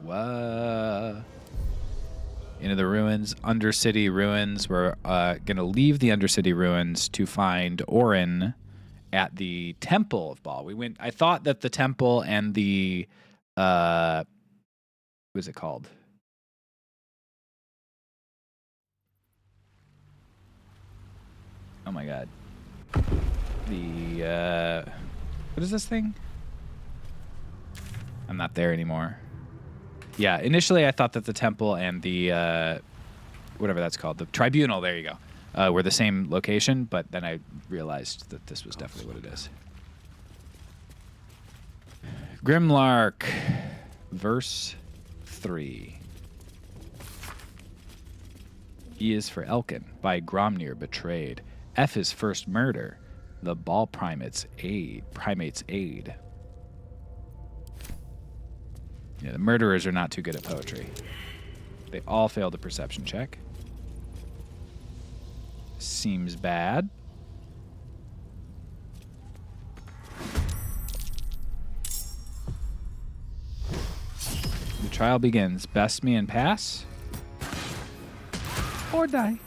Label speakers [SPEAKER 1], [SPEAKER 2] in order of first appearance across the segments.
[SPEAKER 1] Whoa. Into the ruins, Undercity ruins. We're going to leave the Undercity ruins to find Orin at the Temple of Baal. I thought that the temple and the, what is it called? Oh my god. The, what is this thing? I'm not there anymore. Yeah, initially I thought that the temple and the, whatever that's called, the tribunal, there you go, were the same location, but then I realized that this was definitely what it is. Grimlark, verse 3. E is for Elkin, by Gromnir betrayed. F is first murder, the Baal primate's aid. Yeah, the murderers are not too good at poetry. They all failed a perception check. Seems bad. The trial begins. Best me and pass. Or die.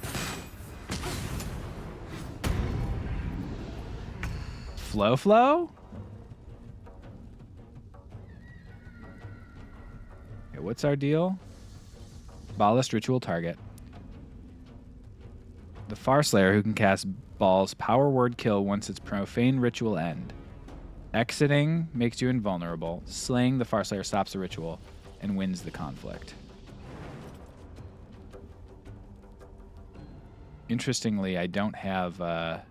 [SPEAKER 1] Flow? Okay, what's our deal? Baalist ritual target. The Farslayer who can cast Baal's power word kill once its profane ritual end. Exiting makes you invulnerable. Slaying the Farslayer stops the ritual and wins the conflict. Interestingly, I don't have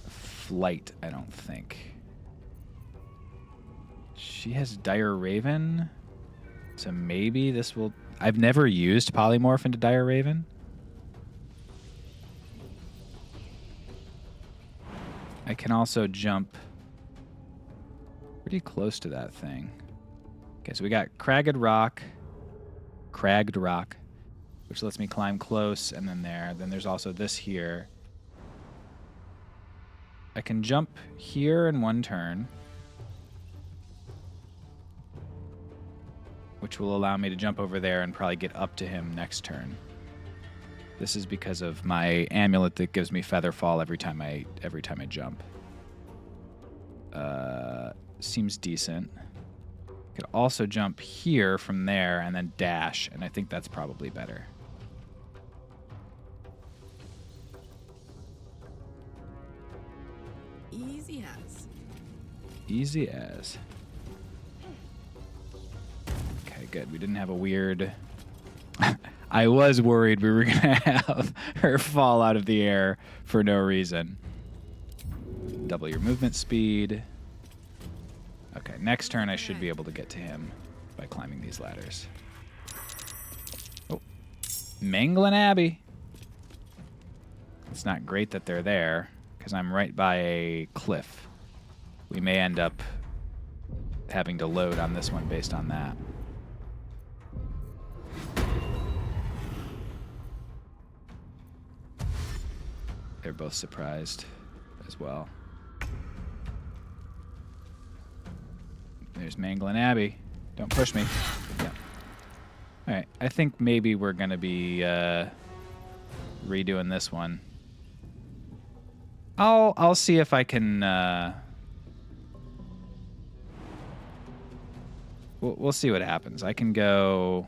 [SPEAKER 1] flight, I don't think. She has Dire Raven, so maybe this will... I've never used Polymorph into Dire Raven. I can also jump pretty close to that thing. Okay, so we got Cragged Rock, which lets me climb close, and then there. Then there's also this here. I can jump here in one turn, which will allow me to jump over there and probably get up to him next turn. This is because of my amulet that gives me Featherfall every time I jump. Seems decent. Could also jump here from there and then dash, and I think that's probably better. Easy as. Okay, good. We didn't have a weird... I was worried we were going to have her fall out of the air for no reason. Double your movement speed. Okay, next turn I should be able to get to him by climbing these ladders. Oh, Manglin Abbey. It's not great that they're there, because I'm right by a cliff. We may end up having to load on this one based on that. They're both surprised as well. There's Manglin Abbey. Don't push me. Yeah. All right. I think maybe we're going to be redoing this one. I'll see if I can... We'll see what happens. I can go...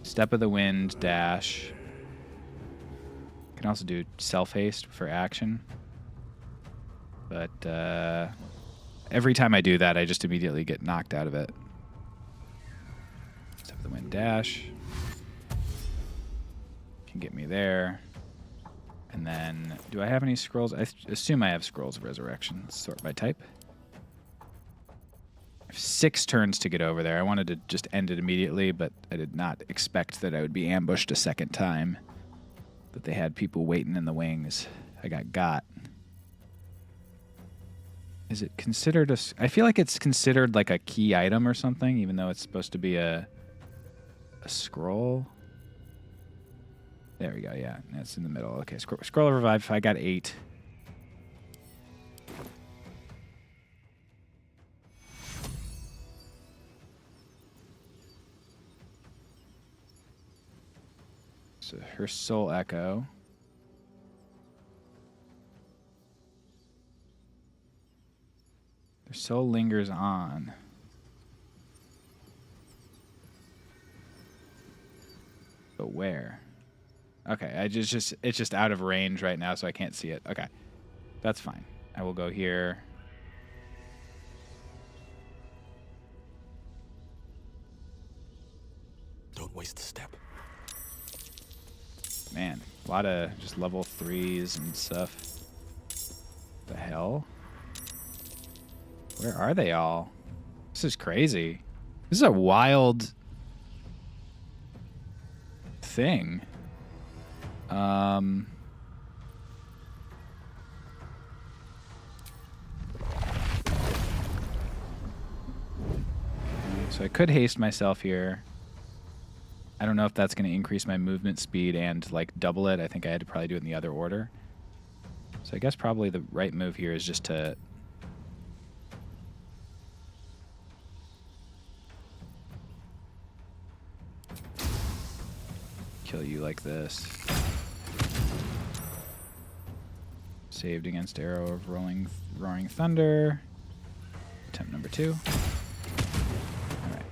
[SPEAKER 1] Step of the Wind, dash. Can also do self-haste for action. But every time I do that, I just immediately get knocked out of it. Step of the Wind, dash. Can get me there. And then, do I have any scrolls? I assume I have Scrolls of Resurrection. Let's sort by type. I have 6 turns to get over there. I wanted to just end it immediately, but I did not expect that I would be ambushed a second time. But they had people waiting in the wings. I got. Is it considered a... I feel like it's considered like a key item or something, even though it's supposed to be a scroll. There we go, yeah. That's in the middle. Okay, Scroll of Revive. I got 8. So her soul echo. Their soul lingers on. But where? Okay, it's just out of range right now, so I can't see it. Okay, that's fine. I will go here.
[SPEAKER 2] Don't waste a step.
[SPEAKER 1] Man, a lot of just level 3s and stuff. The hell? Where are they all? This is crazy. This is a wild thing. So I could haste myself here. I don't know if that's going to increase my movement speed and like double it. I think I had to probably do it in the other order. So I guess probably the right move here is just to kill you like this. Saved against arrow of roaring thunder. Attempt number 2. All right.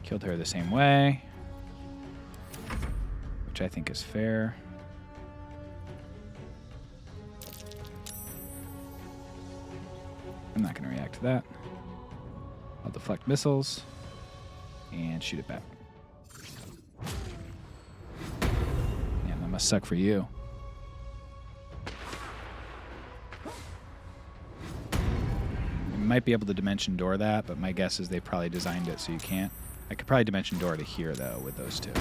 [SPEAKER 1] Killed her the same way, which I think is fair. I'm not going to react to that. I'll deflect missiles and shoot it back. Yeah, that must suck for you. You might be able to dimension door that, but my guess is they probably designed it so you can't. I could probably dimension door to here, though, with those two.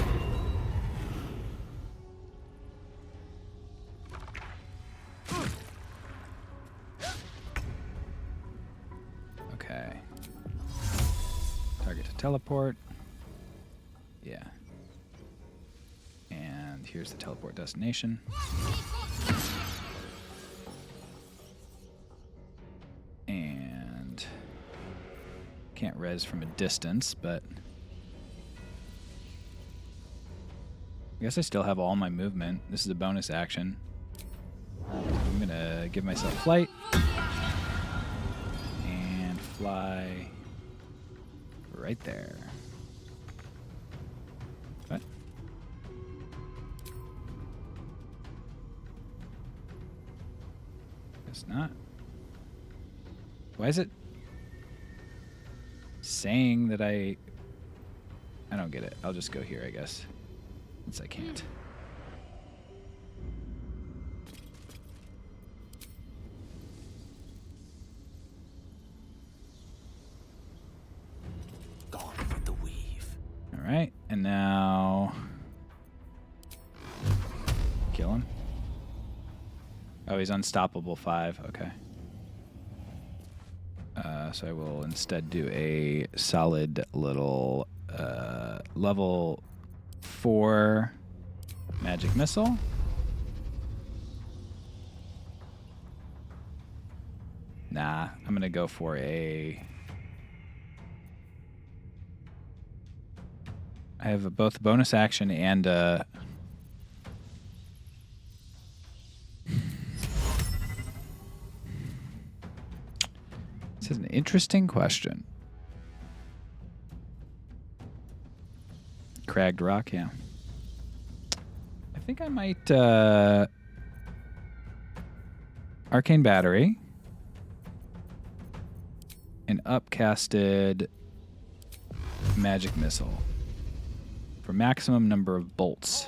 [SPEAKER 1] Okay. Target to teleport. Yeah. And here's the teleport destination. And can't res from a distance, but I guess I still have all my movement. This is a bonus action. I'm gonna give myself flight and fly right there. What? Guess not. Why is it saying that I don't get it. I'll just go here, I guess. Since I can't.
[SPEAKER 2] Gone with the weave.
[SPEAKER 1] All right, and now kill him. Oh, he's unstoppable 5. Okay. So I will instead do a solid little level 4 magic missile. Nah, I'm gonna go for a. I have both a bonus action and a. This is an interesting question. Cragged rock, yeah. I think I might Arcane Battery and upcasted Magic Missile for maximum number of bolts.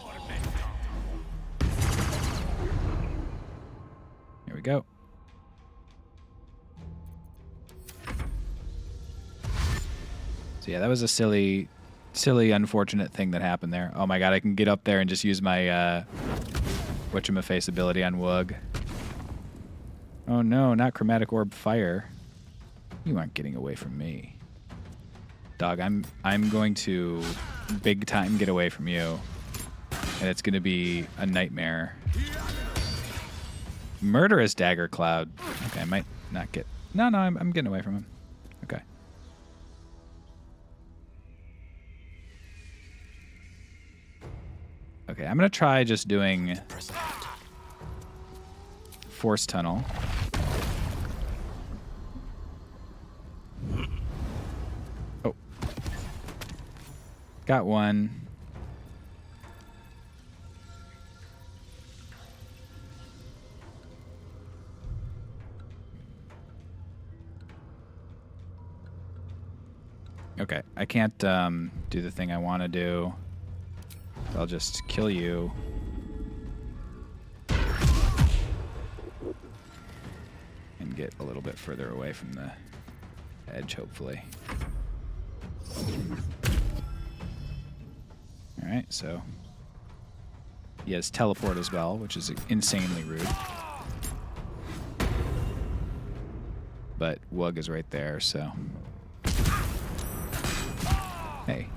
[SPEAKER 1] Here we go. So yeah, that was a silly, unfortunate thing that happened there. Oh my god, I can get up there and just use my whatchamaface ability on Wug. Oh no, not Chromatic Orb Fire. You aren't getting away from me. Dog, I'm going to big time get away from you. And it's gonna be a nightmare. Murderous Dagger Cloud. Okay, I might not get. No, I'm getting away from him. Okay. Okay, I'm going to try just doing
[SPEAKER 2] Press left.
[SPEAKER 1] Force Tunnel. Oh. Got one. Okay, I can't do the thing I want to do. So I'll just kill you. And get a little bit further away from the edge, hopefully. Alright, so he has teleport as well, which is insanely rude. But Wug is right there, so... Hey.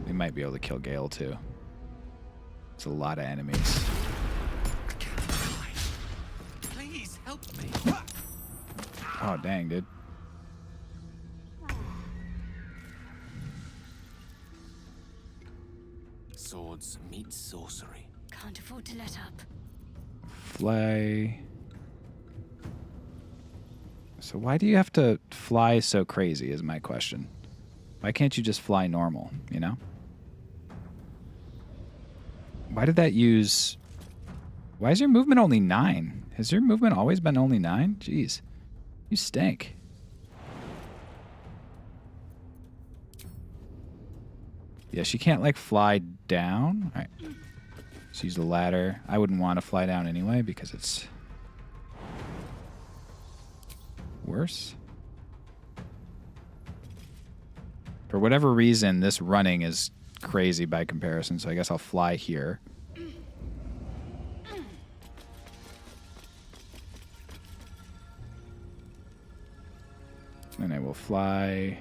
[SPEAKER 1] We might be able to kill Gale, too. It's a lot of enemies.
[SPEAKER 2] Please help me.
[SPEAKER 1] Oh, dang, dude.
[SPEAKER 2] Swords meet sorcery.
[SPEAKER 3] Can't afford to let up.
[SPEAKER 1] Fly. So why do you have to fly so crazy is my question. Why can't you just fly normal, you know? Why did that use... Why is your movement only 9? Has your movement always been only 9? Jeez. You stink. Yeah, she can't, like, fly down. All right. Let's use the ladder. I wouldn't want to fly down anyway because it's worse. For whatever reason, this running is crazy by comparison, so I guess I'll fly here. And I will fly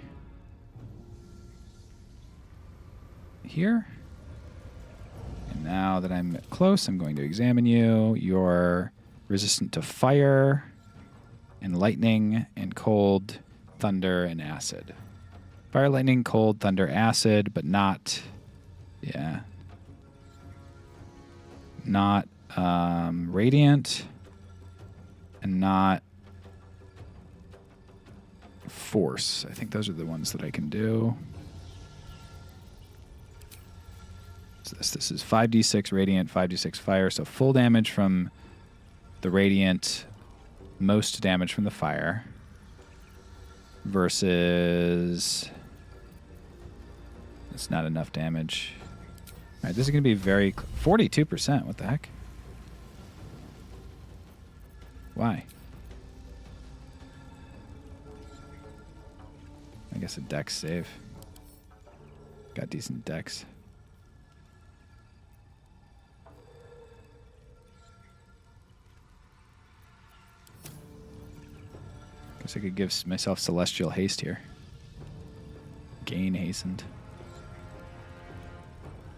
[SPEAKER 1] here. And now that I'm close, I'm going to examine you. You're resistant to fire and lightning and cold, thunder, and acid. Fire, lightning, cold, thunder, acid, but not... Yeah. Not radiant and not force. I think those are the ones that I can do. So this is 5d6 radiant, 5d6 fire, so full damage from the radiant, most damage from the fire, versus... It's not enough damage. All right, this is going to be very... 42%, what the heck? Why? I guess a dex save. Got decent dex. Guess I could give myself celestial haste here. Gain hastened.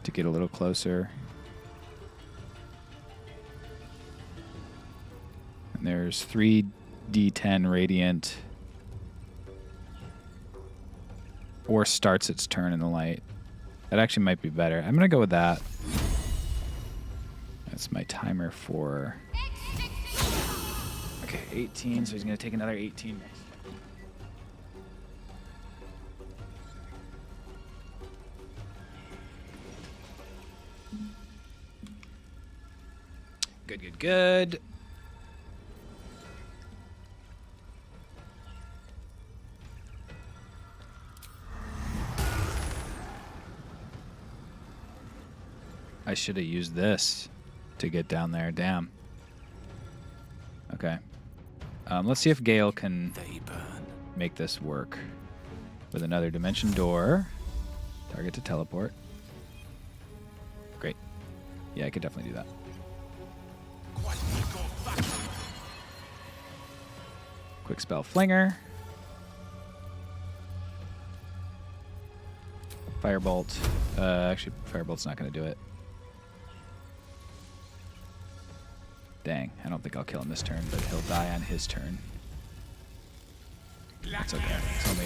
[SPEAKER 1] To get a little closer. And there's 3d10 radiant. Or starts its turn in the light. That actually might be better. I'm going to go with that. That's my timer for... Okay, 18, so he's going to take another 18 next. Good, good, good. I should have used this to get down there. Damn. Okay. Let's see if Gale can
[SPEAKER 2] They burn.
[SPEAKER 1] make this work with another dimension door. Target to teleport. Great. Yeah, I could definitely do that. Quick spell flinger. Firebolt. Actually, Firebolt's not going to do it. Dang, I don't think I'll kill him this turn, but he'll die on his turn. That's okay. It's only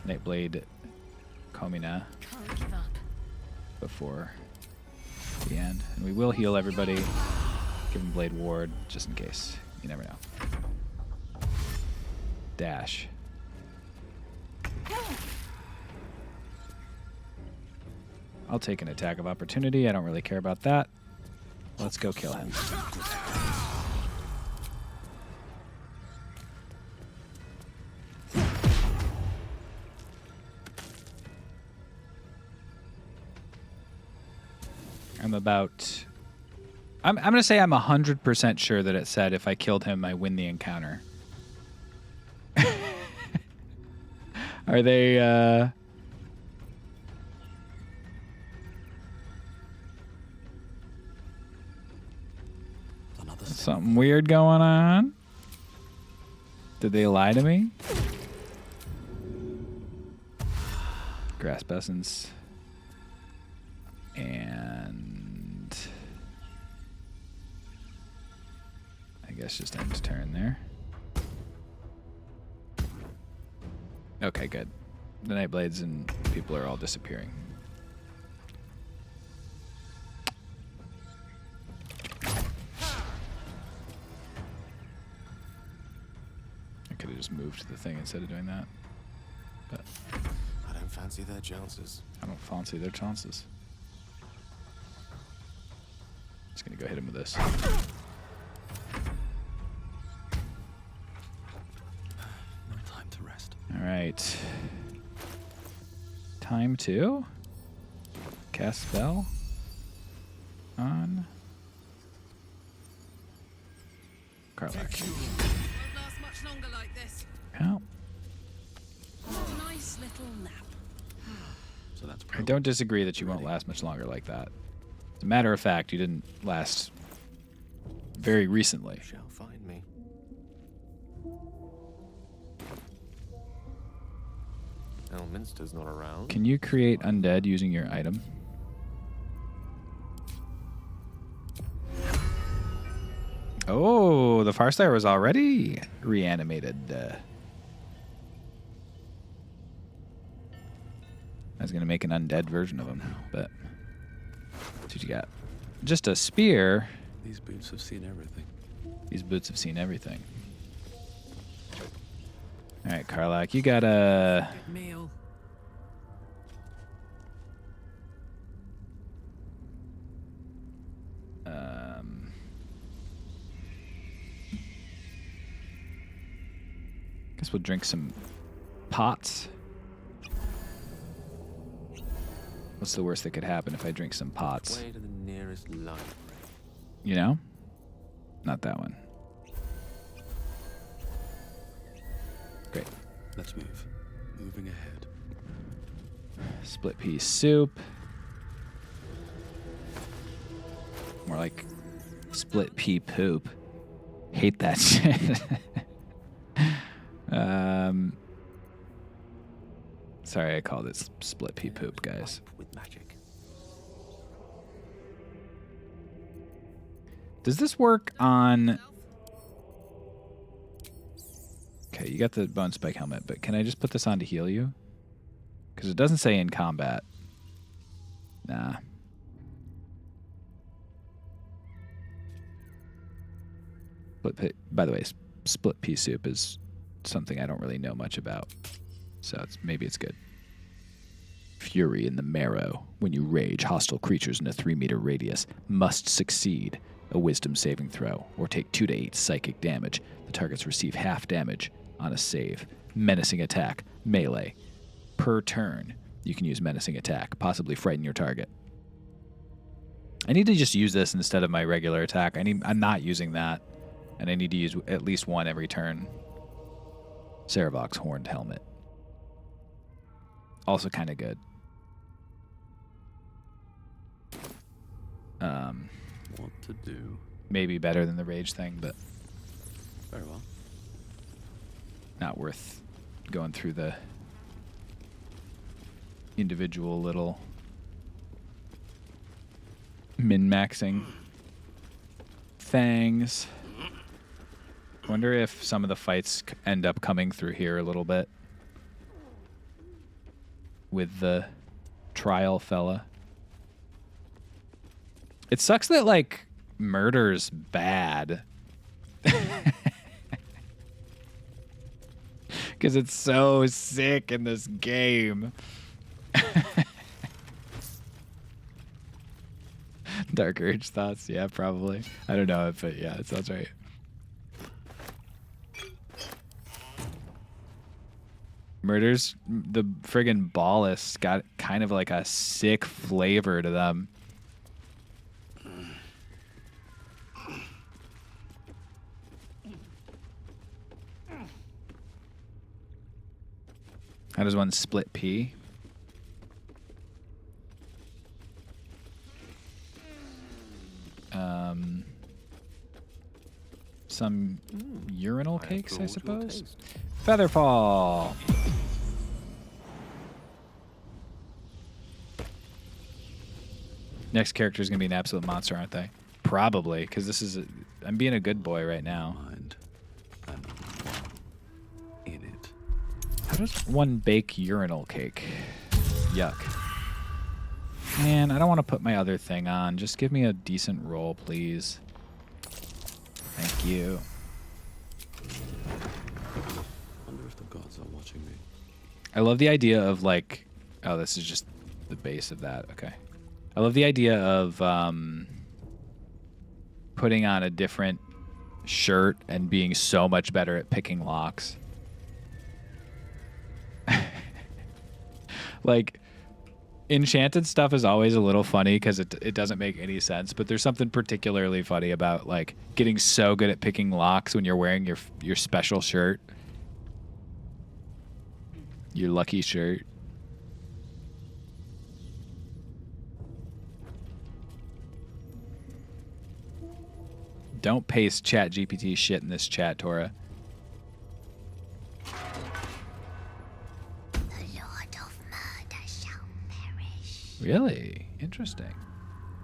[SPEAKER 1] Nightblade Komina.
[SPEAKER 3] Can't give up.
[SPEAKER 1] before the end. And we will heal everybody. Give them Blade Ward, just in case. You never know. Dash. I'll take an attack of opportunity. I don't really care about that. Let's go kill him. I'm going to say I'm 100% sure that it said if I killed him, I win the encounter. Are they, something weird going on? Did they lie to me? Grasp Essence. And I guess just end turn there. Okay, good. The Nightblades and people are all disappearing. I could have just moved the thing instead of doing that. But
[SPEAKER 2] I don't fancy their chances.
[SPEAKER 1] I don't fancy their chances. Just gonna go hit him with this.
[SPEAKER 2] No time to rest.
[SPEAKER 1] All right. Time to cast spell on Karlach.
[SPEAKER 3] Won't last much longer like this.
[SPEAKER 1] Well,
[SPEAKER 3] Nice little nap.
[SPEAKER 2] So that's
[SPEAKER 1] I don't disagree that you won't last much longer like that. As a matter of fact, you didn't last very recently.
[SPEAKER 2] You shall find me. Elminster's not around.
[SPEAKER 1] Can you create undead using your item? Oh, the Farslayer was already reanimated. I was going to make an undead version of him, but that's what you got. Just a spear.
[SPEAKER 2] These boots have seen everything.
[SPEAKER 1] These boots have seen everything. All right, Karlach, you got a...
[SPEAKER 3] Good meal.
[SPEAKER 1] Guess we'll drink some pots. What's the worst that could happen if I drink some pots?
[SPEAKER 2] Way to the nearest library.
[SPEAKER 1] You know? Not that one. Great.
[SPEAKER 2] Let's move. Moving ahead.
[SPEAKER 1] Split pea soup. More like split pea poop. Hate that shit. Sorry, I called it split pea poop, guys.
[SPEAKER 2] With magic.
[SPEAKER 1] Does this work on... Okay, you got the bone spike helmet, but can I just put this on to heal you? Because it doesn't say in combat. Nah. By the way, split pea soup is something I don't really know much about. So maybe it's good. Fury in the marrow. When you rage, hostile creatures in a 3-meter radius must succeed a wisdom saving throw or take 2 to 8 psychic damage. The targets receive half damage on a save. Menacing attack. Melee. Per turn, you can use menacing attack. Possibly frighten your target. I need to just use this instead of my regular attack. I'm not using that. And I need to use at least one every turn. Ceravoc's Horned Helmet. Also kind of good.
[SPEAKER 2] What to do?
[SPEAKER 1] Maybe better than the rage thing, but
[SPEAKER 2] Very well.
[SPEAKER 1] not worth going through the individual little min-maxing things. Wonder if some of the fights end up coming through here a little bit with the trial fella. It sucks that like murder's bad. Because it's so sick in this game. Dark Urge thoughts? Yeah, probably. I don't know, but yeah, it sounds right. Murders, the friggin' ballists got kind of like a sick flavor to them. How does one split pee? Some urinal cakes, I suppose. Featherfall. Next character is gonna be an absolute monster, aren't they? Probably, because this is. I'm being a good boy right now.
[SPEAKER 2] Mind and in it.
[SPEAKER 1] How does one bake urinal cake? Yuck. Man, I don't want to put my other thing on. Just give me a decent roll, please. Thank you.
[SPEAKER 2] Wonder if the gods are watching me.
[SPEAKER 1] I love the idea of like, oh, this is just the base of that. Okay. I love the idea of putting on a different shirt and being so much better at picking locks. Like, enchanted stuff is always a little funny because it doesn't make any sense, but there's something particularly funny about like getting so good at picking locks when you're wearing your special shirt, your lucky shirt. Don't paste Chat GPT shit in this chat, Tora. Really? Interesting.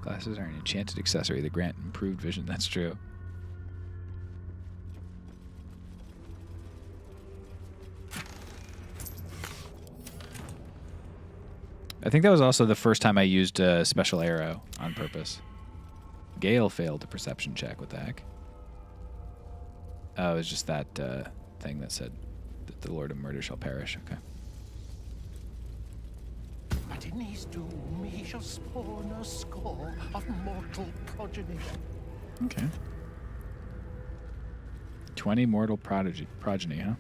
[SPEAKER 1] Glasses are an enchanted accessory that grant improved vision. That's true. I think that was also the first time I used a special arrow on purpose. Gale failed a perception check. What the heck? Oh, it was just that thing that said that the Lord of Murder shall perish. Okay.
[SPEAKER 4] But in his doom he shall spawn a score of mortal progeny.
[SPEAKER 1] Okay. 20 mortal progeny, huh?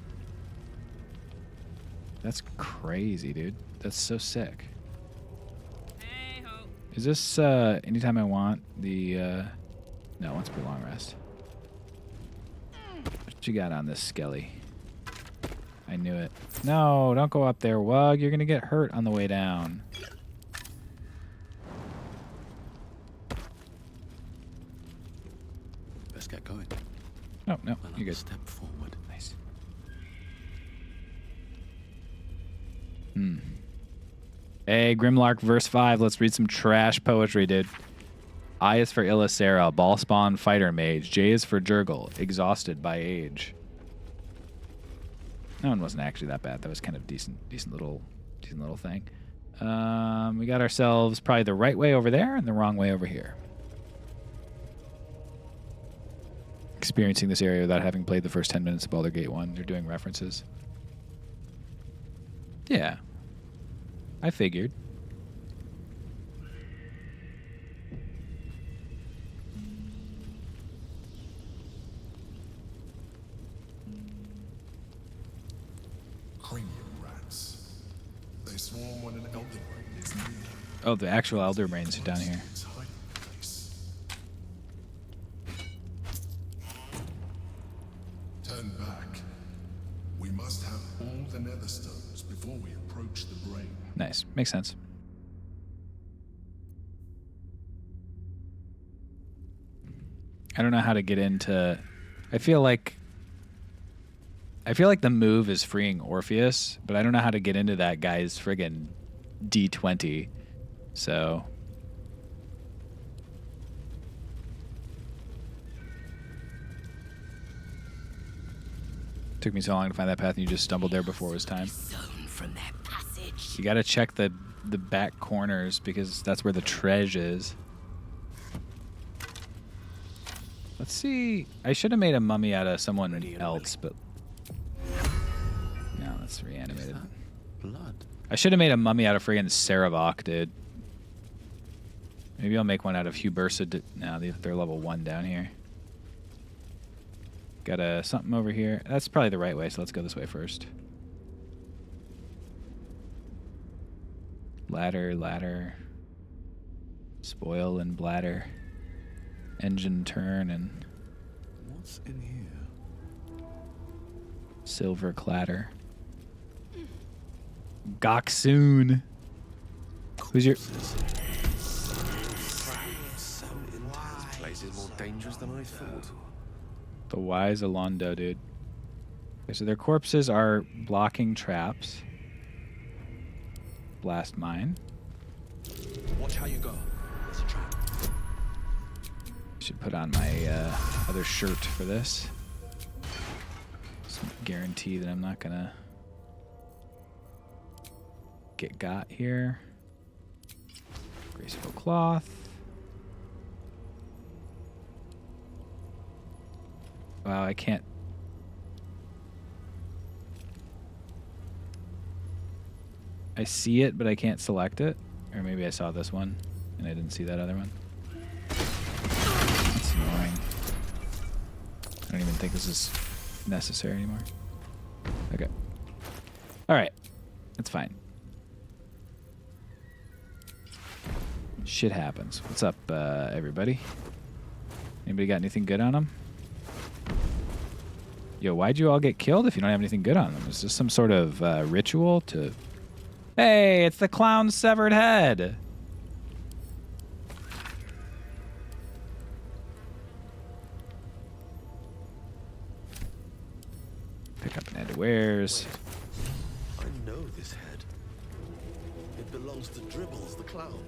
[SPEAKER 1] That's crazy, dude. That's so sick.
[SPEAKER 3] Hey-ho.
[SPEAKER 1] Is this anytime I want the no, once per long rest. What you got on this skelly? I knew it. No, don't go up there, Wug. You're gonna get hurt on the way down.
[SPEAKER 2] Let's get going.
[SPEAKER 1] Oh, no, you
[SPEAKER 2] Another
[SPEAKER 1] good.
[SPEAKER 2] step forward.
[SPEAKER 1] Nice. Hey, Grimlark, verse 5. Let's read some trash poetry, dude. I is for Illicera, Ballspawn Fighter Mage. J is for Jurgle, exhausted by age. That one wasn't actually that bad. That was kind of decent little thing. We got ourselves probably the right way over there and the wrong way over here. Experiencing this area without having played the first 10 minutes of Baldur Gate 1. They're doing references. Yeah. I figured.
[SPEAKER 5] Cranium rats. They swarm when an elder brain is near.
[SPEAKER 1] Oh, the actual Elder Brains are down here.
[SPEAKER 5] Its hiding place. Turn back. We must have all the nether stones before we approach the brain.
[SPEAKER 1] Nice. Makes sense. I don't know how to get into... I feel like the move is freeing Orpheus, but I don't know how to get into that guy's friggin' D20. So... Took me so long to find that path and you just stumbled there before it was time.
[SPEAKER 3] Zone from that passage.
[SPEAKER 1] You gotta check the back corners because that's where the treasure is. Let's see. I should have made a mummy out of someone else, but no, that's reanimated.
[SPEAKER 2] Blood.
[SPEAKER 1] I should have made a mummy out of friggin' Sarevok, dude. Maybe I'll make one out of Hubersa. No, they're level 1 down here. Got a something over here. That's probably the right way, so let's go this way first. Ladder, ladder. Spoil and bladder. Engine turn and
[SPEAKER 2] What's in here?
[SPEAKER 1] silver clatter. Goksoon. Who's your...
[SPEAKER 2] So intense. This place is more dangerous than I thought.
[SPEAKER 1] The wise Alondo, dude. Okay, so their corpses are blocking traps. Blast mine.
[SPEAKER 2] Watch how you go. There's a trap.
[SPEAKER 1] Should put on my other shirt for this. Some guarantee that I'm not gonna get got here. Graceful cloth. Wow, I can't. I see it, but I can't select it. Or maybe I saw this one and I didn't see that other one. That's annoying. I don't even think this is necessary anymore. Okay. All right. That's fine. Shit happens. What's up, everybody? Anybody got anything good on them? Yo, why'd you all get killed if you don't have anything good on them? Is this some sort of ritual to... Hey, it's the clown's severed head! Pick up an end of wares.
[SPEAKER 6] I know this head. It belongs to Dribbles, the clown.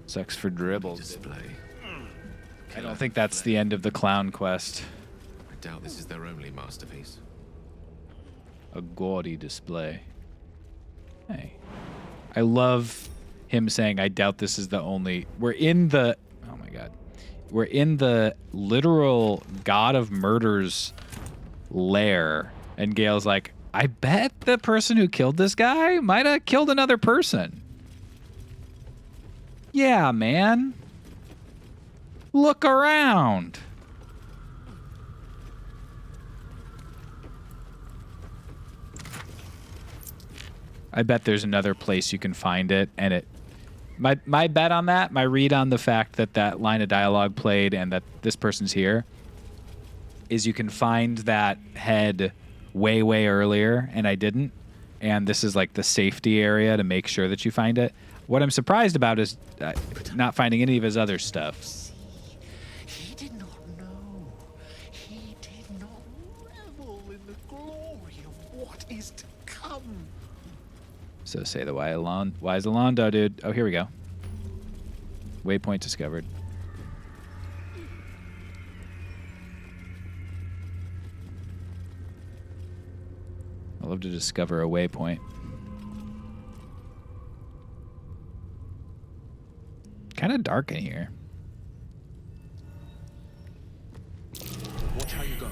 [SPEAKER 1] Sucks for dribbles.
[SPEAKER 2] Display.
[SPEAKER 1] I don't think that's the end of the clown quest.
[SPEAKER 2] I doubt this is their only masterpiece.
[SPEAKER 1] A gaudy display. Hey. I love him saying, I doubt this is the only... We're in the... Oh my god. We're in the literal God of Murder's lair. And Gale's like, I bet the person who killed this guy might have killed another person. Yeah, man. Look around. I bet there's another place you can find it, and it... My bet on that, my read on the fact that that line of dialogue played and that this person's here, is you can find that head way, way earlier, and I didn't. And this is like the safety area to make sure that you find it. What I'm surprised about is not finding any of his other stuff.
[SPEAKER 4] He did not know. He did not revel in the glory of what is to come.
[SPEAKER 1] So say the wise Alondo, dude. Oh, here we go. Waypoint discovered. I love to discover a waypoint. Kind of dark in here.
[SPEAKER 6] Watch how you go.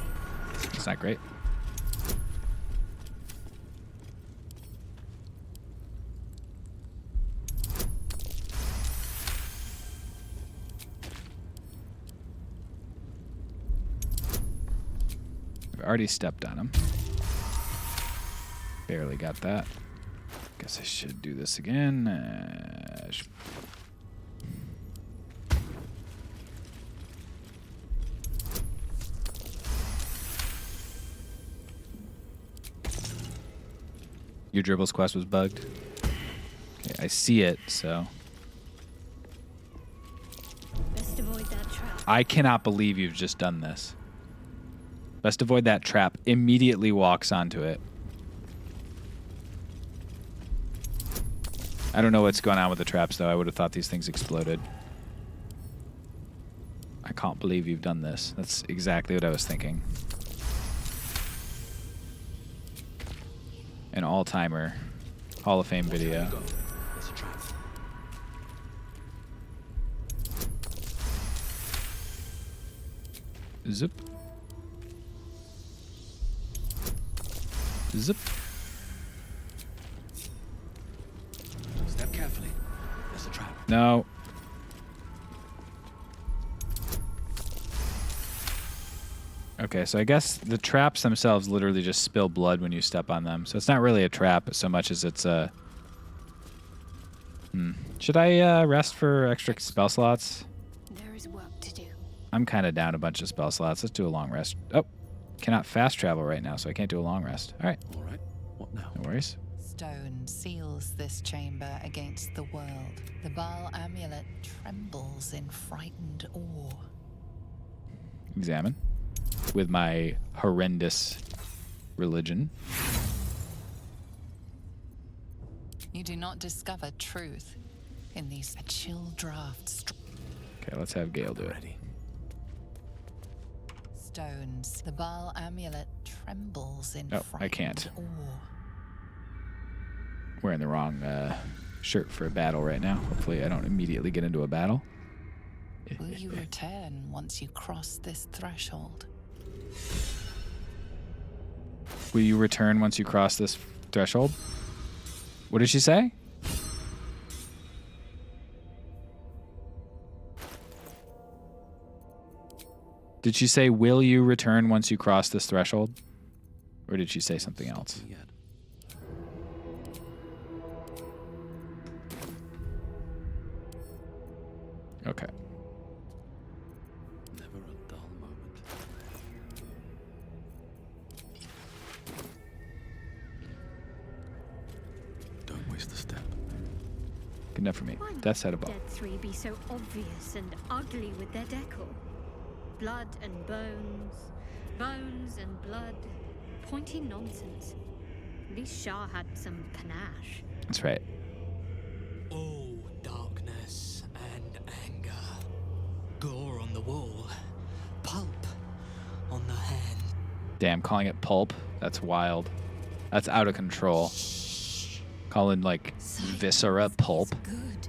[SPEAKER 1] It's not great. I've already stepped on him. Barely got that. Guess I should do this again. Your dribbles quest was bugged. Okay, I see it, so.
[SPEAKER 7] Best avoid that trap.
[SPEAKER 1] I cannot believe you've just done this. Best avoid that trap. Immediately walks onto it. I don't know what's going on with the traps, though. I would have thought these things exploded. I can't believe you've done this. That's exactly what I was thinking. An all-timer Hall of Fame video.
[SPEAKER 6] There's a trap.
[SPEAKER 1] Zip. Zip.
[SPEAKER 6] Step carefully. There's a trap.
[SPEAKER 1] No. Okay, so I guess the traps themselves literally just spill blood when you step on them. So it's not really a trap so much as it's a... Should I rest for extra spell slots?
[SPEAKER 7] There is work to do.
[SPEAKER 1] I'm kind of down a bunch of spell slots. Let's do a long rest. Oh, cannot fast travel right now, so I can't do a long rest. All right,
[SPEAKER 6] All right. What now?
[SPEAKER 1] no worries.
[SPEAKER 8] Stone seals this chamber against the world. The Baal amulet trembles in frightened awe.
[SPEAKER 1] Examine. With my horrendous religion.
[SPEAKER 8] You do not discover truth in these chill drafts.
[SPEAKER 1] Okay, let's have Gale do it.
[SPEAKER 6] Ready.
[SPEAKER 8] Stones. The Baal amulet trembles in
[SPEAKER 1] Oh,
[SPEAKER 8] frightened
[SPEAKER 1] I can't.
[SPEAKER 8] awe.
[SPEAKER 1] Wearing the wrong shirt for a battle right now. Hopefully I don't immediately get into a battle.
[SPEAKER 8] Will you return once you cross this threshold?
[SPEAKER 1] Will you return once you cross this threshold? What did she say? Did she say, will you return once you cross this threshold? Or did she say something else?
[SPEAKER 6] Yet.
[SPEAKER 1] Okay.
[SPEAKER 6] Never a dull moment. Don't waste a step.
[SPEAKER 1] Good enough for me.
[SPEAKER 7] Why must
[SPEAKER 1] Death's head
[SPEAKER 7] the
[SPEAKER 1] above.
[SPEAKER 7] Dead Three be so obvious and ugly with their decor? Blood and bones, bones and blood. Pointy nonsense. At least Shah had some panache.
[SPEAKER 1] That's right.
[SPEAKER 9] Oh, darkness and anger. Gore on the wall. Pulp on the hand.
[SPEAKER 1] Damn, calling it pulp. That's wild. That's out of control. Calling like viscera pulp.
[SPEAKER 3] Good.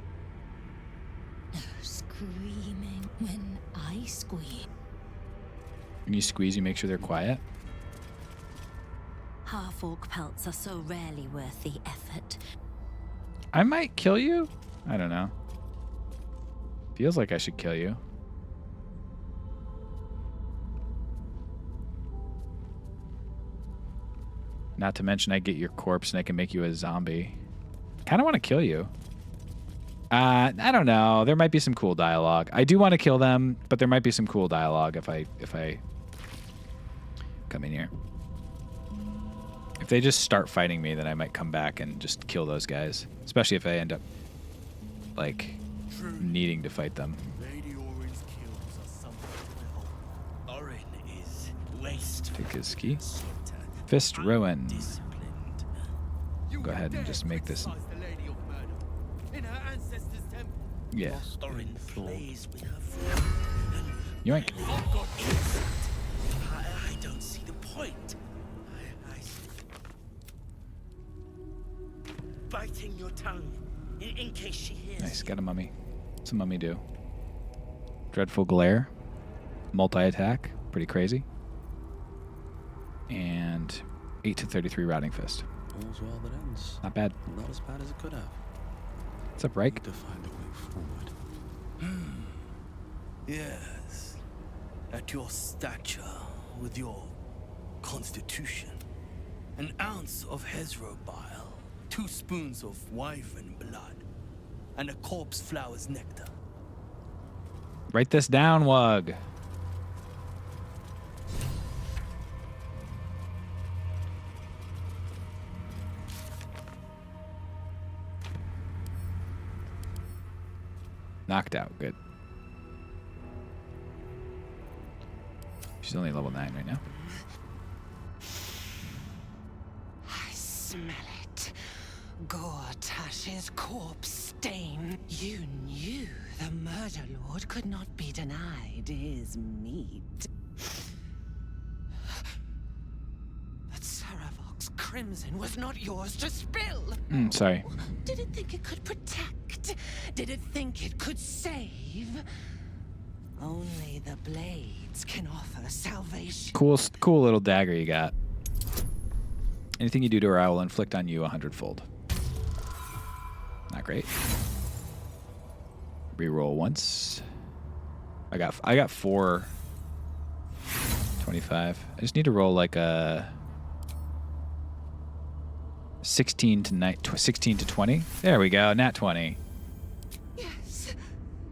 [SPEAKER 3] No screaming when I squeal.
[SPEAKER 1] When you squeeze, you make sure they're quiet.
[SPEAKER 3] Half-orc pelts are so rarely worth the effort.
[SPEAKER 1] I might kill you? I don't know. Feels like I should kill you. Not to mention I get your corpse and I can make you a zombie. Kind of want to kill you. I don't know. There might be some cool dialogue. I do want to kill them, but there might be some cool dialogue if I come in here. If they just start fighting me, then I might come back and just kill those guys. Especially if I end up, like, needing to fight them.
[SPEAKER 9] Lady Orin's kills are something well. Orin is wasteful.
[SPEAKER 1] Take his key.
[SPEAKER 9] Slighter,
[SPEAKER 1] Fist Rowan.
[SPEAKER 9] undisciplined.
[SPEAKER 1] Go ahead and just make this.
[SPEAKER 9] The Lady of Murder in her ancestors' temple.
[SPEAKER 1] Yeah.
[SPEAKER 9] Orin plays with her food.
[SPEAKER 1] Yoink.
[SPEAKER 9] I've got instinct. I don't see the point. Biting your tongue in case she hears.
[SPEAKER 1] Nice. Got a mummy. What's a mummy do? Dreadful Glare. Multi-attack. Pretty crazy. And 8 to 33 Routing Fist.
[SPEAKER 6] All's well that ends.
[SPEAKER 1] Not bad.
[SPEAKER 6] Not as bad as it could have.
[SPEAKER 1] What's up, Reich?
[SPEAKER 6] Need to find a way forward.
[SPEAKER 9] Yes. At your stature, with your constitution, an ounce of Hezro bile, 2 spoons of wyvern blood, and a corpse flower's nectar.
[SPEAKER 1] Write this down, Wug. Knocked out. Good. She's only level 9 right now.
[SPEAKER 8] I smell it. Gortash's corpse stain. You knew the murder lord could not be denied his meat. But Saravok's crimson was not yours to spill.
[SPEAKER 1] Sorry.
[SPEAKER 8] Did it think it could protect? Did it think it could save? Only the blades can offer salvation.
[SPEAKER 1] Cool little dagger you got. Anything you do to her, I will inflict on you 100-fold. Not great. Reroll once. I got 4. 25. I just need to roll like a 16 to 20. There we go. Nat 20.
[SPEAKER 8] Yes,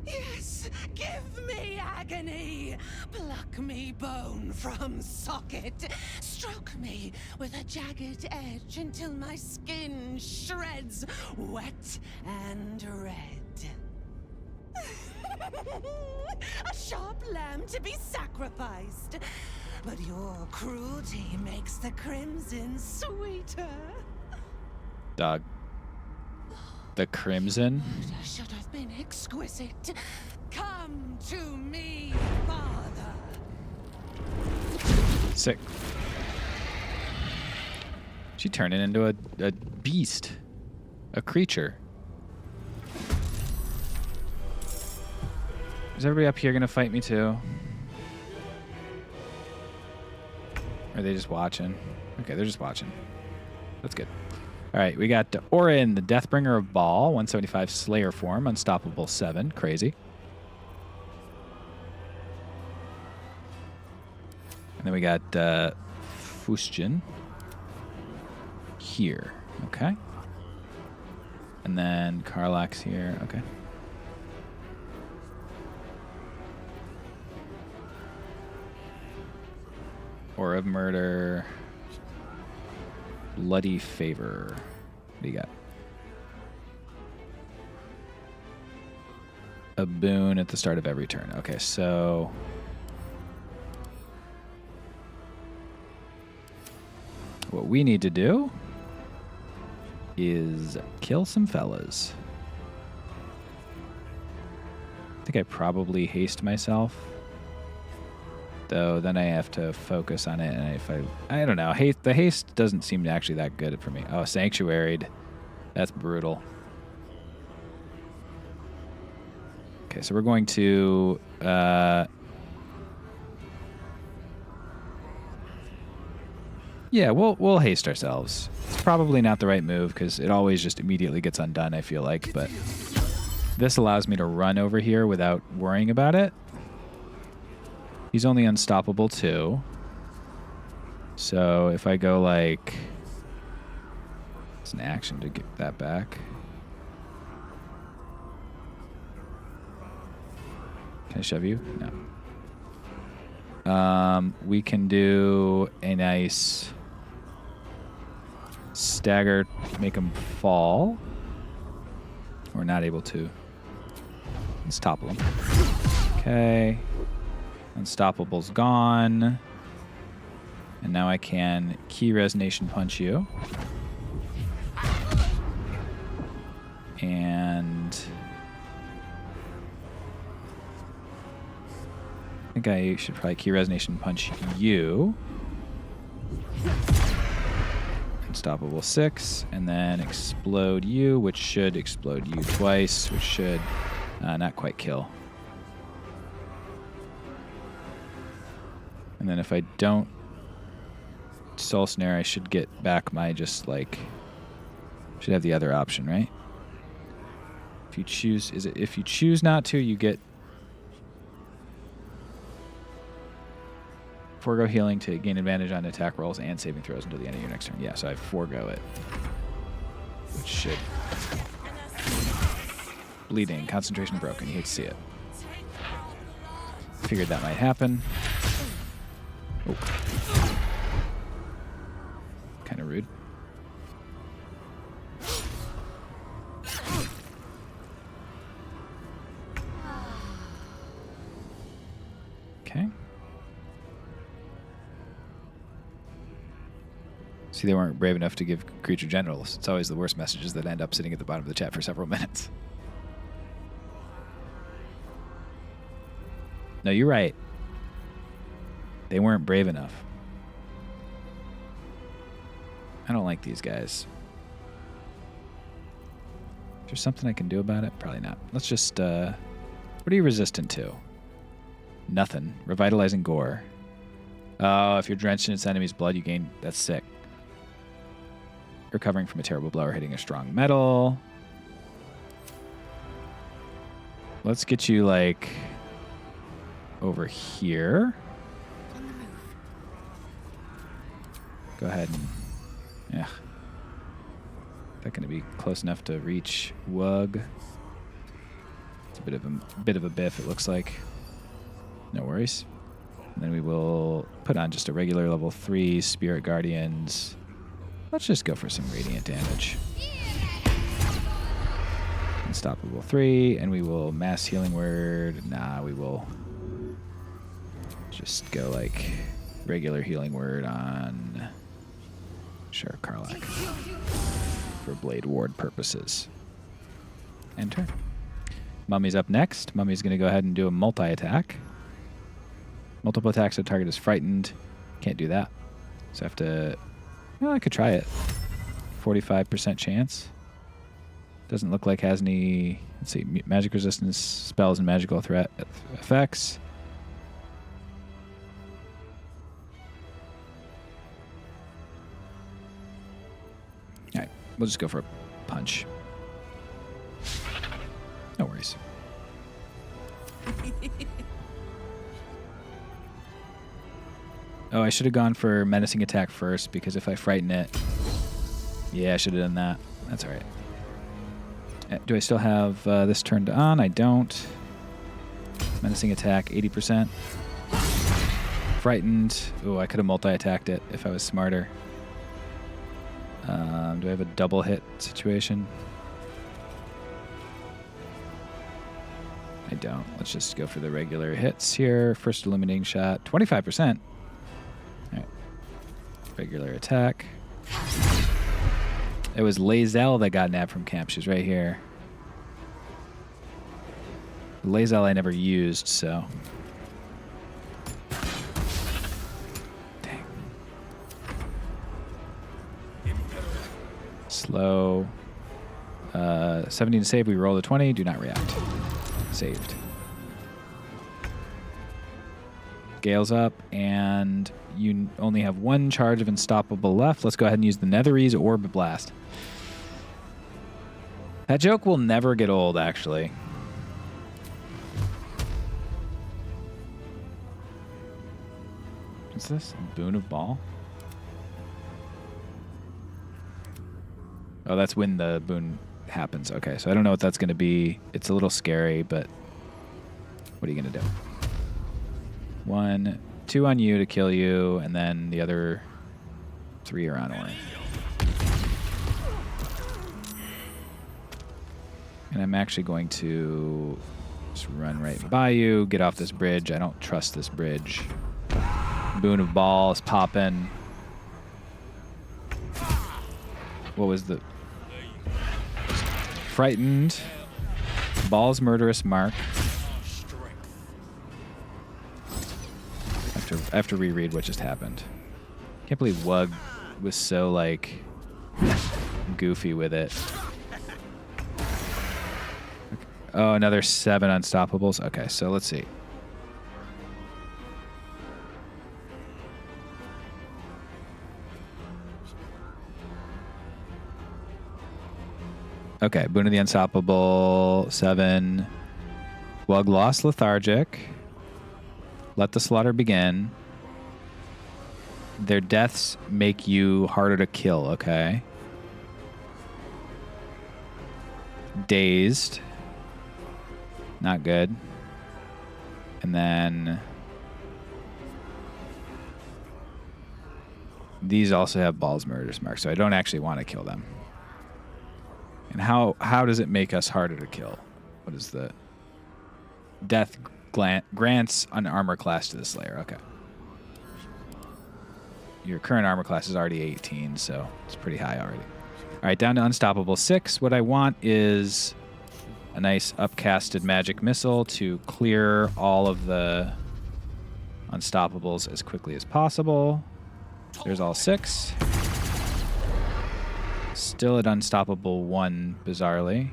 [SPEAKER 8] yes, give me agony. Pluck me bone from socket. Stroke me with a jagged edge until my skin shreds wet and red. A sharp lamb to be sacrificed. But your cruelty makes the crimson sweeter.
[SPEAKER 1] Dog. The crimson?
[SPEAKER 8] Murder should have been exquisite. Come to me, Father.
[SPEAKER 1] Sick. She turned it into a beast. A creature. Is everybody up here gonna fight me too? Or are they just watching? Okay, they're just watching. That's good. All right, we got Orin, the Deathbringer of Baal, 175 Slayer form, Unstoppable 7, crazy. And then we got Fustian here, okay. And then Karlach's here, okay. Aura of Murder. Bloody Favor. What do you got? A boon at the start of every turn. Okay, so... what we need to do is kill some fellas. I think I probably haste myself. Though then I have to focus on it, and if I don't know, the haste doesn't seem actually that good for me. Oh, sanctuaried, that's brutal. Okay, so we're going to yeah, we'll haste ourselves. It's probably not the right move because it always just immediately gets undone, I feel like, but this allows me to run over here without worrying about it. He's only unstoppable 2. So if I go like... it's an action to get that back. Can I shove you? No. We can do a nice stagger, make him fall. We're not able to. Let's topple him. Okay. Unstoppable's gone. And now I can key resonation punch you. And I think I should probably key resonation punch you. Unstoppable 6, and then explode you, which should explode you twice, which should not quite kill. And then if I don't soul snare, I should get back my should have the other option, right? If you choose, if you choose not to, you get forego healing to gain advantage on attack rolls and saving throws until the end of your next turn. Yeah, so I forego it, which should bleeding, concentration broken. You hate to see it. Figured that might happen. Oh. Kind of rude. Okay. See, they weren't brave enough to give creature generals. It's always the worst messages that end up sitting at the bottom of the chat for several minutes. No, you're right. They weren't brave enough. I don't like these guys. Is there something I can do about it? Probably not. Let's just, what are you resistant to? Nothing. Revitalizing gore. Oh, if you're drenched in its enemy's blood, you gain... That's sick. Recovering from a terrible blow or hitting a strong metal. Let's get you, like, over here. Go ahead and... Yeah. That going to be close enough to reach Wug. It's a bit of a biff, it looks like. No worries. And then we will put on just a regular level 3 Spirit Guardians. Let's just go for some radiant damage. Unstoppable 3, and we will mass healing word. Nah, we will just go like regular healing word on sure Karlach for blade ward purposes. Enter. Mummy's up next. Mummy's going to go ahead and do a multi-attack. Multiple attacks, the target is frightened. Can't do that. So I have to... Well, I could try it. 45% chance. Doesn't look like it has any... Let's see. Magic resistance, spells, and magical threat effects. Alright. We'll just go for a punch. No worries. Oh, I should have gone for menacing attack first, because if I frighten it... Yeah, I should have done that. That's alright. Do I still have this turned on? I don't. Menacing attack, 80%. Frightened. Oh, I could have multi-attacked it if I was smarter. Do I have a double hit situation? I don't. Let's just go for the regular hits here. First illuminating shot, 25%. Alright. Regular attack. It was Lae'zel that got nabbed from camp. She's right here. Lae'zel I never used, so... Dang. Slow. 17 to save. We roll a 20. Do not react. Saved. Gale's up, and you only have one charge of Unstoppable left. Let's go ahead and use the Netherese Orb Blast. That joke will never get old, actually. What's this? Boon of Ball? Oh, that's when the boon happens. Okay, so I don't know what that's going to be. It's a little scary, but what are you going to do? 1, 2 on you to kill you, and then the other 3 are on Orin. And I'm actually going to just run right by you, get off this bridge. I don't trust this bridge. Boon of Balls popping. What was the... Frightened. Ball's Murderous Mark. I have to reread what just happened. Can't believe Wug was so, like, goofy with it. Oh, another 7 Unstoppables. Okay, so let's see. Okay, Boon of the Unstoppable, 7. Wug lost Lethargic. Let the slaughter begin. Their deaths make you harder to kill, okay? Dazed. Not good. And then... These also have Ball's Murderous Mark, so I don't actually want to kill them. And how does it make us harder to kill? What is the... Death grants an armor class to the Slayer. Okay. Your current armor class is already 18, so it's pretty high already. All right, down to Unstoppable 6. What I want is a nice upcasted magic missile to clear all of the Unstoppables as quickly as possible. There's all 6. Still at Unstoppable 1, bizarrely.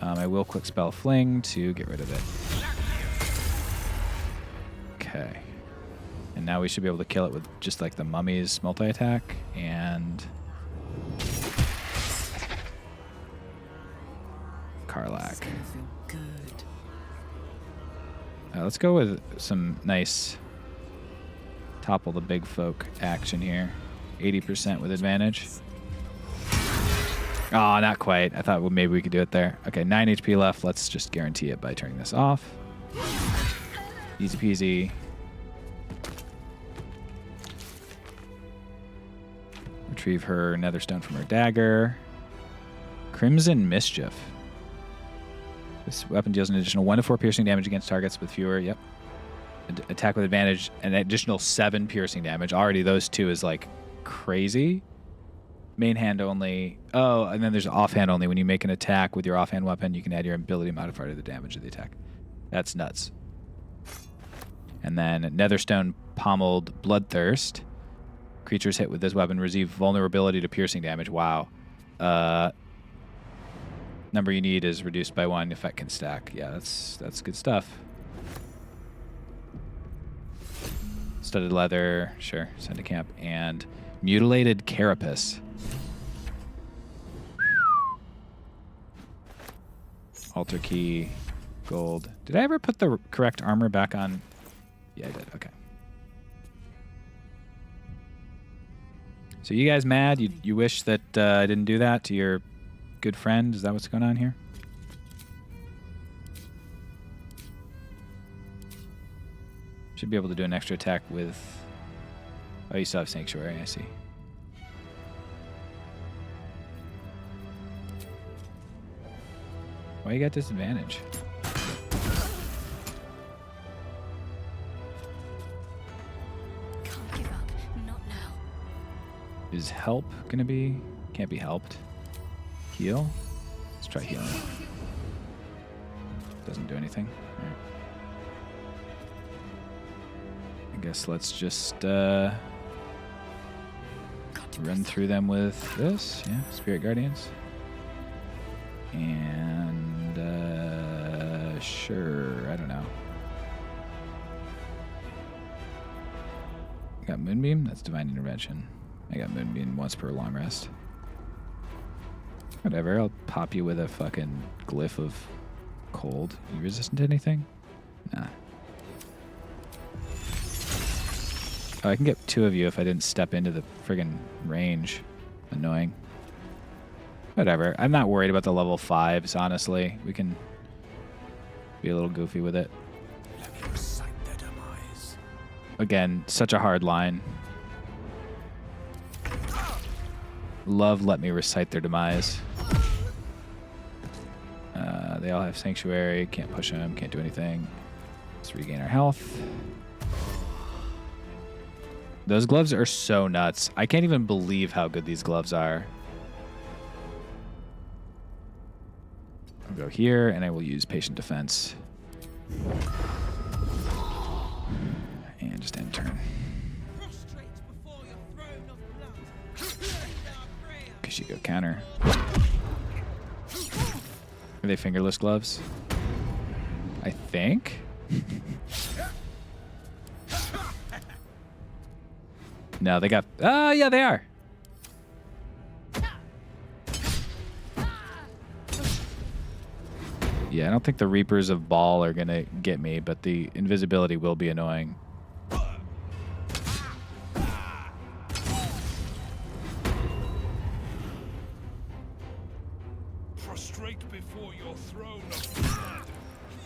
[SPEAKER 1] I will quick spell Fling to get rid of it. Okay. And now we should be able to kill it with just like the mummy's multi-attack and Karlach.
[SPEAKER 8] Good.
[SPEAKER 1] Let's go with some nice topple the big folk action here. 80% with advantage. Oh, not quite. I thought maybe we could do it there. Okay, 9 HP left. Let's just guarantee it by turning this off. Easy peasy. Retrieve her netherstone from her dagger. Crimson Mischief. This weapon deals an additional 1 to 4 piercing damage against targets with fewer. Yep. Attack with advantage, an additional 7 piercing damage. Already those two is like crazy. Main hand only. Oh, and then there's offhand only. When you make an attack with your offhand weapon, you can add your ability modifier to the damage of the attack. That's nuts. And then Netherstone Pommeled Bloodthirst. Creatures hit with this weapon receive vulnerability to piercing damage. Wow. Number you need is reduced by 1. Effect can stack. Yeah, that's good stuff. Studded leather. Sure. Send to camp. And mutilated carapace. Alter key. Gold. Did I ever put the correct armor back on? Yeah, I did. Okay. So you guys mad? You wish that I didn't do that to your good friend? Is that what's going on here? Should be able to do an extra attack with... Oh, you still have Sanctuary, I see. Why you got disadvantage?
[SPEAKER 3] Can't give up. Not now.
[SPEAKER 1] Is help gonna be... Can't be helped. Heal? Let's try healing. Doesn't do anything. All right. I guess let's just run through them with this. Yeah, Spirit Guardians. And sure, I don't know. I got Moonbeam. That's Divine Intervention. I got Moonbeam once per long rest. Whatever, I'll pop you with a fucking glyph of cold. You resistant to anything? Nah. Oh, I can get 2 of you if I didn't step into the friggin' range. Annoying. Whatever. I'm not worried about the level 5s, honestly. We can be a little goofy with it.
[SPEAKER 2] Let me recite their demise.
[SPEAKER 1] Again, such a hard line. Love let me recite their demise. They all have Sanctuary. Can't push them. Can't do anything. Let's regain our health. Those gloves are so nuts. I can't even believe how good these gloves are. I'll go here, and I will use Patient Defense. And just end turn. Because you go counter. Are they fingerless gloves? I think. No, they got... yeah, they are. Yeah, I don't think the Reapers of Baal are going to get me, but the invisibility will be annoying.
[SPEAKER 5] Prostrate before your throne of blood.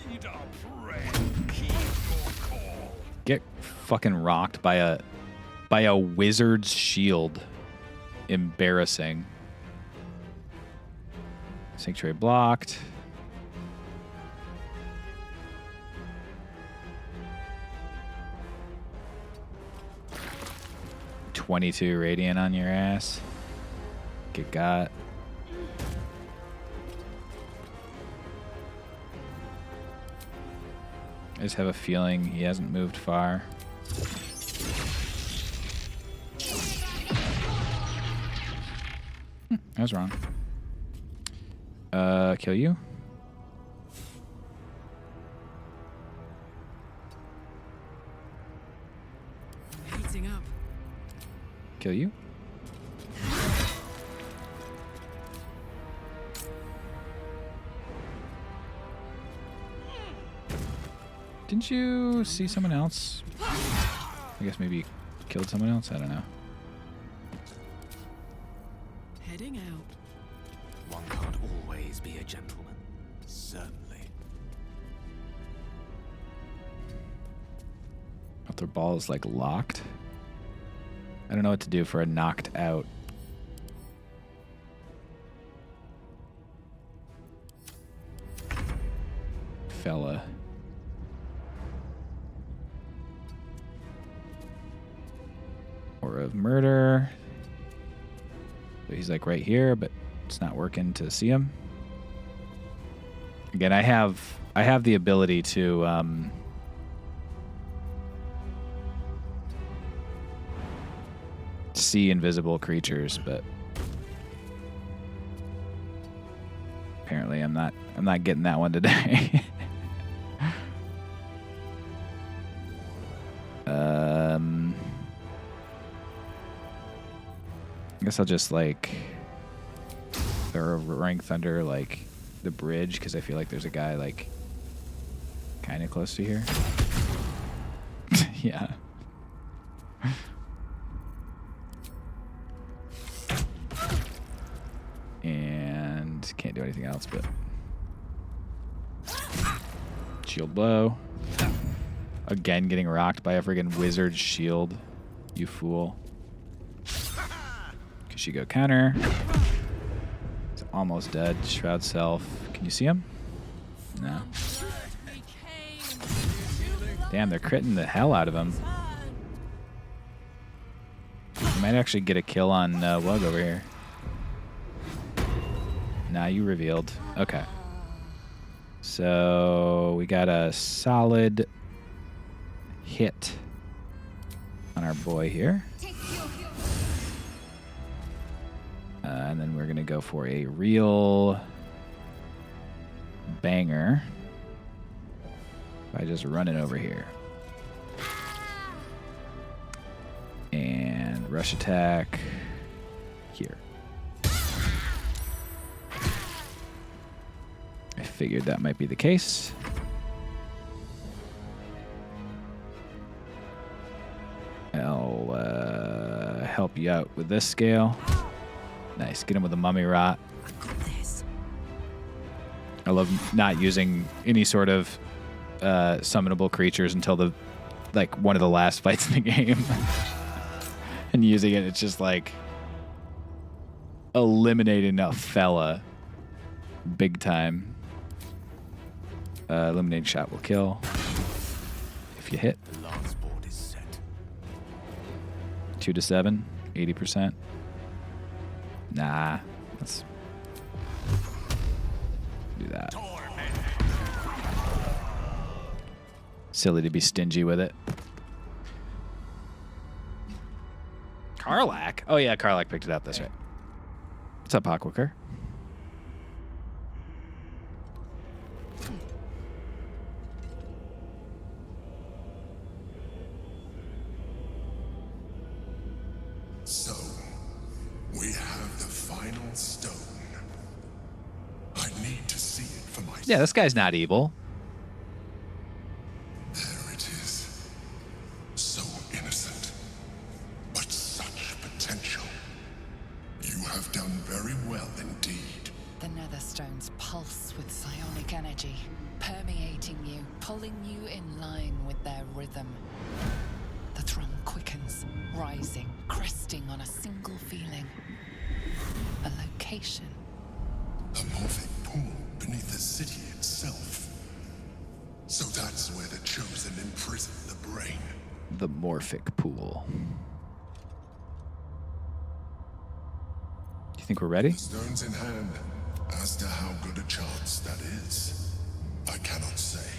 [SPEAKER 5] Heed our prayer. Keep your call.
[SPEAKER 1] Get fucking rocked by a wizard's shield. Embarrassing. Sanctuary blocked. $22 radiant on your ass. Get got. I just have a feeling he hasn't moved far. I was wrong. Kill you?
[SPEAKER 10] Lacing up.
[SPEAKER 1] Kill you? Didn't you see someone else? I guess maybe you killed someone else? I don't know.
[SPEAKER 10] Heading out.
[SPEAKER 2] One can't always be a gentleman. Certainly.
[SPEAKER 1] If their ball is like locked. I don't know what to do for a knocked out. Fella. Or of murder. So he's like right here, but it's not working to see him. Again, I have the ability to see invisible creatures, but apparently I'm not getting that one today. I guess I'll just like throw Rank Thunder like the bridge because I feel like there's a guy like kind of close to here. Yeah. And can't do anything else but shield blow. Again, getting rocked by a friggin' wizard shield. You fool. Kashigo counter. It's almost dead. Shroud self. Can you see him? No. Damn, they're critting the hell out of him. You might actually get a kill on Wug over here. Nah, you revealed. Okay. So we got a solid hit on our boy here. And then we're going to go for a real banger by just running over here. And rush attack here. I figured that might be the case. I'll help you out with this scale. Nice. Get him with a mummy rot. I love not using any sort of summonable creatures until the one of the last fights in the game. And using it, it's just like eliminating a fella big time. Eliminating shot will kill if you hit.
[SPEAKER 2] The last board is set.
[SPEAKER 1] 2 to 7, 80%. Nah, let's do that. Silly to be stingy with it. Karlach? Oh yeah, Karlach picked it up. That's right. What's up, Hawkwicker?
[SPEAKER 5] So, we have the final stone. I need to see it for myself.
[SPEAKER 1] Yeah, this guy's not evil.
[SPEAKER 5] There it is. So innocent, but such potential. You have done very well indeed.
[SPEAKER 8] The Netherstones pulse with psionic energy, permeating you, pulling you in line with their rhythm. The thrum quickens, rising, cresting on a single feeling. A location.
[SPEAKER 5] A morphic pool beneath the city itself. So that's where the Chosen imprison the brain.
[SPEAKER 1] The morphic pool. Do you think we're ready?
[SPEAKER 5] The stones in hand. As to how good a chance that is, I cannot say.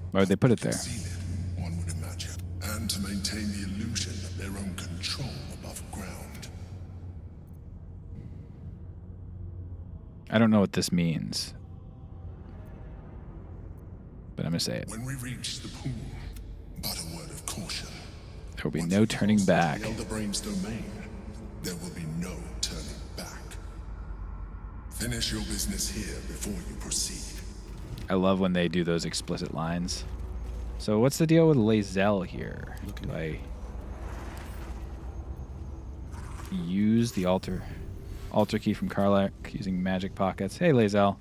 [SPEAKER 1] Why would they put it there?
[SPEAKER 5] Conceal it, one would imagine. And to maintain the illusion of their own control above ground.
[SPEAKER 1] I don't know what this means, but I'm gonna say it.
[SPEAKER 5] When we reach the pool, but a word of caution.
[SPEAKER 1] There will be
[SPEAKER 5] Once
[SPEAKER 1] no
[SPEAKER 5] you've
[SPEAKER 1] turning
[SPEAKER 5] crossed
[SPEAKER 1] back.
[SPEAKER 5] into the Elder Brain's domain, there will be no turning back. Finish your business here before you proceed.
[SPEAKER 1] I love when they do those explicit lines. So what's the deal with Lae'zel here? Do I use the altar key from Karlach using magic pockets? Hey, Lae'zel.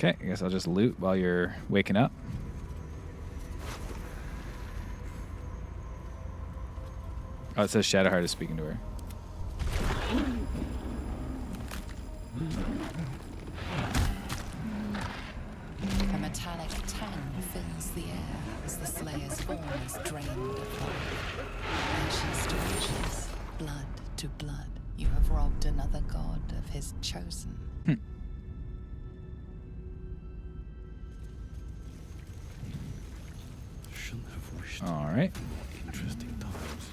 [SPEAKER 1] Okay, I guess I'll just loot while you're waking up. Oh, it says Shadowheart is speaking to her.
[SPEAKER 8] A metallic tang fills the air as the Slayer's form is drained of life. Ashes to ashes, blood to blood, you have robbed another god of his chosen.
[SPEAKER 6] Shouldn't have wished.
[SPEAKER 1] All right.
[SPEAKER 6] Interesting times.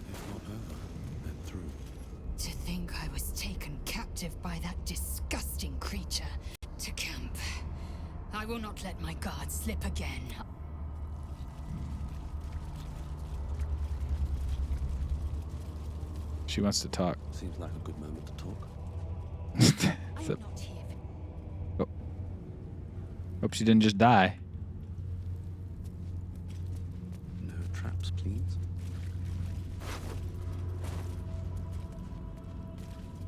[SPEAKER 6] If not over, then through.
[SPEAKER 3] To think I was taken captive by that disgusting creature. To camp. I will not let my guard slip again.
[SPEAKER 1] She wants to talk.
[SPEAKER 6] Seems like a good moment to talk.
[SPEAKER 1] So- oh. Hope she didn't just die.
[SPEAKER 6] No traps, please.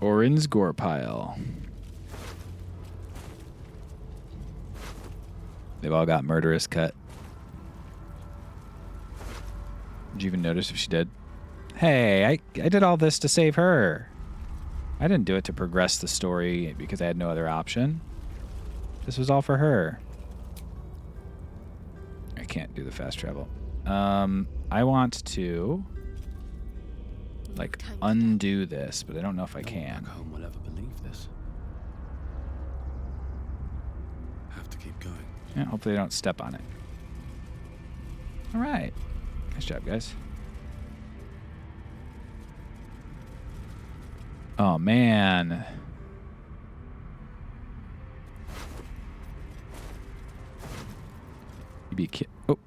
[SPEAKER 1] Orin's gore pile. They've all got murderous cut. Did you even notice if she did? Hey, I did all this to save her. I didn't do it to progress the story because I had no other option. This was all for her. I can't do the fast travel. I want to like undo this, but I don't know if I can.
[SPEAKER 6] No one back home will ever believe this. Have to keep going.
[SPEAKER 1] Yeah, hopefully they don't step on it. All right. Nice job, guys. Oh, man. You be kid. Oh.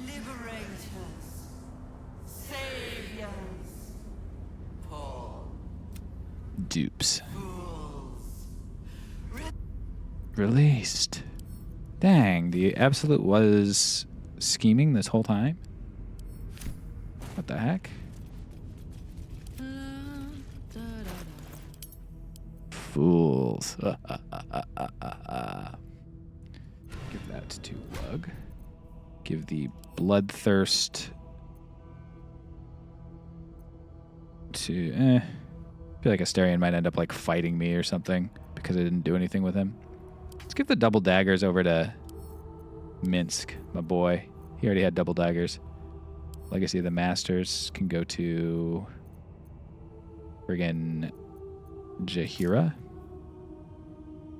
[SPEAKER 8] Liberators, saviors, poor
[SPEAKER 1] Dupes.
[SPEAKER 8] fools.
[SPEAKER 1] Released. Dang, the Absolute was scheming this whole time? What the heck? Fools. Give that to Wug. Give the Bloodthirst to... I feel like Astarion might end up like fighting me or something because I didn't do anything with him. Let's give the double daggers over to Minsk, my boy. He already had double daggers. Legacy of the Masters can go to friggin' Jaheira.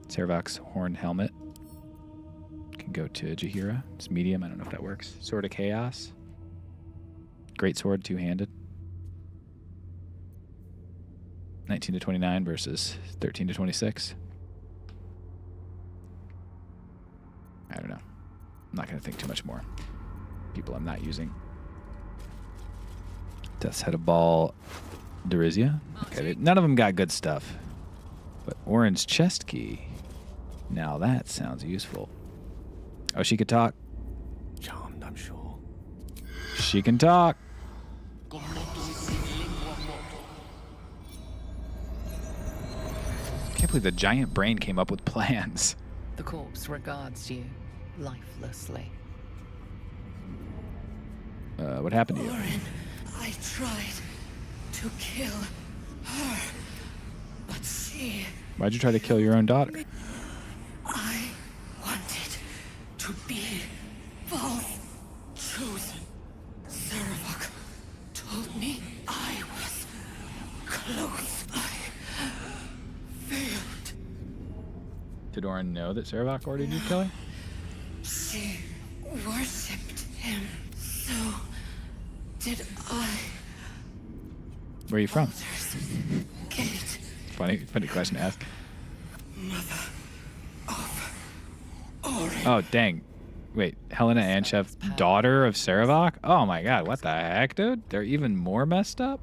[SPEAKER 1] Servok's Horned Helmet can go to Jaheira. It's medium. I don't know if that works. Sword of Chaos. Great sword, two-handed. 19 to 29 versus 13 to 26. I don't know. I'm not going to think too much more. People I'm not using. Death's Head of Ball, Derizia. Okay, none of them got good stuff. But Orin's chest key. Now that sounds useful. Oh, she could talk.
[SPEAKER 6] Charmed, I'm sure.
[SPEAKER 1] She can talk. Can't believe the giant brain came up with plans.
[SPEAKER 8] The corpse regards you lifelessly.
[SPEAKER 1] What happened to you?
[SPEAKER 3] Orin, I tried to kill her, but she...
[SPEAKER 1] Why'd you try to kill your own daughter?
[SPEAKER 3] I wanted to be both chosen. Saravok told me I was close. I failed.
[SPEAKER 1] Did Orin know that Saravok ordered you to kill her?
[SPEAKER 3] She worshipped him. So did I.
[SPEAKER 1] Where are you from?
[SPEAKER 3] Gate.
[SPEAKER 1] Funny question to ask.
[SPEAKER 3] Mother of Orin.
[SPEAKER 1] Oh, dang. Wait, Helena Anchef, daughter of Sarevok? Oh my god, what the heck, dude? They're even more messed up?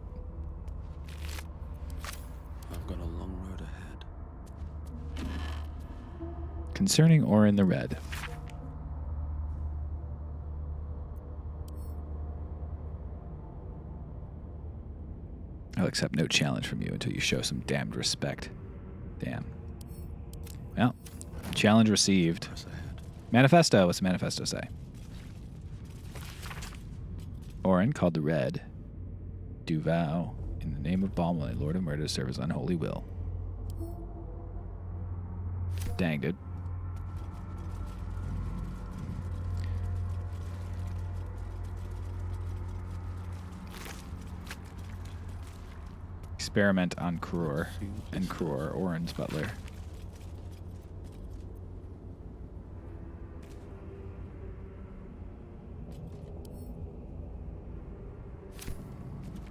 [SPEAKER 6] I've got a long road ahead.
[SPEAKER 1] Concerning Orin the Red. I'll accept no challenge from you until you show some damned respect. Damn. Well, challenge received. Manifesto. What's the manifesto say? Orin, called the Red, do vow in the name of Balmully, Lord of Murder, to serve his unholy will. Dang, dude. Experiment on Kror and Kror, Orin's butler.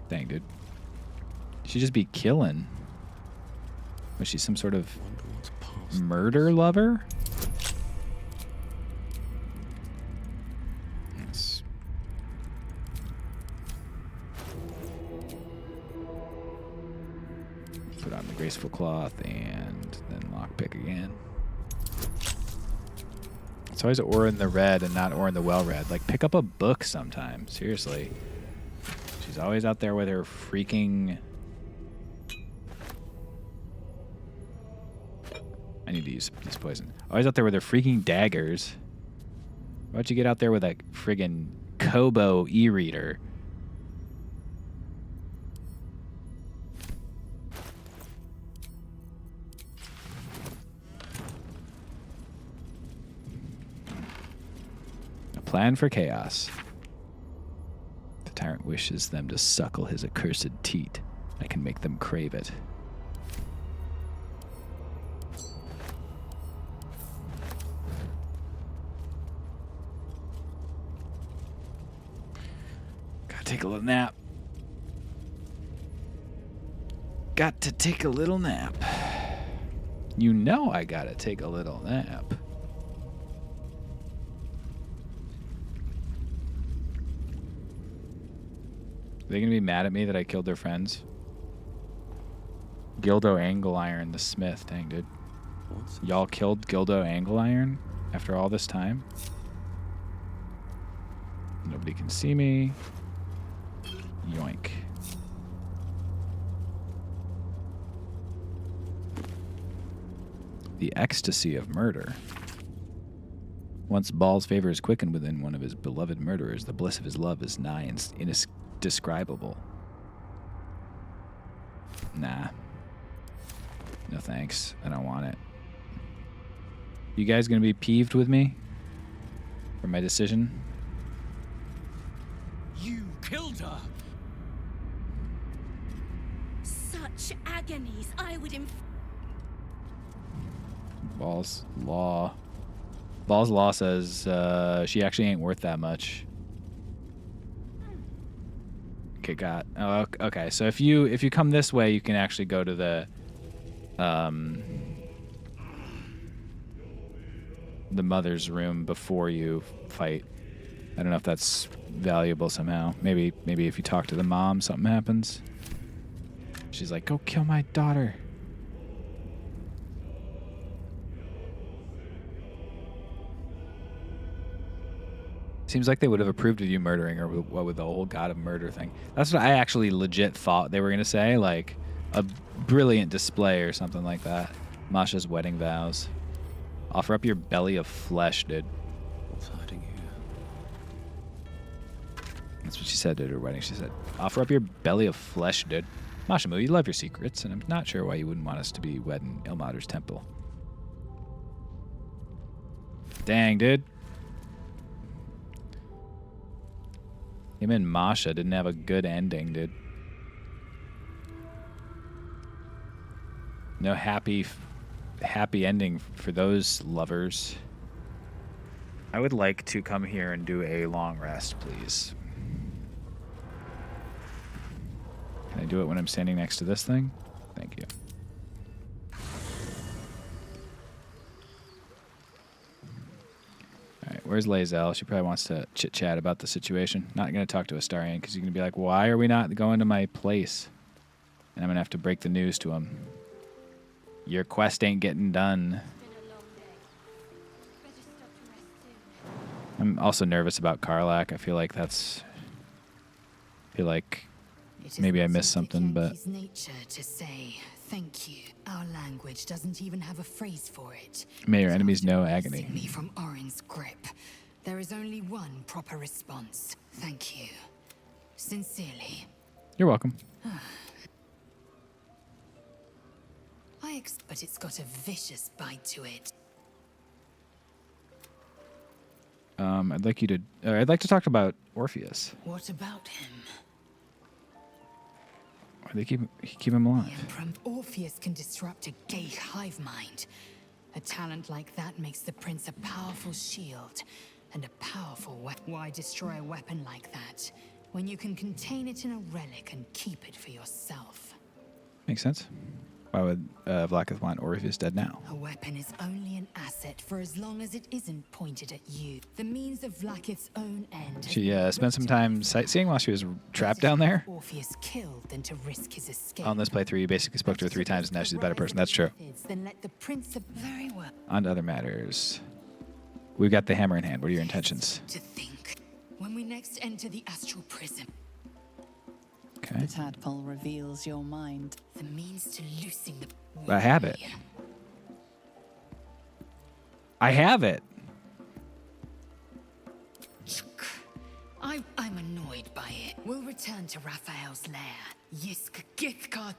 [SPEAKER 1] Dang, dude. She'd just be killing. Was she some sort of murder lover? Yes. Put on the graceful cloth and then lockpick again. It's always Orin the Red and not Orin the Well-Read. Like, pick up a book sometime. Seriously. She's always out there with her freaking... I need to use poison. Always out there with her freaking daggers. Why don't you get out there with a friggin' Kobo e-reader? A plan for chaos. The tyrant wishes them to suckle his accursed teat. I can make them crave it. Take a little nap. Got to take a little nap. You know I gotta take a little nap. Are they gonna be mad at me that I killed their friends? Gildo Angle-Iron, the smith. Dang, dude. Y'all killed Gildo Angle-Iron after all this time? Nobody can see me. Yoink. The ecstasy of murder. Once Baal's favor is quickened within one of his beloved murderers, the bliss of his love is nigh and indescribable. Nah. No thanks. I don't want it. You guys gonna be peeved with me for my decision?
[SPEAKER 9] You killed her!
[SPEAKER 11] Such agonies, I would
[SPEAKER 1] Baal's Law. Baal's Law says she actually ain't worth that much. Okay, got. Oh, okay. So if you come this way, you can actually go to the mother's room before you fight. I don't know if that's valuable somehow. Maybe if you talk to the mom, something happens. She's like, go kill my daughter. Seems like they would have approved of you murdering her with the whole God of Murder thing. That's what I actually legit thought they were going to say, like a brilliant display or something like that. Masha's wedding vows. Offer up your belly of flesh, dude.
[SPEAKER 6] What's hiding here?
[SPEAKER 1] That's what she said at her wedding. She said, offer up your belly of flesh, dude. Mashamu, you love your secrets, and I'm not sure why you wouldn't want us to be wed in Ilmater's temple. Dang, dude. Him and Masha didn't have a good ending, dude. No happy ending for those lovers. I would like to come here and do a long rest, please. Can I do it when I'm standing next to this thing? Thank you. All right, where's Lae'zel? She probably wants to chit-chat about the situation. Not going to talk to Astarion because you're going to be like, why are we not going to my place? And I'm going to have to break the news to him. Your quest ain't getting done. I'm also nervous about Karlach. I feel like maybe I missed something, but
[SPEAKER 3] It's nature to say thank you. Our language doesn't even have a phrase for it.
[SPEAKER 1] may your enemies know agony.
[SPEAKER 3] Releasing me from Orin's grip. There is only one proper response. Thank you. Sincerely.
[SPEAKER 1] You're welcome.
[SPEAKER 3] But it's got a vicious bite to it.
[SPEAKER 1] I'd like to talk about Orpheus.
[SPEAKER 3] What about him?
[SPEAKER 1] Why they keep him alive?
[SPEAKER 3] Emperor Orpheus can disrupt a gay hive mind. A talent like that makes the prince a powerful shield and a powerful weapon. Why destroy a weapon like that when you can contain it in a relic and keep it for yourself?
[SPEAKER 1] Makes sense. Why would Vlaakith want Orpheus dead now?
[SPEAKER 3] A weapon is only an asset for as long as it isn't pointed at you. The means of Vlaakith's own end.
[SPEAKER 1] She spent some time sightseeing while she was trapped down there.
[SPEAKER 3] Orpheus killed than to risk his escape.
[SPEAKER 1] On this playthrough, you basically spoke to her 3 times, and now she's a better person. That's true.
[SPEAKER 3] Then let the prince very well.
[SPEAKER 1] On to other matters. We've got the hammer in hand. What are your intentions?
[SPEAKER 3] To think when we next enter the astral prison.
[SPEAKER 1] Okay.
[SPEAKER 12] The tadpole reveals your mind.
[SPEAKER 3] The means to loosing the.
[SPEAKER 1] I have it. I have it.
[SPEAKER 3] I'm annoyed by it. We'll return to Raphael's lair. Yisk Githkar.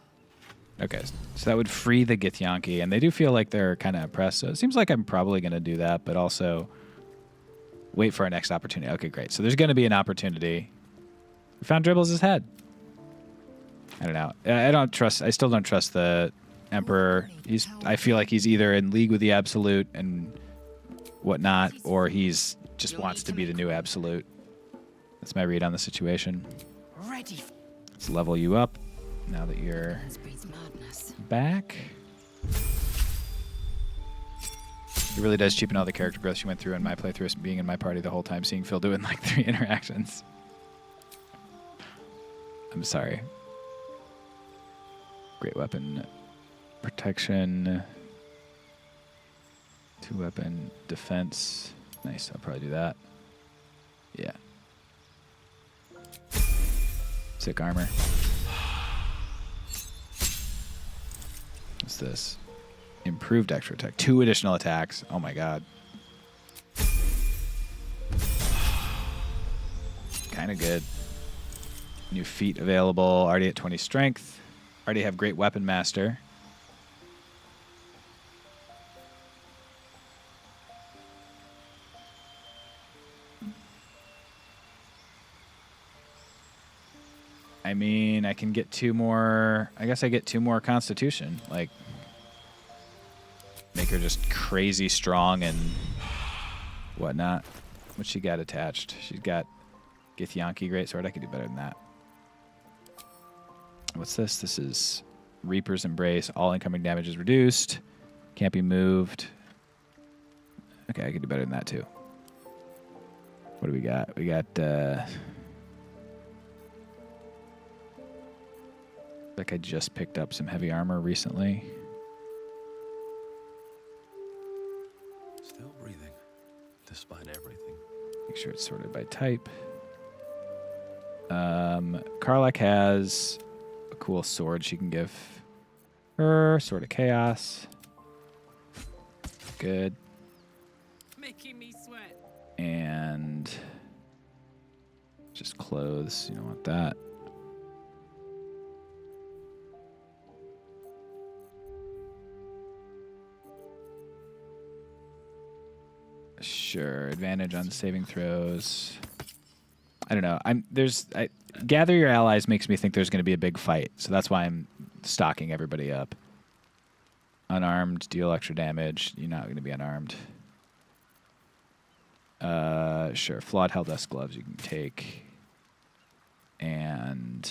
[SPEAKER 1] Okay, so that would free the Githyanki, and they do feel like they're kind of oppressed, so it seems like I'm probably going to do that, but also wait for our next opportunity. Okay, great. So there's going to be an opportunity. We found Dribbles' head. I don't know. I still don't trust the Emperor. I feel like he's either in league with the Absolute and whatnot, or he's just wants to be the new Absolute. That's my read on the situation.
[SPEAKER 3] Ready.
[SPEAKER 1] Let's level you up now that you're back. It really does cheapen all the character growth she went through in my playthrough, being in my party the whole time, seeing Phil doing like 3 interactions. I'm sorry. Great weapon protection. 2 weapon defense. Nice, I'll probably do that. Yeah. Sick armor. What's this? Improved extra attack. 2 additional attacks. Oh my god. Kind of good. New feat available. Already at 20 strength. Already have great weapon master. I mean, I can get 2 more. I guess I get 2 more constitution. Like, make her just crazy strong and whatnot. What she got attached? She's got Githyanki greatsword. I could do better than that. What's this? This is Reaper's Embrace. All incoming damage is reduced. Can't be moved. Okay, I could do better than that too. What do we got? We got like I just picked up some heavy armor recently.
[SPEAKER 6] Still breathing, despite everything.
[SPEAKER 1] Make sure it's sorted by type. Karlach has a cool sword she can give her. Sword of Chaos. Good.
[SPEAKER 10] Making me sweat.
[SPEAKER 1] And just clothes. You don't want that. Sure. Advantage on saving throws. I don't know. Gather your allies makes me think there's going to be a big fight, so that's why I'm stocking everybody up. Unarmed, deal extra damage. You're not going to be unarmed. Sure. Flawed Helldust gloves you can take. And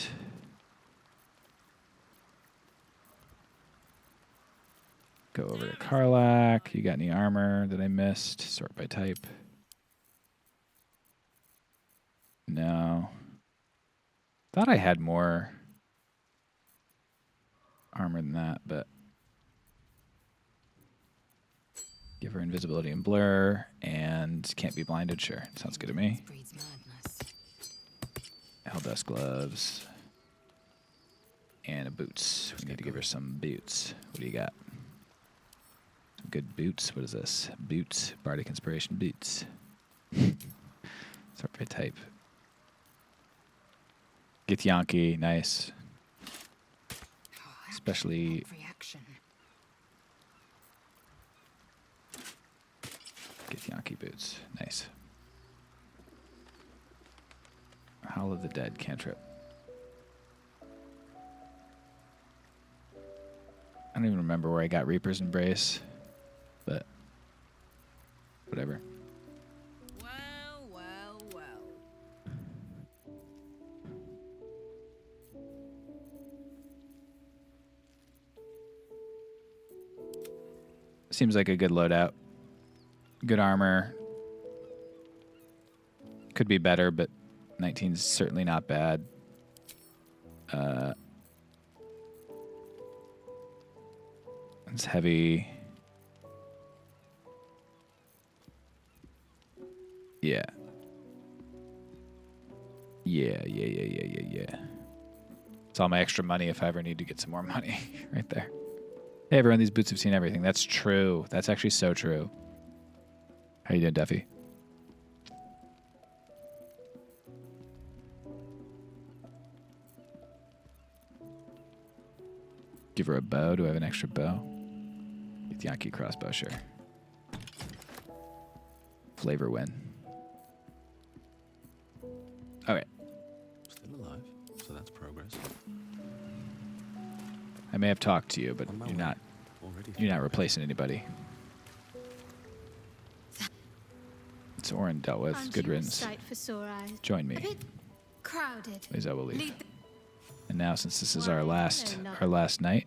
[SPEAKER 1] go over to Karlak. You got any armor that I missed? Sort by type. No. Thought I had more armor than that, but give her invisibility and blur, and can't be blinded. Sure, sounds good to me. Helldust gloves and a boots. We need to give her some boots. What do you got? Some good boots. What is this? Boots. Bardic Inspiration boots. Sort by type. Githyanki, nice. Especially Githyanki boots, nice. Howl of the Dead cantrip. I don't even remember where I got Reaper's Embrace, but whatever.
[SPEAKER 10] Well, well, well.
[SPEAKER 1] Seems like a good loadout. Good armor. Could be better, but 19's certainly not bad. It's heavy. Yeah. Yeah. It's all my extra money if I ever need to get some more money. Right there. Hey, everyone, these boots have seen everything. That's true. That's actually so true. How you doing, Duffy? Give her a bow. Do I have an extra bow? Githyanki crossbow, sure. Flavor win. Okay.
[SPEAKER 6] Still alive, so that's progress.
[SPEAKER 1] I may have talked to you, but you're not replacing anybody. It's Orin dealt with. Good riddance. Join me.
[SPEAKER 7] A bit crowded.
[SPEAKER 1] Lisa will leave. And now, since this is our last night,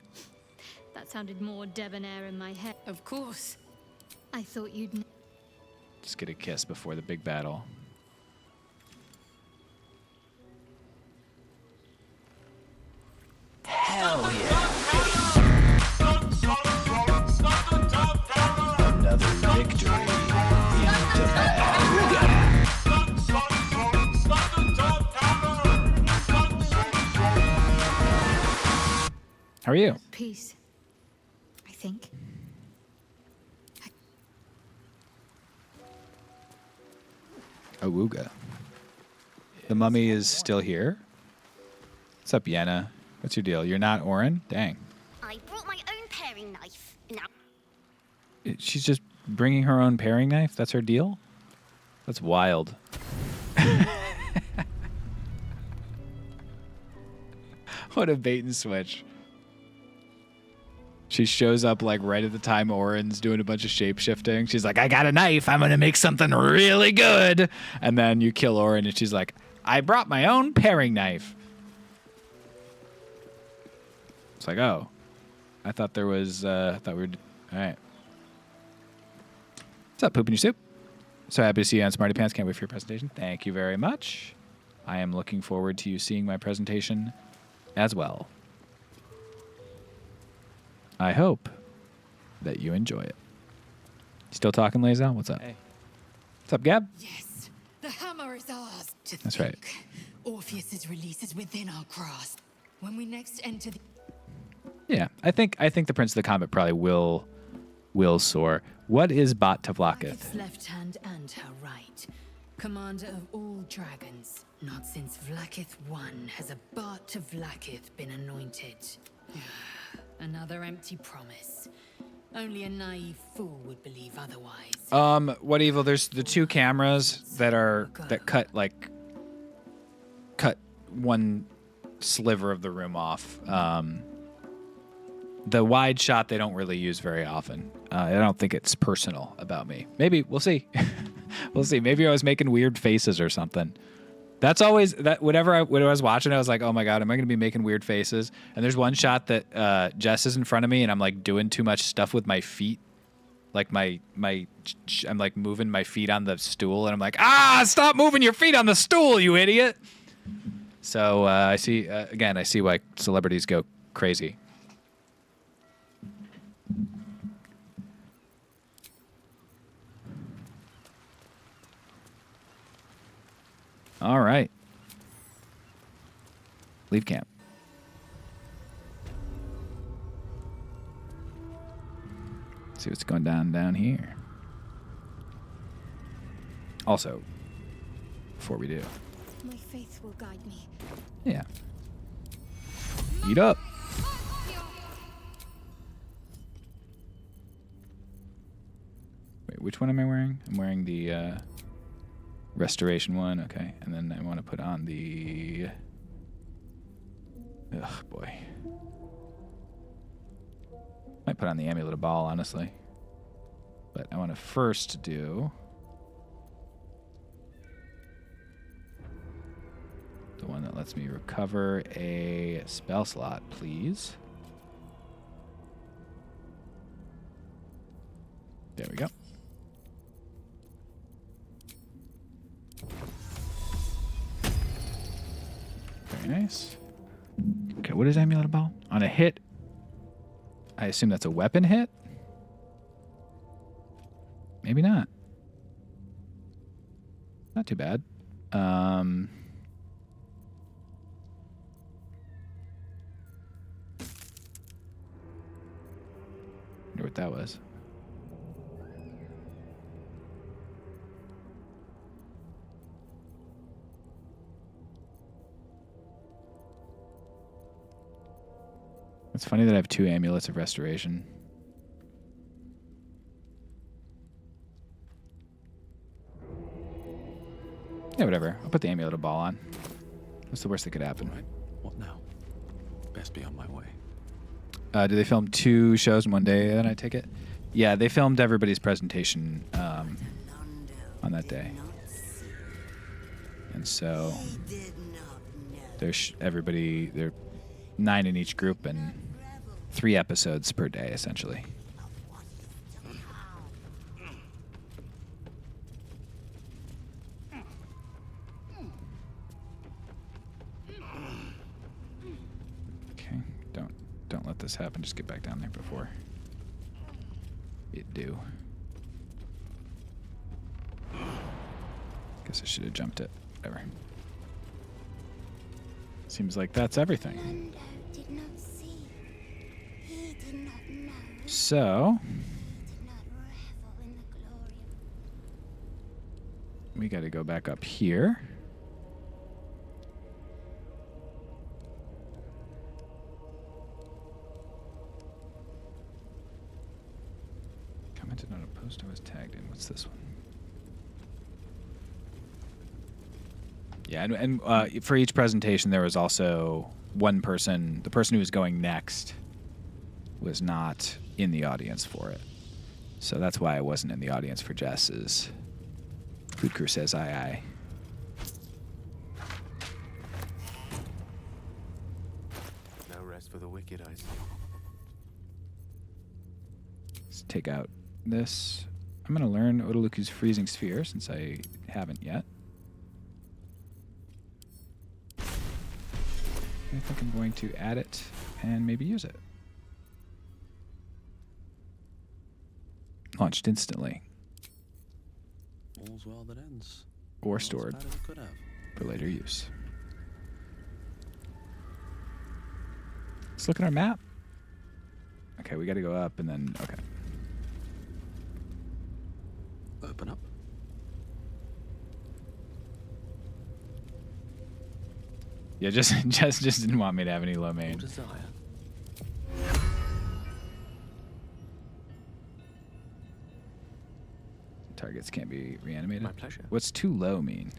[SPEAKER 7] That sounded more debonair in my head.
[SPEAKER 3] Of course.
[SPEAKER 7] I thought you'd.
[SPEAKER 1] just get a kiss before the big battle.
[SPEAKER 13] Hell yeah. Another victory into Baldur.
[SPEAKER 1] How are you?
[SPEAKER 7] Peace. I think.
[SPEAKER 1] Awooga. The mummy is still here. What's up, Yenna? What's your deal? You're not Orin? Dang.
[SPEAKER 11] I brought my own paring knife. Now,
[SPEAKER 1] She's just bringing her own paring knife? That's her deal? That's wild. What a bait and switch. She shows up like right at the time Orin's doing a bunch of shape shifting. She's like, I got a knife. I'm going to make something really good. And then you kill Orin and she's like, I brought my own paring knife. It's like, oh, I thought there was, all right. What's up, Poop in Your Soup? So happy to see you on Smarty Pants. Can't wait for your presentation. Thank you very much. I am looking forward to you seeing my presentation as well. I hope that you enjoy it. Still talking, Lazel? What's up? Hey. What's up, Gab?
[SPEAKER 3] Yes, the hammer is ours.
[SPEAKER 1] That's right.
[SPEAKER 3] Orpheus's release is within our grasp. When we next enter the...
[SPEAKER 1] Yeah, I think the Prince of the Comet probably will soar. What is Bat Tavlakith?
[SPEAKER 3] Its left hand and her right. Commander of all dragons. Not since Vlakith I has a Bart Tavlakith been anointed. Another empty promise. Only a naive fool would believe otherwise.
[SPEAKER 1] What evil? There's the two cameras that cut one sliver of the room off. The wide shot they don't really use very often. I don't think it's personal about me. Maybe we'll see. We'll We'll see. Maybe I was making weird faces or something. That's always that. When I was watching, I was like, "Oh my god, am I going to be making weird faces?" And there's one shot that Jess is in front of me, and I'm like doing too much stuff with my feet, like I'm like moving my feet on the stool, and I'm like, stop moving your feet on the stool, you idiot. So I see again. I see why celebrities go crazy. All right. Leave camp. See what's going down here. Also, before we do.
[SPEAKER 7] My faith will guide me.
[SPEAKER 1] Yeah. Eat up. Wait, which one am I wearing? I'm wearing the restoration one. Okay. And then I want to put on the... Ugh, boy. Might put on the Amulet of Ball, honestly. But I want to first do... the one that lets me recover a spell slot, please. There we go. Very nice. Okay, what is Amulet of Ball? On a hit, I assume that's a weapon hit? Maybe not. Not too bad. Wonder what that was. It's funny that I have 2 amulets of restoration. Yeah, whatever. I'll put the Amulet of Ball on. What's the worst that could happen?
[SPEAKER 2] Right. What now? Best be on my way.
[SPEAKER 1] Do they film 2 shows in one day, then I take it? Yeah, they filmed everybody's presentation on that day. And so there's they're 9 in each group and 3 episodes per day, essentially. Okay, don't let this happen. Just get back down there before it do. Guess I should have jumped it. Whatever. Seems like that's everything. So we got to go back up here. Commented on a post I was tagged in. What's this one? Yeah, and for each presentation, there was also one person. The person who was going next was not in the audience for it. So that's why I wasn't in the audience for Jess's. Food Crew says aye, aye.
[SPEAKER 2] No rest for the wicked, I see.
[SPEAKER 1] Let's take out this. I'm going to learn Odaluku's Freezing Sphere since I haven't yet. I think I'm going to add it and maybe use it. Launched instantly.
[SPEAKER 6] All's well that ends.
[SPEAKER 1] Or
[SPEAKER 6] Not as
[SPEAKER 1] stored
[SPEAKER 6] bad as it could have.
[SPEAKER 1] for later use. Let's look at our map. Okay, we got to go up and then, okay.
[SPEAKER 6] Open up.
[SPEAKER 1] Yeah, just didn't want me to have any low main.
[SPEAKER 6] Your desire.
[SPEAKER 1] Targets can't be reanimated.
[SPEAKER 2] My pleasure.
[SPEAKER 1] What's too low mean?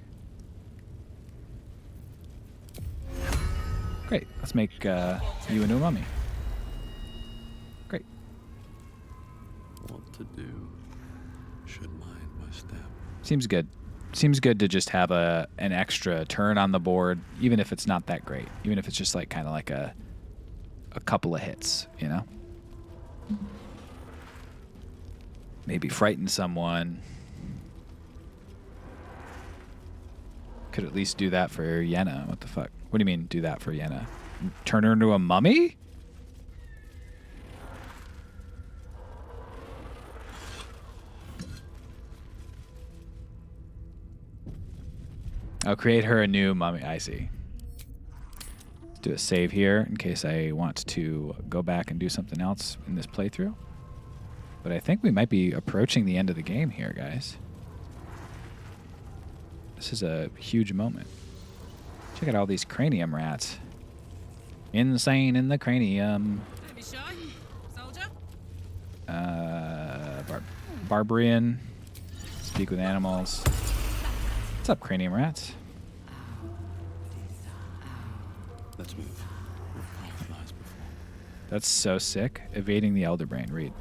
[SPEAKER 1] Great. Let's make you a new mummy. Great.
[SPEAKER 6] What to do? Should mind my step.
[SPEAKER 1] Seems good. Seems good to just have an extra turn on the board, even if it's not that great. Even if it's just like kind of like a couple of hits, you know? Maybe frighten someone. Could at least do that for Yenna. What the fuck? What do you mean do that for Yenna? Turn her into a mummy? I'll create her a new mummy. I see. Let's do a save here in case I want to go back and do something else in this playthrough. But I think we might be approaching the end of the game here, guys. This is a huge moment. Check out all these cranium rats. Insane in the cranium.
[SPEAKER 10] Don't be shy, soldier.
[SPEAKER 1] Barbarian. Speak with animals. What's up, cranium rats?
[SPEAKER 6] Let's move. Fireflies before.
[SPEAKER 1] That's so sick. Evading the Elder Brain. Read.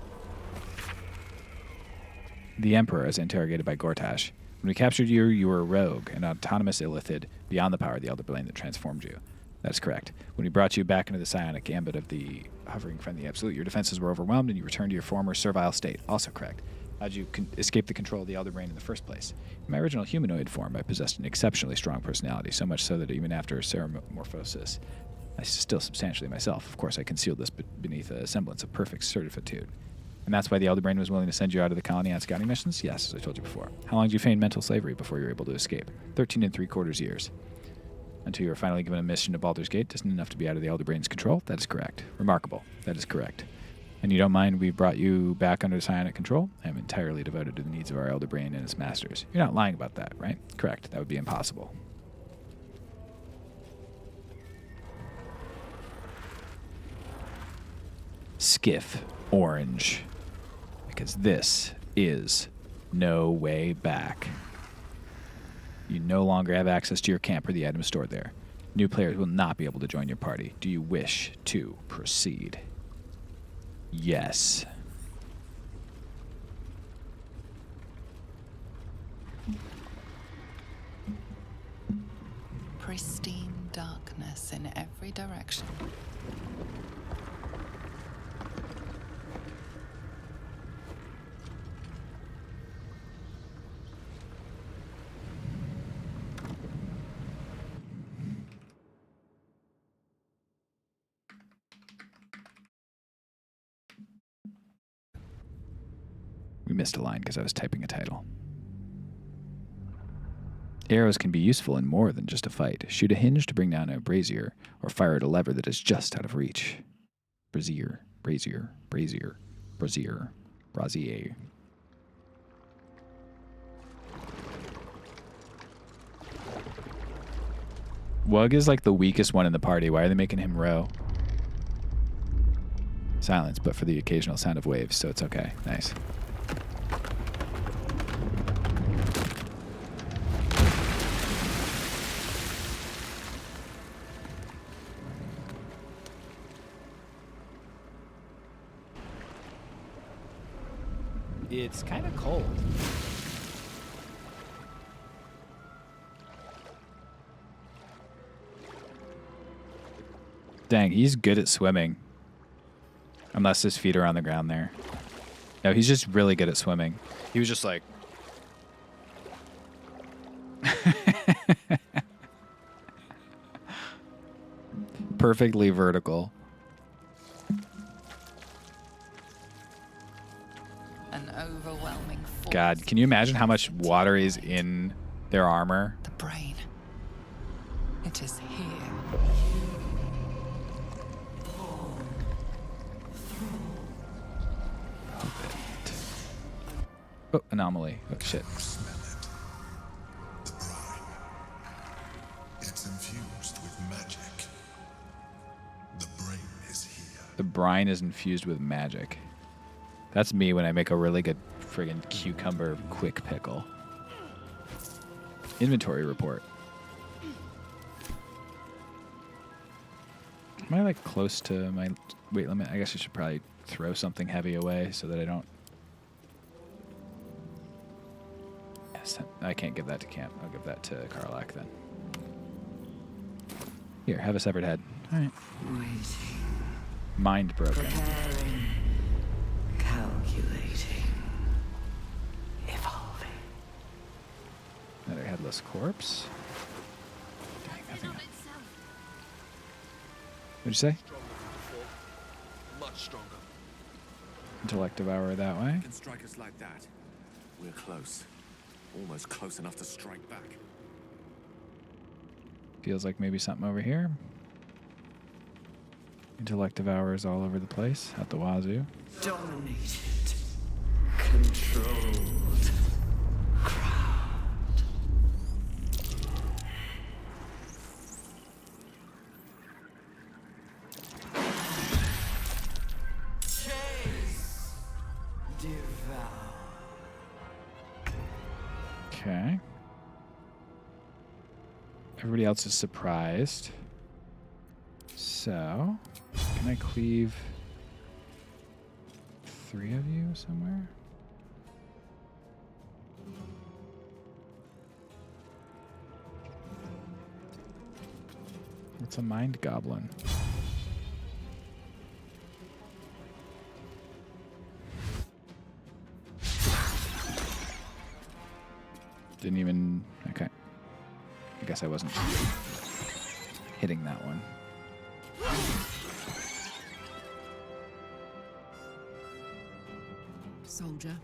[SPEAKER 1] The Emperor is interrogated by Gortash. When we captured you, you were a rogue, an autonomous illithid beyond the power of the Elder Brain that transformed you. That's correct. When we brought you back into the psionic gambit of the hovering friendly absolute, your defenses were overwhelmed and you returned to your former servile state. Also correct. How'd you escape the control of the Elder Brain in the first place? In my original humanoid form, I possessed an exceptionally strong personality, so much so that even after ceramorphosis, I still substantially myself. Of course, I concealed this beneath a semblance of perfect certitude. And that's why the Elder Brain was willing to send you out of the colony on scouting missions? Yes, as I told you before. How long did you feign mental slavery before you were able to escape? 13 3/4 years. Until you were finally given a mission to Baldur's Gate, distant enough to be out of the Elder Brain's control? That is correct. Remarkable. That is correct. And you don't mind we brought you back under psionic control? I am entirely devoted to the needs of our Elder Brain and its masters. You're not lying about that, right? Correct. That would be impossible. Skiff orange. Because this is no way back. You no longer have access to your camp or the items stored there. New players will not be able to join your party. Do you wish to proceed? Yes.
[SPEAKER 12] Pristine darkness in every direction.
[SPEAKER 1] We missed a line because I was typing a title. Arrows can be useful in more than just a fight. Shoot a hinge to bring down a brazier, or fire at a lever that is just out of reach. Brazier, brazier, brazier, brazier, brazier. Wug is like the weakest one in the party. Why are they making him row? Silence, but for the occasional sound of waves, so it's okay. Nice. It's kind of cold. Dang, he's good at swimming. Unless his feet are on the ground there. No, he's just really good at swimming. He was just like... perfectly vertical.
[SPEAKER 12] An overwhelming force.
[SPEAKER 1] God, can you imagine how much water is in their armor?
[SPEAKER 12] The brain. It is here.
[SPEAKER 1] Oh, anomaly. Oh, shit.
[SPEAKER 5] Smell it. The brine. It's infused with magic. The brain is here.
[SPEAKER 1] The brine is infused with magic. That's me when I make a really good friggin' cucumber quick pickle. Inventory report. Am I like close to my weight limit? I guess I should probably throw something heavy away so that I don't... Yes, I can't give that to Camp. I'll give that to Karlak then. Here, have a severed head. All right. Mind broken.
[SPEAKER 8] Preparing, calculating, evolving.
[SPEAKER 1] Another headless corpse. Dang, nothing. What'd you say?
[SPEAKER 6] Much stronger.
[SPEAKER 1] Intellect Devourer that way.
[SPEAKER 2] Can strike us like that. We're close. Almost close enough to strike back.
[SPEAKER 1] Feels like maybe something over here. Intellect Devourers all over the place at the wazoo.
[SPEAKER 8] Dominated, controlled, crowned. Chase, devour.
[SPEAKER 1] Okay. Everybody else is surprised. So, can I cleave 3 of you somewhere? What's a mind goblin? Didn't even... Okay. I guess I wasn't hitting that one.
[SPEAKER 10] Soldier.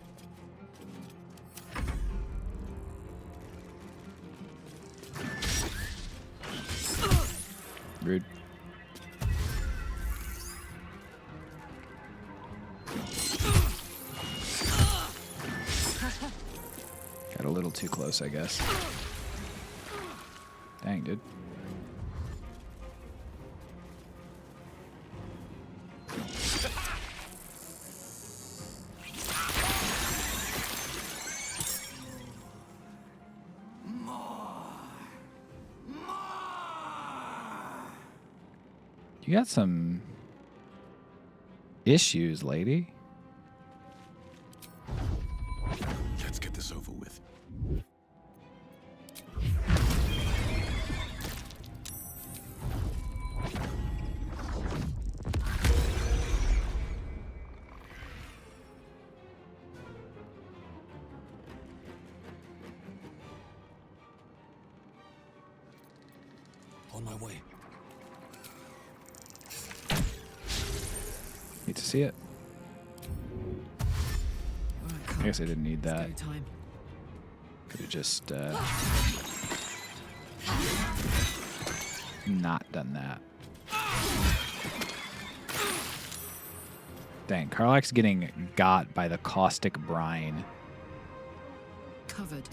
[SPEAKER 1] Rude. Got a little too close, I guess. Dang, dude. You got some issues, lady.
[SPEAKER 2] Let's get this over with. On my way.
[SPEAKER 1] Hate to see it. I guess I didn't need that. Could have just not done that. Dang, Karlak's getting got by the caustic brine.
[SPEAKER 10] Covered.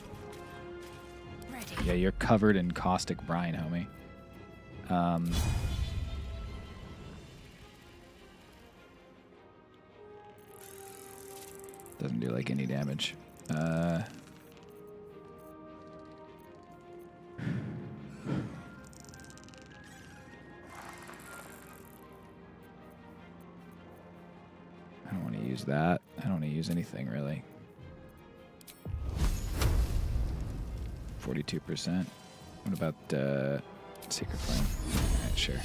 [SPEAKER 11] Ready.
[SPEAKER 1] Yeah, you're covered in caustic brine, homie. Doesn't do like any damage. I don't want to use that. I don't want to use anything really. 42%. What about Secret Flame? Alright, sure.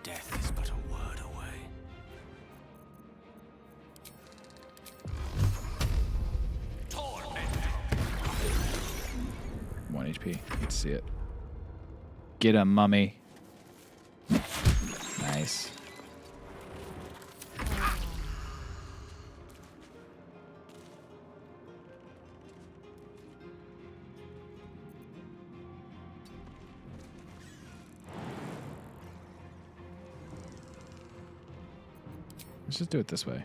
[SPEAKER 9] Death is but a word away.
[SPEAKER 1] 1 HP. Hate to see it. Get him, mummy. Nice. Let's just do it this way.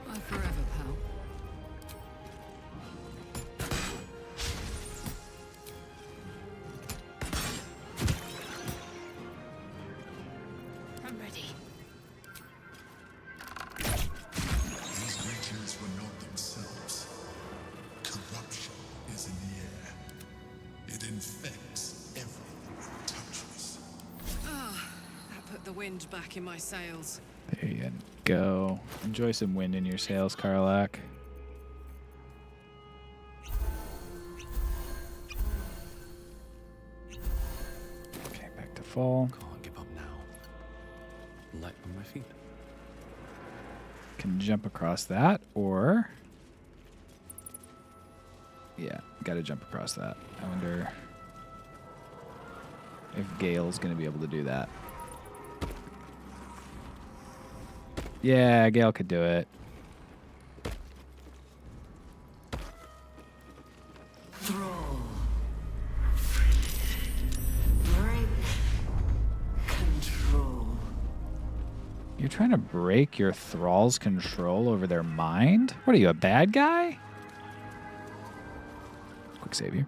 [SPEAKER 10] Bye forever, pal.
[SPEAKER 11] I'm ready.
[SPEAKER 5] These creatures were not themselves. Corruption It infects everything it touches.
[SPEAKER 10] That put the wind back in my sails.
[SPEAKER 1] There you go. Enjoy some wind in your sails, Karlak. Okay, back to fall.
[SPEAKER 2] Can't give up now. Light on my feet.
[SPEAKER 1] Can jump across that, or... Yeah, gotta jump across that. I wonder if Gale's gonna be able to do that. Yeah, Gale could do it.
[SPEAKER 8] Thrall. Break control.
[SPEAKER 1] You're trying to break your thrall's control over their mind? What are you, a bad guy? Quick save here.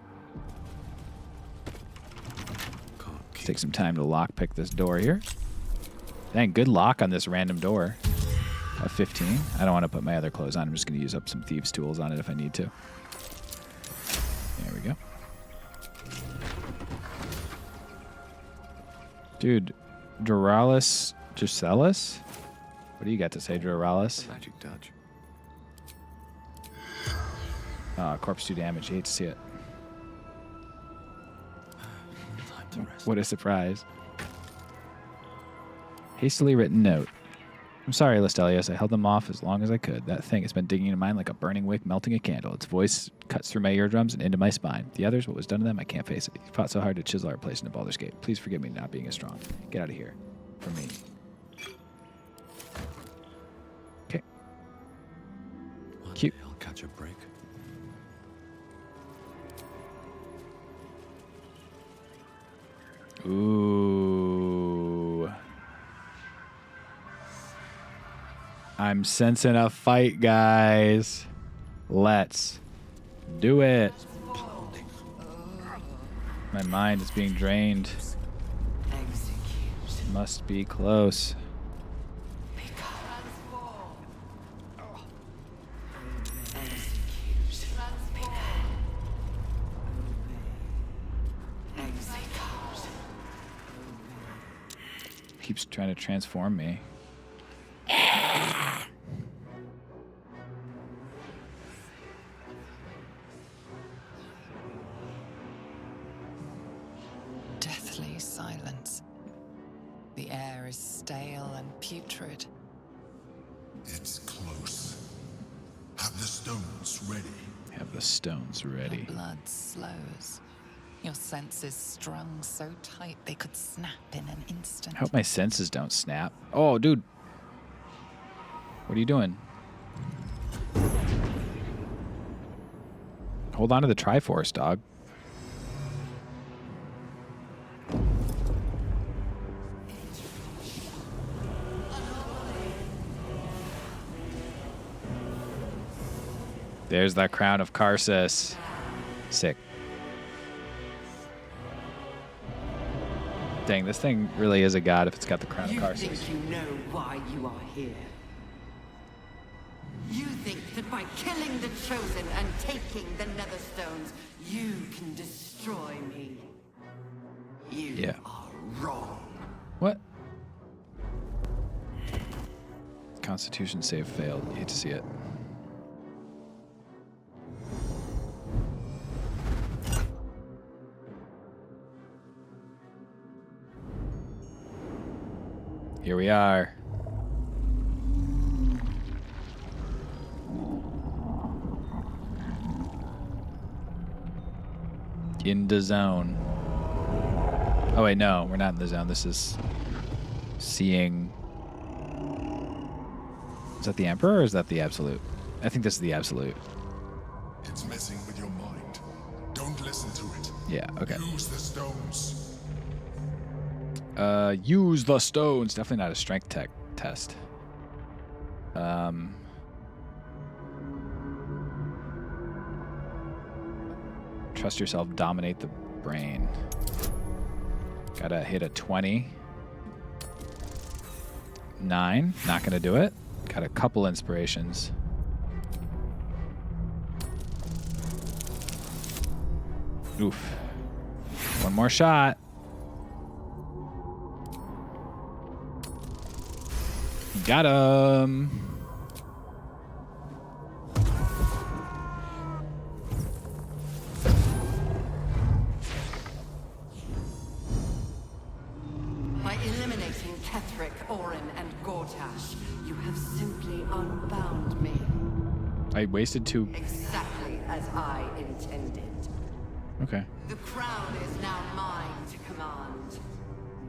[SPEAKER 1] Let's take some time to lockpick this door here. Dang, good lock on this random door. A 15. I don't want to put my other clothes on. I'm just going to use up some thieves' tools on it if I need to. There we go. Dude, Duralis Gisellis? What do you got to say, Duralis?
[SPEAKER 2] Magic touch.
[SPEAKER 1] Corpse 2 damage. You hate to see it.
[SPEAKER 2] Time to rest.
[SPEAKER 1] What a surprise. Hastily written note. I'm sorry, Lestelius. I held them off as long as I could. That thing has been digging into mine like a burning wick melting a candle. Its voice cuts through my eardrums and into my spine. The others, what was done to them, I can't face it. You fought so hard to chisel our place into Baldur's Gate. Please forgive me not being as strong. Get out of here. From me. Okay.
[SPEAKER 2] One
[SPEAKER 1] Cute.
[SPEAKER 2] day I'll catch a break.
[SPEAKER 1] Ooh. I'm sensing a fight, guys. Let's do it. My mind is being drained. Must be close. Keeps trying to transform me.
[SPEAKER 12] Deathly silence. The air is stale and putrid.
[SPEAKER 5] It's close. Have the stones ready.
[SPEAKER 1] Have the stones ready.
[SPEAKER 12] The blood slows. Your senses strung so tight they could snap in an instant.
[SPEAKER 1] I hope my senses don't snap. Oh, dude. What are you doing? Hold on to the Triforce, dog. There's that crown of Karsus. Sick. Dang, this thing really is a god if it's got the crown of
[SPEAKER 8] You
[SPEAKER 1] Karsus.
[SPEAKER 8] think you know why you are here? You think that by killing the Chosen and taking the Netherstones, you can destroy me? You are wrong.
[SPEAKER 1] What? Constitution save failed. You hate to see it. Here we are. In the zone. Oh wait, no, we're not in the zone. This is seeing. Is that the Emperor or is that the Absolute? I think this is the Absolute.
[SPEAKER 5] It's messing with your mind. Don't listen to it.
[SPEAKER 1] Yeah, okay.
[SPEAKER 5] Use the stones.
[SPEAKER 1] Use the stones. Definitely not a strength test. Trust yourself, dominate the brain. Gotta hit a 20. 9, not gonna do it. Got a couple inspirations. Oof. One more shot. Got him.
[SPEAKER 8] By eliminating Ketheric, Orin, and Gortash, you have simply unbound me.
[SPEAKER 1] I wasted 2.
[SPEAKER 8] Exactly as I intended.
[SPEAKER 1] Okay.
[SPEAKER 8] The crown is now mine to command.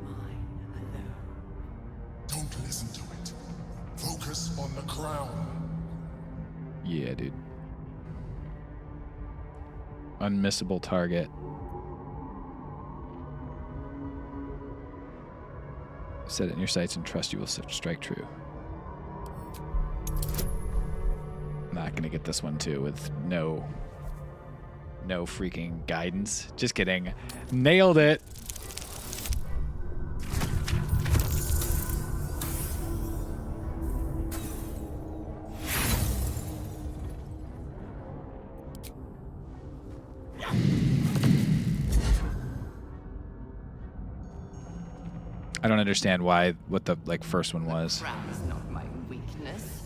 [SPEAKER 8] Mine alone.
[SPEAKER 5] Don't listen to it. Focus on the crown.
[SPEAKER 1] Yeah, dude. Unmissable target. Set it in your sights and trust you will strike true. Not gonna get this one too with no freaking guidance. Just kidding. Nailed it. I don't understand what the first one was.
[SPEAKER 8] The crown is not my weakness.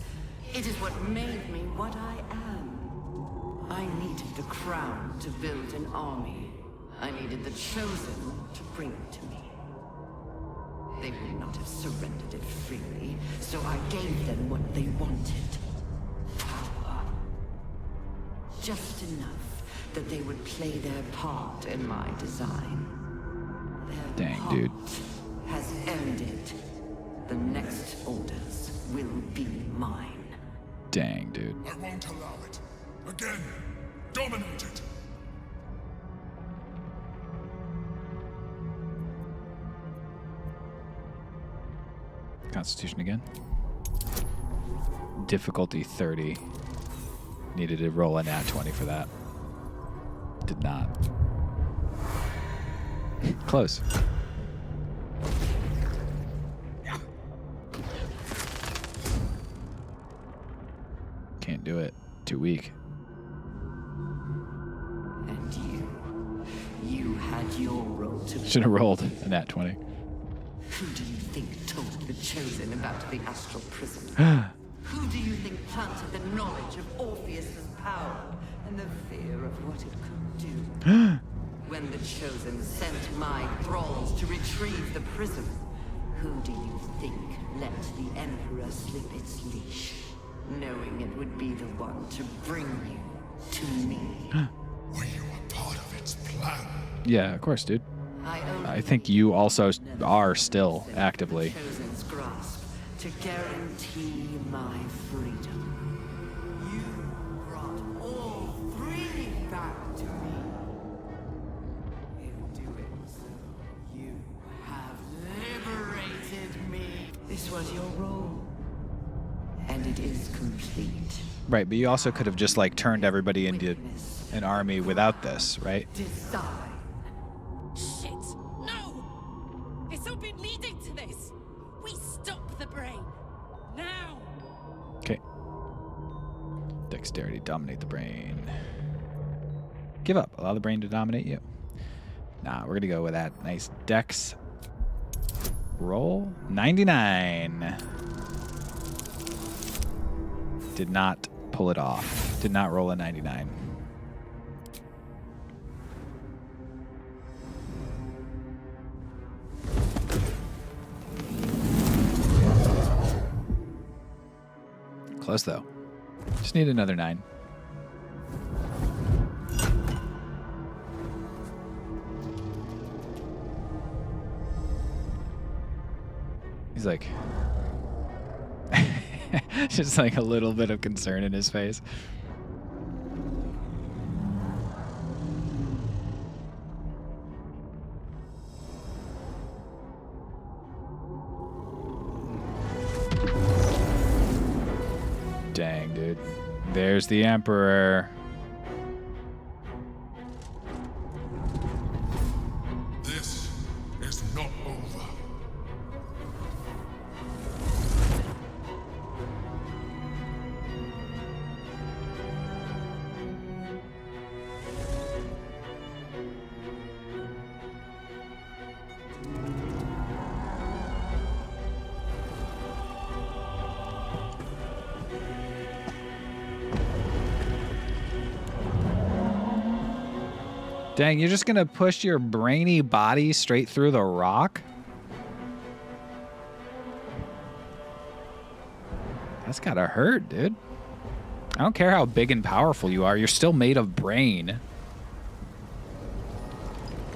[SPEAKER 8] It is what made me what I am. I needed the crown to build an army. I needed the chosen to bring it to me. They would not have surrendered it freely, so I gave them what they wanted. Power. Just enough that they would play their part in my design. Their
[SPEAKER 1] Dang,
[SPEAKER 8] part
[SPEAKER 1] dude.
[SPEAKER 8] has ended. The next orders will be mine.
[SPEAKER 1] Dang, dude.
[SPEAKER 5] I won't allow it. Again, dominate it.
[SPEAKER 1] Constitution again. Difficulty 30. Needed to roll a nat 20 for that. Did not. Close. Can't do it. Too weak.
[SPEAKER 8] And you had your role to
[SPEAKER 1] Should have rolled a nat 20.
[SPEAKER 8] Who do you think told the chosen about the astral prism? Who do you think planted the knowledge of Orpheus's power and the fear of what it could do? When the chosen sent my thralls to retrieve the prism, who do you think let the Emperor slip its leash, knowing it would be the one to bring you to me?
[SPEAKER 5] Were you a part of its plan?
[SPEAKER 1] Yeah, of course, dude.
[SPEAKER 8] I only
[SPEAKER 1] I think you also are still actively.
[SPEAKER 8] chosen's grasp to guarantee my freedom. You brought all three back to me. In doing so, you have liberated me. This was your role, and it is complete.
[SPEAKER 1] Right, but you also could have just turned everybody into an army without this, right?
[SPEAKER 8] Design.
[SPEAKER 11] Shit! No! It's all been leading to this! We stop the brain! Now!
[SPEAKER 1] Okay. Dexterity, dominate the brain. Give up. Allow the brain to dominate you. Nah, we're gonna go with that nice dex roll. 99. Did not pull it off. Did not roll a 99. Close though. Just need another 9. He's like, just a little bit of concern in his face. Dang, dude. There's the Emperor.
[SPEAKER 5] This is not over.
[SPEAKER 1] Dang, you're just gonna push your brainy body straight through the rock? That's gotta hurt, dude. I don't care how big and powerful you are, you're still made of brain.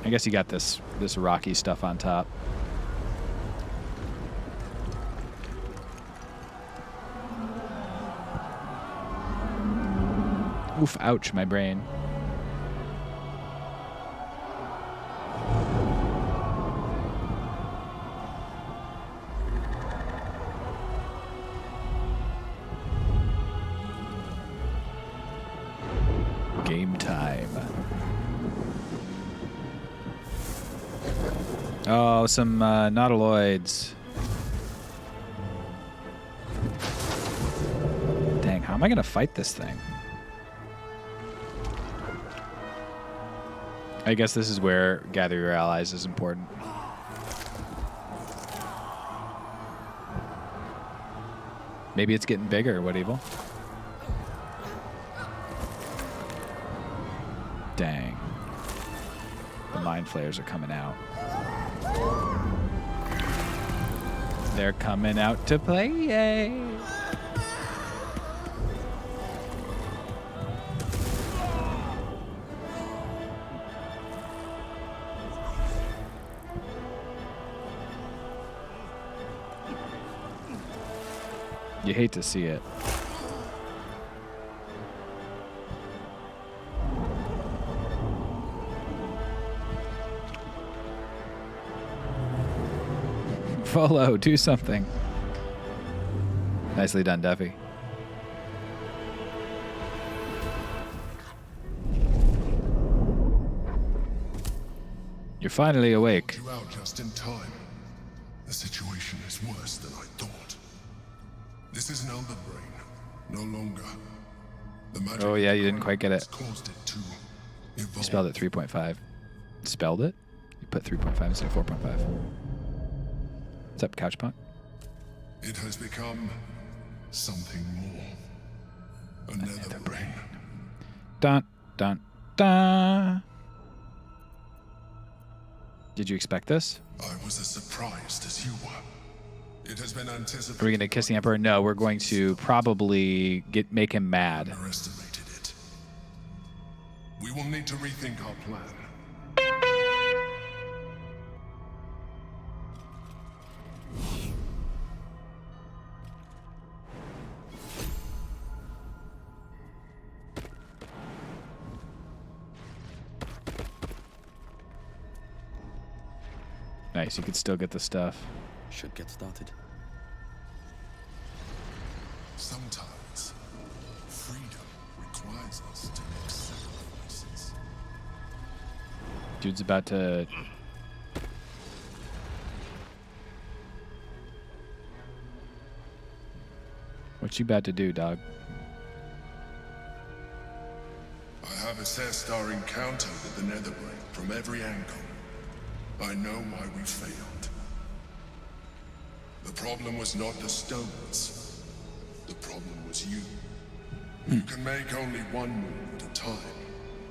[SPEAKER 1] I guess you got this rocky stuff on top. Oof, ouch, my brain. Game time. Oh, some nautiloids. Dang, how am I gonna fight this thing? I guess this is where gather your allies is important. Maybe it's getting bigger. What evil? Dang. The mind flayers are coming out. They're coming out to play. Yay. You hate to see it. Follow, do something. Nicely done, Duffy. You're finally awake.
[SPEAKER 5] You out just in time. The situation is worse than I thought. This is an elder brain, no longer. The magic
[SPEAKER 1] Oh yeah, you didn't quite get it.
[SPEAKER 5] caused it to
[SPEAKER 1] You
[SPEAKER 5] evolve.
[SPEAKER 1] spelled it 3.5. Spelled it? You put 3.5 instead of 4.5. What's up, Couchpot?
[SPEAKER 5] It has become something more. Another brain.
[SPEAKER 1] Dun, dun, dun. Did you expect this?
[SPEAKER 5] I was as surprised as you were. It has been anticipated.
[SPEAKER 1] Are we going to kiss the Emperor? No, we're going to probably make him mad.
[SPEAKER 5] Underestimated it. We will need to rethink our plan.
[SPEAKER 1] Nice, you could still get the stuff.
[SPEAKER 6] Should get started.
[SPEAKER 5] Sometimes, freedom requires us to make sacrifices.
[SPEAKER 1] Dude's about to... What you about to do, dog?
[SPEAKER 5] I have assessed our encounter with the Netherbrain from every angle. I know why we failed. The problem was not the stones. The problem was you. You can make only one move at a time,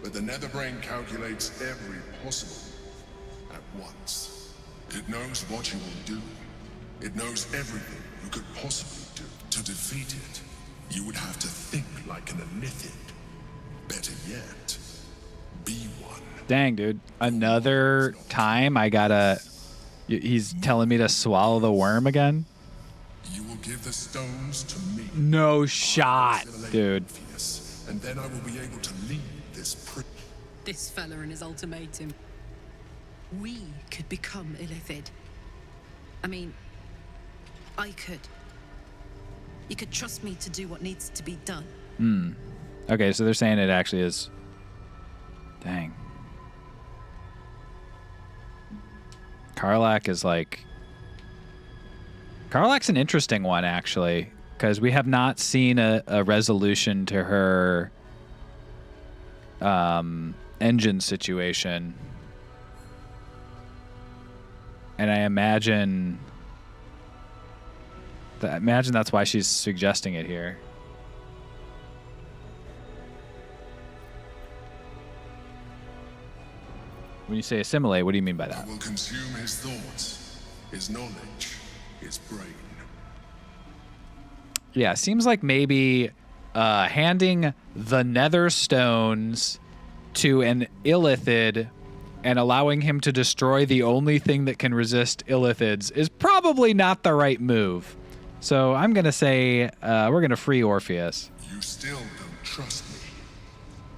[SPEAKER 5] but the Netherbrain calculates every possible at once. It knows what you will do. It knows everything you could possibly do. To defeat it, you would have to think like an Elithid. Better yet, be one.
[SPEAKER 1] Dang, dude. Another time I gotta... He's telling me to swallow the worm again?
[SPEAKER 5] You will give the stones to me.
[SPEAKER 1] No shot, dude.
[SPEAKER 5] And then I will be able to lead this
[SPEAKER 10] This fella and his ultimatum. We could become Illithid. I mean, I could. You could trust me to do what needs to be done.
[SPEAKER 1] Okay, so they're saying it actually is... Dang. Karlach is like... Karlach's an interesting one, actually, because we have not seen a resolution to her engine situation. And I imagine that's why she's suggesting it here. When you say assimilate, what do you mean by
[SPEAKER 5] I
[SPEAKER 1] that?
[SPEAKER 5] will consume his thoughts, his knowledge, his brain.
[SPEAKER 1] Yeah, seems like maybe handing the nether stones to an illithid and allowing him to destroy the only thing that can resist illithids is probably not the right move. So I'm going to say we're going to free Orpheus.
[SPEAKER 5] You still don't trust me.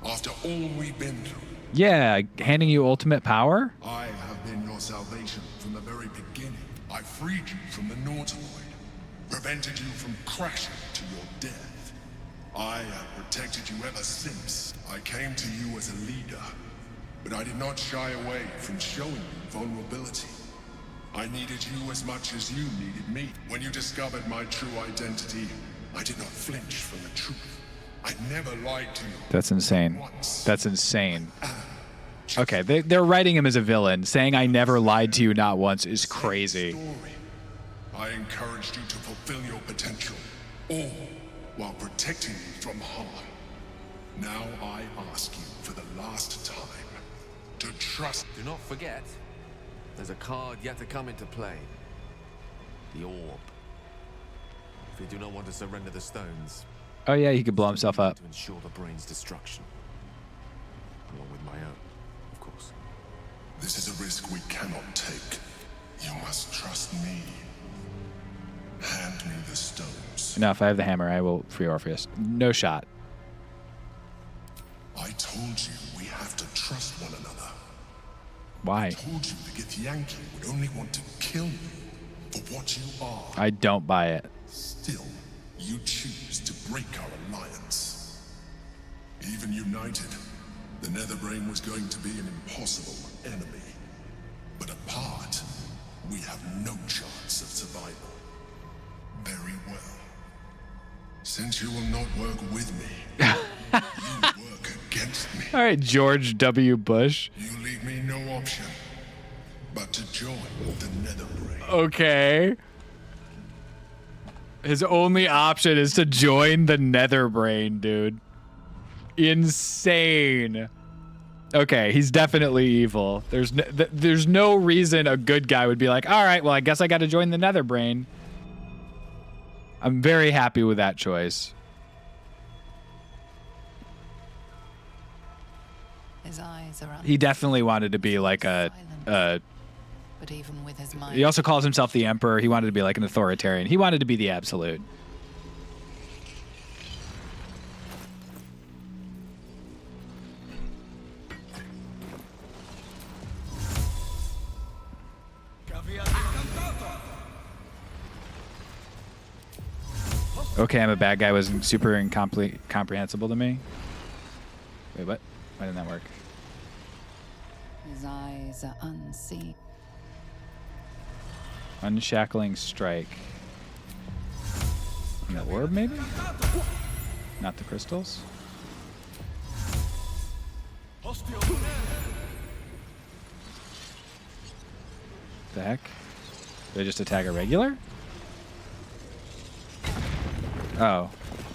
[SPEAKER 5] After all we've been through,
[SPEAKER 1] Yeah, handing you ultimate power?
[SPEAKER 5] I have been your salvation from the very beginning. I freed you from the Nautiloid, prevented you from crashing to your death. I have protected you ever since. I came to you as a leader, but I did not shy away from showing you vulnerability. I needed you as much as you needed me. When you discovered my true identity, I did not flinch from the truth. I never lied to you.
[SPEAKER 1] That's insane. That's insane. Okay, they're writing him as a villain. Saying I never lied to you not once is crazy.
[SPEAKER 5] I encouraged you to fulfill your potential, all while protecting you from harm. Now I ask you for the last time to trust.
[SPEAKER 2] Do not forget, there's a card yet to come into play. The orb. If you do not want to surrender the stones,
[SPEAKER 1] Oh yeah, he could blow himself up.
[SPEAKER 2] to ensure the brain's destruction. Along with my own, of course.
[SPEAKER 5] This is a risk we cannot take. You must trust me. Hand me the stones.
[SPEAKER 1] Now, if I have the hammer, I will free Orpheus. No shot.
[SPEAKER 5] I told you we have to trust one another.
[SPEAKER 1] Why?
[SPEAKER 5] I told you the Githyanki would only want to kill you for what you are.
[SPEAKER 1] I don't buy it.
[SPEAKER 5] Still, you choose to break our alliance. Even united, the Netherbrain was going to be an impossible enemy. But apart, we have no chance of survival. Very well. Since you will not work with me, you work against me.
[SPEAKER 1] All right, George W. Bush.
[SPEAKER 5] You leave me no option but to join the Netherbrain.
[SPEAKER 1] Okay. His only option is to join the Netherbrain, dude. Insane. Okay, he's definitely evil. There's no reason a good guy would be like, all right, well, I guess I got to join the Netherbrain. I'm very happy with that choice.
[SPEAKER 12] His eyes are
[SPEAKER 1] He definitely wanted to be like a
[SPEAKER 12] but even with his mind.
[SPEAKER 1] he also calls himself the Emperor. He wanted to be like an authoritarian. He wanted to be the absolute. Okay, I'm a bad guy was super incomprehensible to me. Wait, what? Why didn't that work?
[SPEAKER 12] His eyes are unseen.
[SPEAKER 1] Unshackling strike. And the orb, maybe? Not the crystals? The heck? Did I just attack a regular? Oh,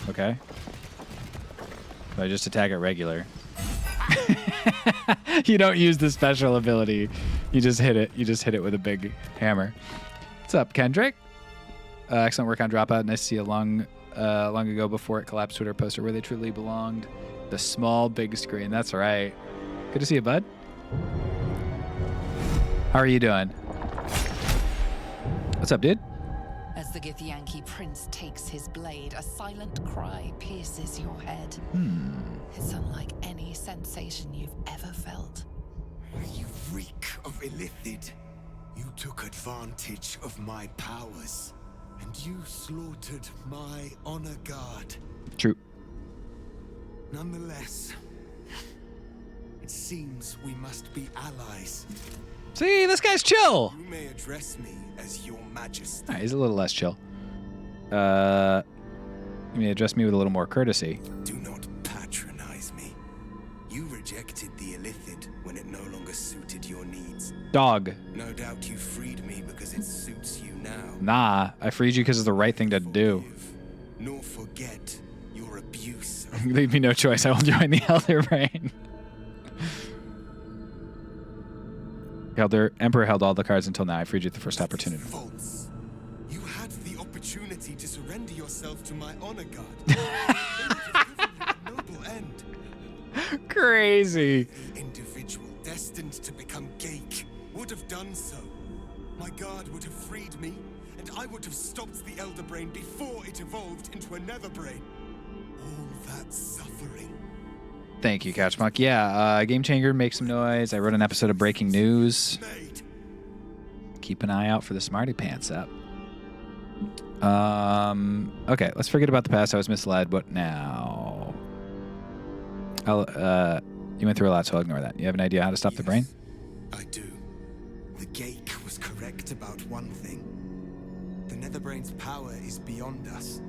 [SPEAKER 1] okay. So I just attack a regular. You don't use the special ability. You just hit it. You just hit it with a big hammer. What's up, Kendrick? Excellent work on Dropout. Nice to see it long ago before it collapsed Twitter poster where they truly belonged. The small, big screen. That's right. Good to see you, bud. How are you doing? What's up, dude?
[SPEAKER 12] As the Githyanki prince takes his blade, a silent cry pierces your head. It's unlike any sensation you've ever felt.
[SPEAKER 14] You reek of Illithid. You took advantage of my powers, and you slaughtered my honor guard.
[SPEAKER 1] True.
[SPEAKER 14] Nonetheless, it seems we must be allies.
[SPEAKER 1] See, this guy's chill.
[SPEAKER 14] You may address me as your majesty.
[SPEAKER 1] All right, he's a little less chill. You may address me with a little more courtesy.
[SPEAKER 14] Do not patronize me. You rejected the Illithid when it no longer suited your needs.
[SPEAKER 1] Dog.
[SPEAKER 14] No doubt you freed me because it suits you now.
[SPEAKER 1] Nah, I freed you because it's the right thing to do.
[SPEAKER 14] Nor forget your abuse.
[SPEAKER 1] Leave me no choice. I will join the Elder Brain. Emperor held all the cards until now. I freed you at the first opportunity.
[SPEAKER 14] False. You had the opportunity to surrender yourself to my honor guard. They would have given you a noble end.
[SPEAKER 1] Crazy.
[SPEAKER 14] The individual destined to become Geik would have done so. My guard would have freed me, and I would have stopped the Elder Brain before it evolved into a Nether Brain. All that suffering.
[SPEAKER 1] Thank you, Couchmonk. Yeah, Game Changer, make some noise. I wrote an episode of Breaking News. Keep an eye out for the Smarty Pants app. Okay, let's forget about the past. I was misled. What now? You went through a lot, so I'll ignore that. You have an idea how to stop the brain?
[SPEAKER 14] I do. The Geik was correct about one thing. The Netherbrain's power is beyond us.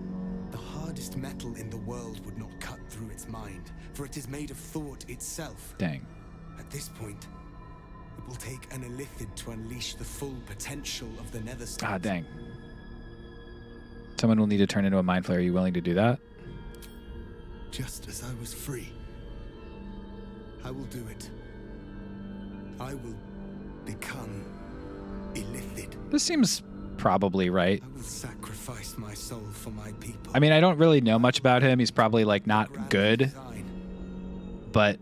[SPEAKER 14] The hardest metal in the world would not cut through its mind, for it is made of thought itself.
[SPEAKER 1] Dang.
[SPEAKER 14] At this point, it will take an Illithid to unleash the full potential of the Nether State.
[SPEAKER 1] Ah, dang. Someone will need to turn into a Mind Flayer. Are you willing to do that?
[SPEAKER 14] Just as I was free, I will do it. I will become Illithid.
[SPEAKER 1] This seems probably right.
[SPEAKER 14] I will sacrifice my soul for my people.
[SPEAKER 1] I mean, I don't really know much about him. He's probably like not good, but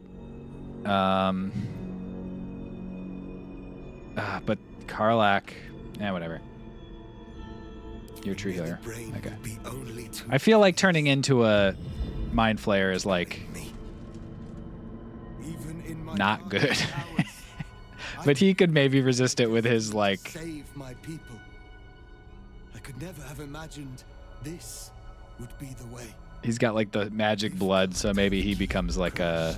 [SPEAKER 1] Karlach, whatever. You're a true healer. Okay. I feel like turning into a Mind Flayer is like not good. But he could maybe resist it with his like.
[SPEAKER 14] Save my people. I could never have imagined this would be the way.
[SPEAKER 1] He's got like the magic blood, so maybe he becomes like a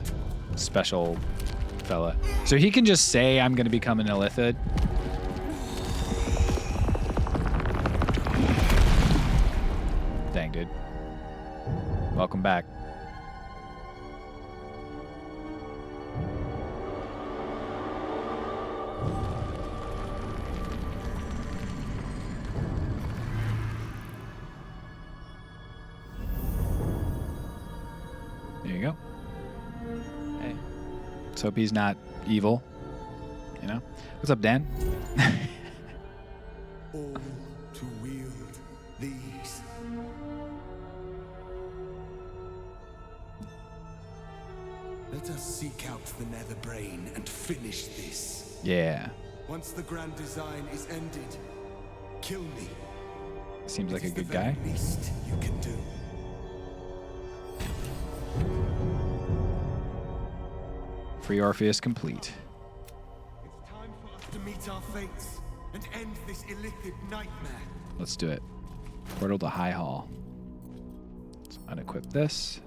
[SPEAKER 1] special fella. So he can just say, "I'm going to become an Illithid." Dang, dude. Welcome back. There you go. Hey. Let's hope he's not evil. You know? What's up, Dan?
[SPEAKER 14] All to wield these. Let us seek out the Nether Brain and finish this.
[SPEAKER 1] Yeah.
[SPEAKER 14] Once the grand design is ended, kill me.
[SPEAKER 1] Seems like a good guy.
[SPEAKER 14] Least you can do.
[SPEAKER 1] Free Orpheus complete.
[SPEAKER 14] It's time for us to meet our fates and end this Illithid nightmare.
[SPEAKER 1] Let's do it. Portal to High Hall. Let's unequip this.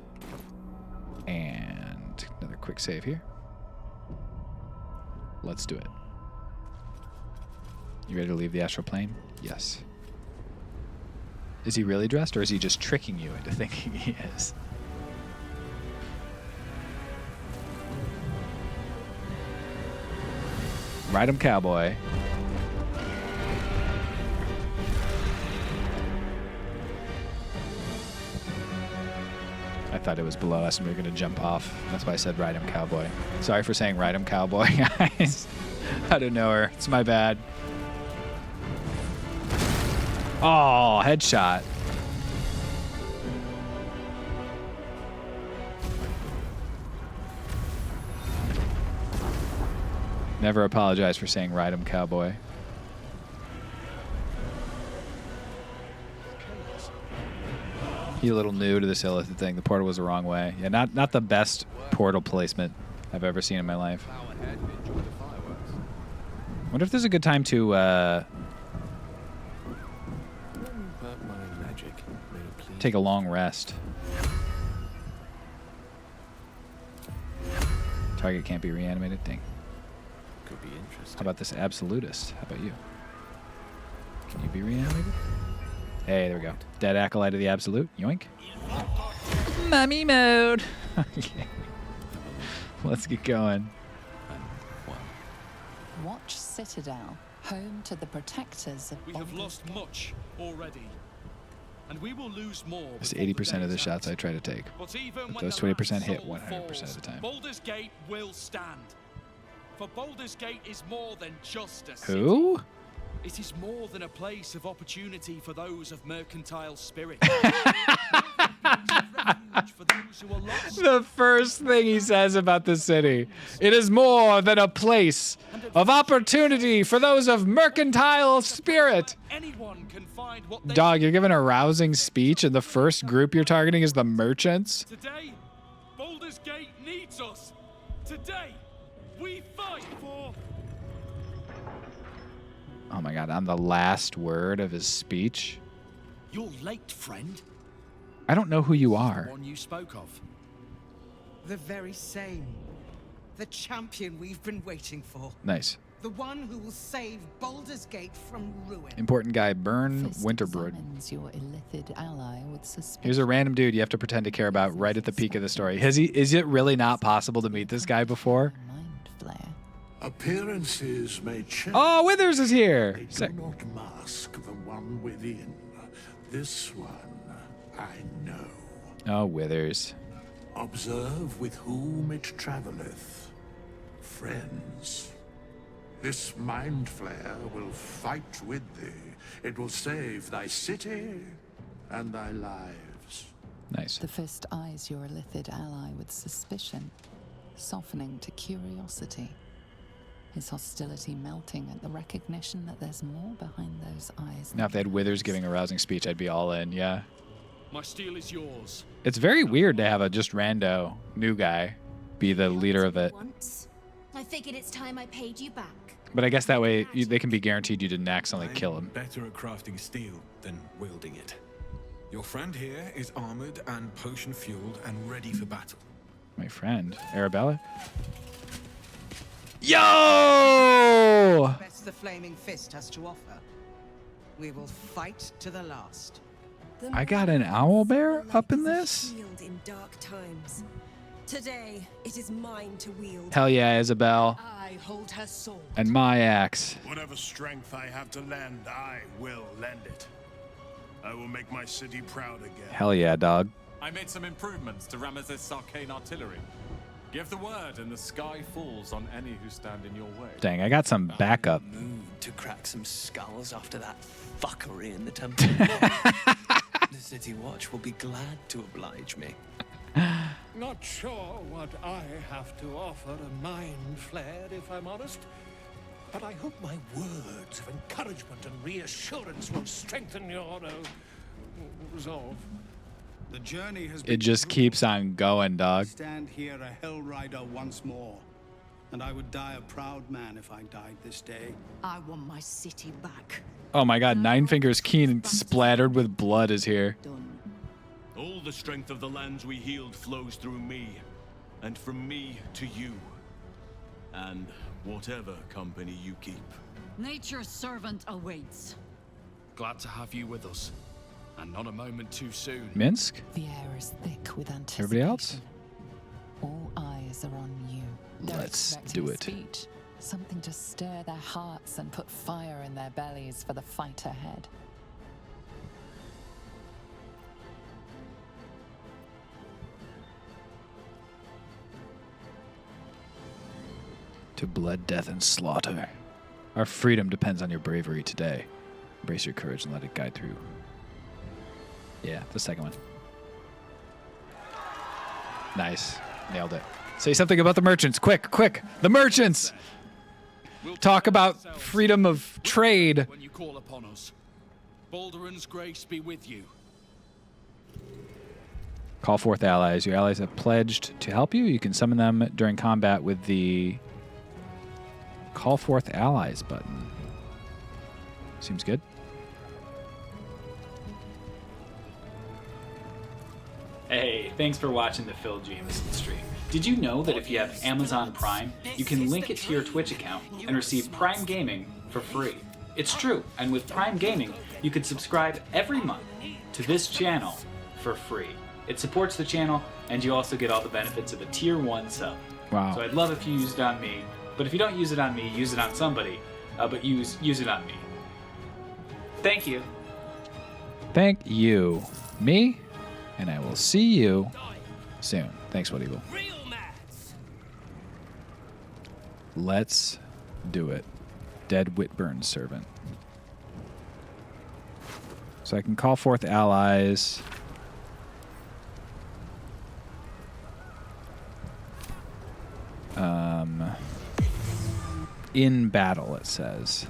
[SPEAKER 1] And another quick save here. Let's do it. You ready to leave the astral plane? Yes. Is he really dressed, or is he just tricking you into thinking he is? Ride him, cowboy. I thought it was below us and we were going to jump off. That's why I said ride him, cowboy. Sorry for saying ride him, cowboy, guys. Out of nowhere. It's my bad. Oh, headshot. Never apologize for saying ride him, cowboy. You a little new to this Illithid thing. The portal was the wrong way. Yeah, not the best portal placement I've ever seen in my life. Wonder if there's a good time to take a long rest. Target can't be reanimated. Dang.
[SPEAKER 6] Could be interesting.
[SPEAKER 1] How about this Absolutist? How about you? Can you be reanimated? Hey, there we go. Dead Acolyte of the Absolute. Yoink. Mummy mode. Okay. Let's get going.
[SPEAKER 12] Watch Citadel, home to the protectors of
[SPEAKER 15] We have lost much already, and we will lose more.
[SPEAKER 1] That's 80% of the shots I try to take.
[SPEAKER 15] But even
[SPEAKER 1] But
[SPEAKER 15] when
[SPEAKER 1] those
[SPEAKER 15] the
[SPEAKER 1] 20%
[SPEAKER 15] last
[SPEAKER 1] hit
[SPEAKER 15] soul
[SPEAKER 1] 100% of the time.
[SPEAKER 15] Baldur's Gate will stand. For Baldur's Gate is more than just a
[SPEAKER 1] Who?
[SPEAKER 15] city. It is more than a place of opportunity for those of mercantile spirit. For those who are lost.
[SPEAKER 1] The first thing he says about the city. It is more than a place of opportunity for those of mercantile spirit.
[SPEAKER 15] Anyone can find what they
[SPEAKER 1] Dog, you're giving a rousing speech, and the first group you're targeting is the merchants?
[SPEAKER 15] Today, Baldur's Gate needs us. Today, we fight for...
[SPEAKER 1] Oh my god, on the last word of his speech.
[SPEAKER 15] You're late, friend.
[SPEAKER 1] I don't know who you are.
[SPEAKER 15] The one you spoke of.
[SPEAKER 8] The very same. The champion we've been waiting for.
[SPEAKER 1] Nice.
[SPEAKER 8] The one who will save Baldur's Gate from ruin.
[SPEAKER 1] Important guy, Burn Winterbrood.
[SPEAKER 12] Your illithid ally with suspicion.
[SPEAKER 1] Here's a random dude you have to pretend to care about right at the peak of the story. Is it really not possible to meet this guy before?
[SPEAKER 16] Appearances may change.
[SPEAKER 1] Oh, Withers is here.
[SPEAKER 16] They
[SPEAKER 1] Sick.
[SPEAKER 16] do not mask the one within. This one I know.
[SPEAKER 1] Oh, Withers.
[SPEAKER 16] Observe with whom it traveleth. Friends. This mind flare will fight with thee. It will save thy city and thy lives.
[SPEAKER 1] Nice.
[SPEAKER 12] The fist eyes your illithid ally with suspicion, softening to curiosity. His hostility melting at the recognition that there's more behind those eyes.
[SPEAKER 1] Now, if they had Withers giving a rousing speech, I'd be all in, yeah.
[SPEAKER 15] My steel is yours.
[SPEAKER 1] It's very weird to have a just rando new guy be the leader of it.
[SPEAKER 17] Once. I figured it's time I paid you back.
[SPEAKER 1] But I guess that way they can be guaranteed you didn't accidentally kill him.
[SPEAKER 18] Better at crafting steel than wielding it. Your friend here is armored and potion fueled and ready for battle.
[SPEAKER 1] My friend, Arabella. Yo!
[SPEAKER 8] Best the Flaming Fist has to offer. We will fight to the last.
[SPEAKER 1] I got an owl bear up in this?
[SPEAKER 11] Shield in dark times. Today, it is mine to wield.
[SPEAKER 1] Hell yeah, Isabel.
[SPEAKER 11] I hold her sword.
[SPEAKER 1] And my axe.
[SPEAKER 5] Whatever strength I have to lend, I will lend it. I will make my city proud again.
[SPEAKER 1] Hell yeah, dog.
[SPEAKER 19] I made some improvements to Ramesses' arcane artillery. Give the word, and the sky falls on any who stand in your way.
[SPEAKER 1] Dang, I got some backup.
[SPEAKER 9] To crack some skulls after that fuckery in the temple. The City Watch will be glad to oblige me.
[SPEAKER 20] Not sure what I have to offer a mind flared, if I'm honest. But I hope my words of encouragement and reassurance will strengthen your resolve.
[SPEAKER 21] The journey has
[SPEAKER 1] It just keeps on going, dog.
[SPEAKER 21] stand here a Hell Rider once more. And I would die a proud man if I died this day.
[SPEAKER 3] I want my city back.
[SPEAKER 1] Oh my god, Nine Fingers Keen splattered with blood is here.
[SPEAKER 22] All the strength of the lands we healed flows through me, and from me to you, and whatever company you keep.
[SPEAKER 3] Nature's servant awaits.
[SPEAKER 15] Glad to have you with us, and not a moment too soon.
[SPEAKER 1] Minsk?
[SPEAKER 12] The air is thick with anticipation.
[SPEAKER 1] Everybody else?
[SPEAKER 12] All eyes are on you. They're
[SPEAKER 1] Let's
[SPEAKER 12] expecting
[SPEAKER 1] do it.
[SPEAKER 12] Speech, something to stir their hearts and put fire in their bellies for the fight ahead.
[SPEAKER 1] To blood, death, and slaughter. Our freedom depends on your bravery today. Embrace your courage and let it guide through. Yeah, the second one. Nice. Nailed it. Say something about the merchants. Quick, quick. The merchants! Talk about freedom of trade.
[SPEAKER 15] When you call upon us, Balduran's grace be with you.
[SPEAKER 1] Call forth allies. Your allies have pledged to help you. You can summon them during combat with the Call Forth Allies button. Seems good.
[SPEAKER 23] Hey, thanks for watching the Phil Jameson stream. Did you know that if you have Amazon Prime, you can link it to your Twitch account and receive Prime Gaming for free? It's true, and with Prime Gaming, you can subscribe every month to this channel for free. It supports the channel, and you also get all the benefits of a Tier 1 sub.
[SPEAKER 1] Wow.
[SPEAKER 23] So I'd love if you used it on me, but if you don't use it on me, use it on somebody, but use it on me. Thank you.
[SPEAKER 1] Thank you. Me? And I will see you soon. Thanks, What Evil. Let's do it. Dead Whitburn's servant. So I can call forth allies. In battle, it says.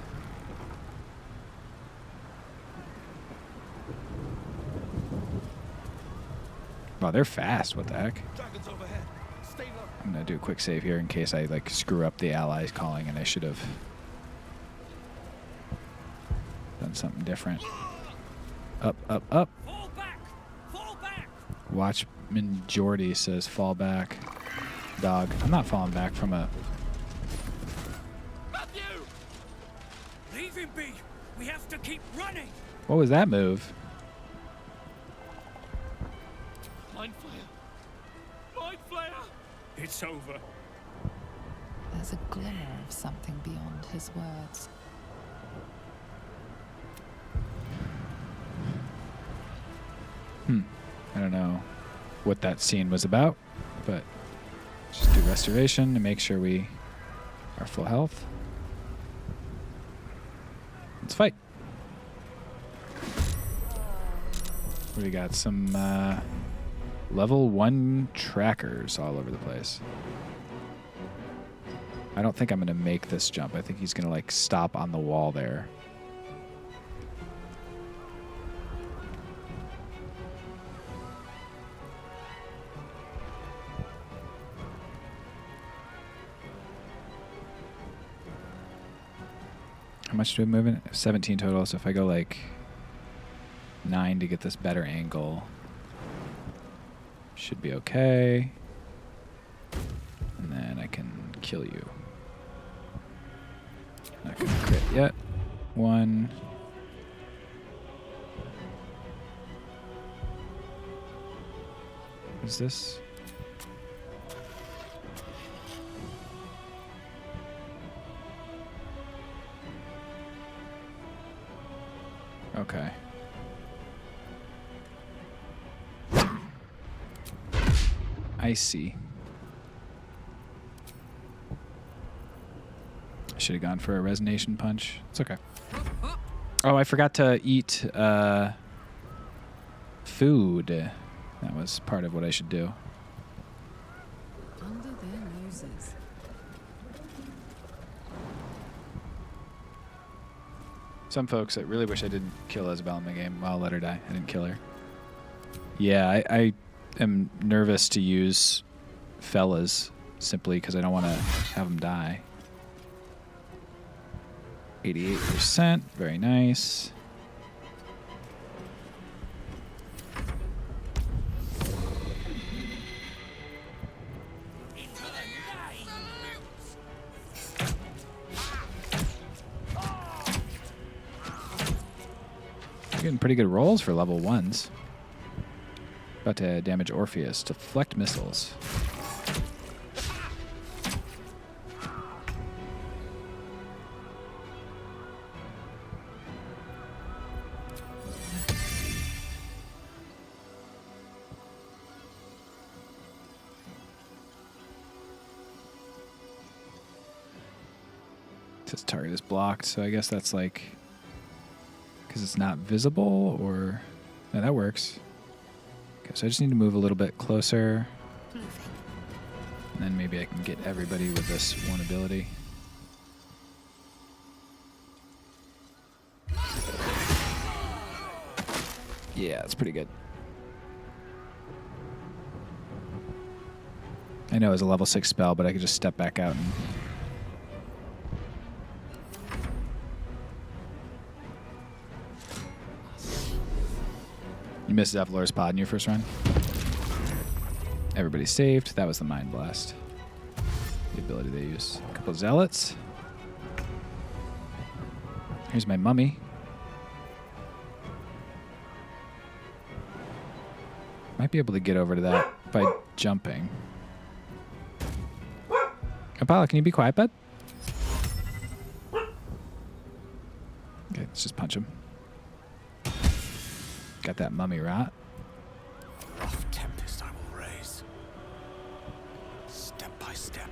[SPEAKER 1] Wow, they're fast. What the heck? I'm gonna do a quick save here in case I like screw up the allies calling, and I should have done something different. Up, up, up.
[SPEAKER 15] Fall back! Fall back!
[SPEAKER 1] Watchman Jordy says fall back. Dog. I'm not falling back from a...
[SPEAKER 15] Matthew! Leave him be! We have to keep running!
[SPEAKER 1] What was that move?
[SPEAKER 15] Mind Flayer! Mind Flayer! It's over.
[SPEAKER 12] There's a glimmer of something beyond his words.
[SPEAKER 1] I don't know what that scene was about, but just do restoration to make sure we are full health. Let's fight. We got some level 1 trackers all over the place. I don't think I'm going to make this jump. I think he's going to like stop on the wall there. How much do we move in? 17 total. So if I go like 9 to get this better angle, should be okay. And then I can kill you. Not gonna crit yet. 1. What is this? Okay. I see. I should have gone for a resonation punch. It's okay. Oh, I forgot to eat food. That was part of what I should do.
[SPEAKER 10] Under their noses.
[SPEAKER 1] Some folks that really wish I didn't kill Isabel in my game. Well, I'll let her die. I didn't kill her. Yeah, I am nervous to use fellas simply because I don't want to have them die. 88%. Very nice. Getting pretty good rolls for level 1s. About to damage Orpheus. Deflect missiles. This target is blocked, so I guess that's like... because it's not visible, or... No, that works. Okay, so I just need to move a little bit closer. And then maybe I can get everybody with this one ability. Yeah, that's pretty good. I know it's a level 6 spell, but I could just step back out and... You missed Zevlor's pod in your first run. Everybody saved. That was the Mind Blast. The ability they use. A couple Zealots. Here's my mummy. Might be able to get over to that by jumping. Apollo, can you be quiet, bud? Okay, let's just punch him. Got that mummy rot.
[SPEAKER 6] Rough tempest I will raise. Step by step.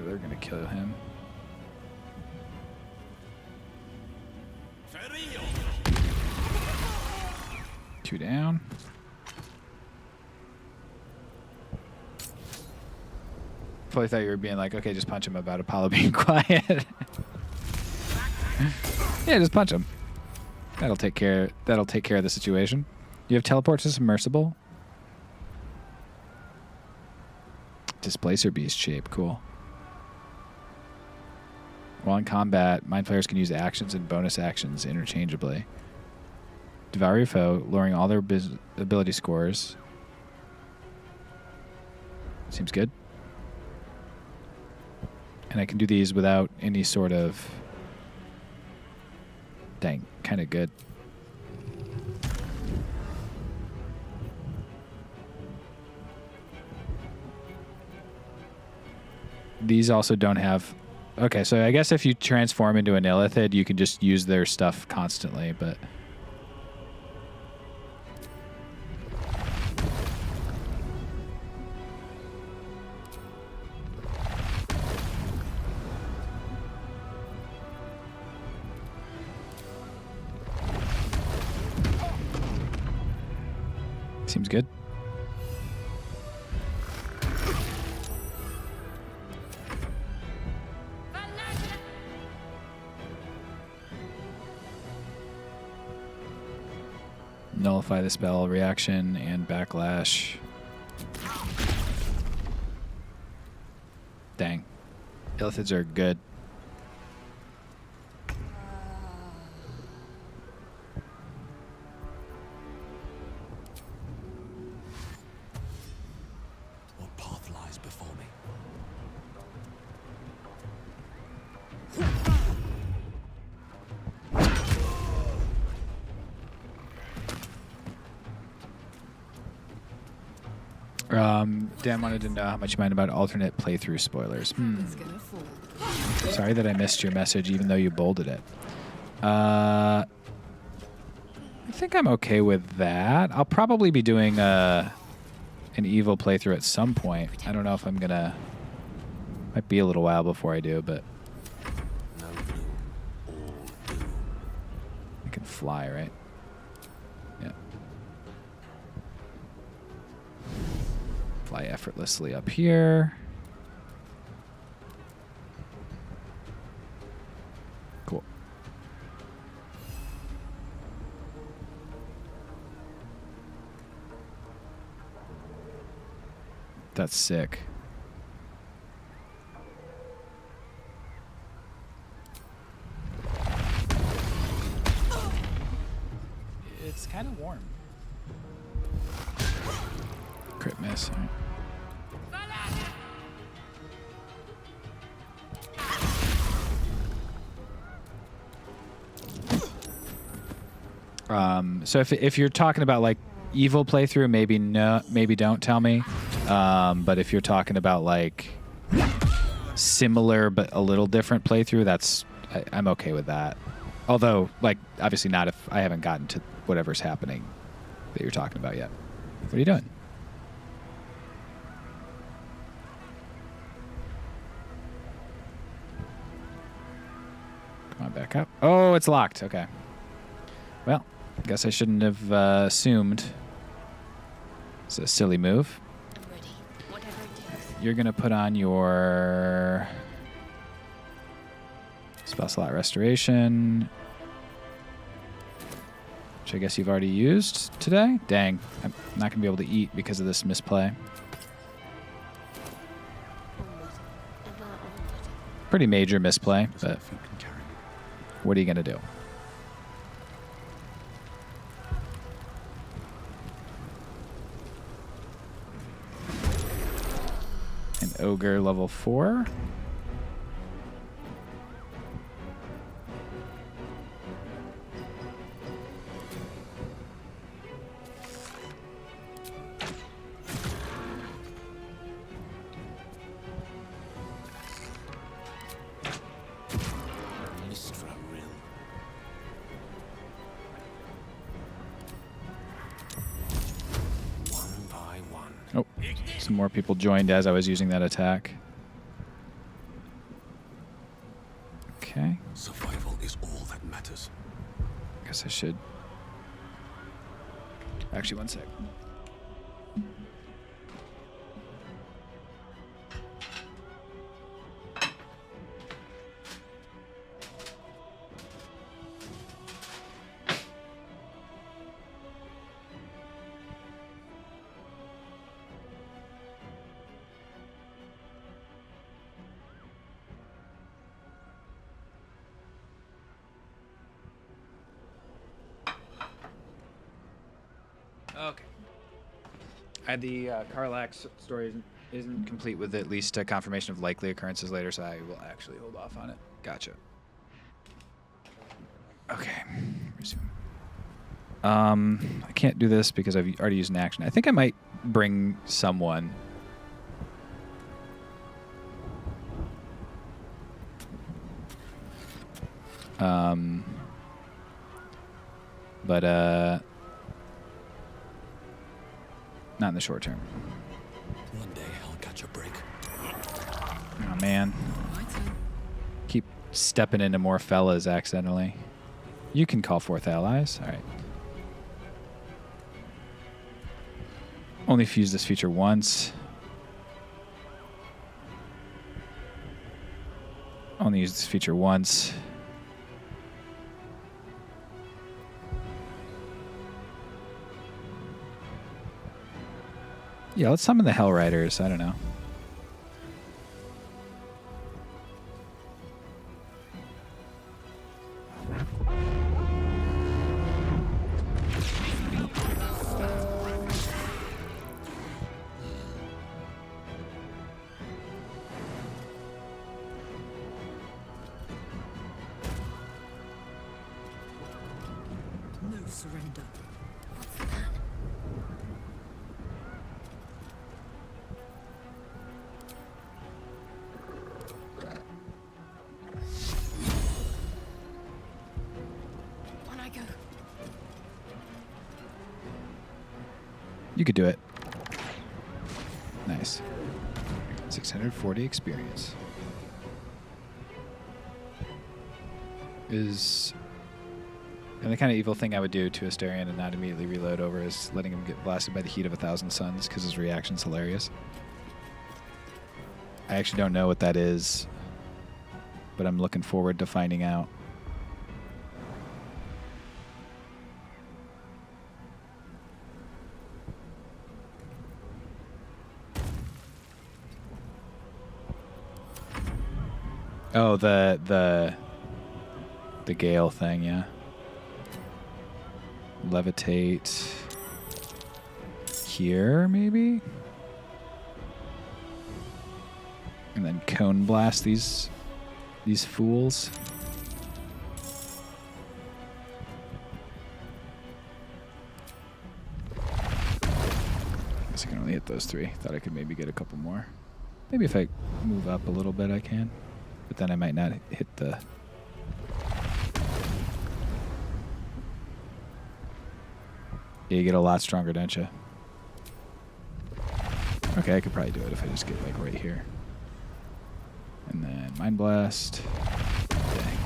[SPEAKER 1] they're gonna kill him. Two down. Probably thought you were being like, okay, just punch him about Apollo being quiet. Yeah, just punch him. That'll take care of the situation. You have teleport to submersible. Displacer beast shape, cool. While in combat, mind flayers can use actions and bonus actions interchangeably. Devour your foe, lowering all their ability scores. Seems good. And I can do these without any sort of... Dang, kind of good. These also don't have... Okay, so I guess if you transform into an Illithid, you can just use their stuff constantly, but... Seems good. Nullify the spell, reaction, and backlash. Dang. Illithids are good.
[SPEAKER 2] What path lies before me?
[SPEAKER 1] Dan wanted to know how much you mind about alternate playthrough spoilers. Sorry that I missed your message, even though you bolded it. I think I'm okay with that. I'll probably be doing an evil playthrough at some point. I don't know if I'm gonna... Might be a little while before I do, but... I can fly, right? Yeah. Fly effortlessly up here. Cool. That's sick. It's kind of warm. Crit miss. All right. So if you're talking about like evil playthrough, maybe no, maybe don't tell me. But if you're talking about like similar but a little different playthrough, I'm okay with that. Although, like, obviously not if I haven't gotten to whatever's happening that you're talking about yet. What are you doing? Come on, back up. Oh, it's locked. Okay. Well, I guess I shouldn't have assumed. It's a silly move. You're going to put on your spell slot restoration, which I guess you've already used today. Dang, I'm not going to be able to eat because of this misplay. Pretty major misplay, but what are you going to do? An ogre level 4. Oh, some more people joined as I was using that attack. guess I should. Actually, one sec. Okay. The Karlach story isn't complete with at least a confirmation of likely occurrences later, so I will actually hold off on it. Gotcha. Okay. Resume. I can't do this because I've already used an action. I think I might bring someone. But not in the short term.
[SPEAKER 6] One day I'll catch a break.
[SPEAKER 1] Oh man. Keep stepping into more fellas accidentally. You can call forth allies. All right. Only if you use this feature once. Only use this feature once. Yeah, let's summon the Hell Riders. I don't know.
[SPEAKER 11] No surrender. On I go.
[SPEAKER 1] You could do it. Nice. 640 experience. And the kind of evil thing I would do to Asterion and not immediately reload over is letting him get blasted by the heat of 1,000 suns because his reaction's hilarious. I actually don't know what that is, but I'm looking forward to finding out. Oh, the Gale thing, yeah. Levitate here, maybe? And then cone blast these fools. Guess I can only hit those 3. Thought I could maybe get a couple more. Maybe if I move up a little bit I can. But then I might not hit the... Yeah, you get a lot stronger, don't you? Okay, I could probably do it if I just get like right here. And then Mind Blast. Dang.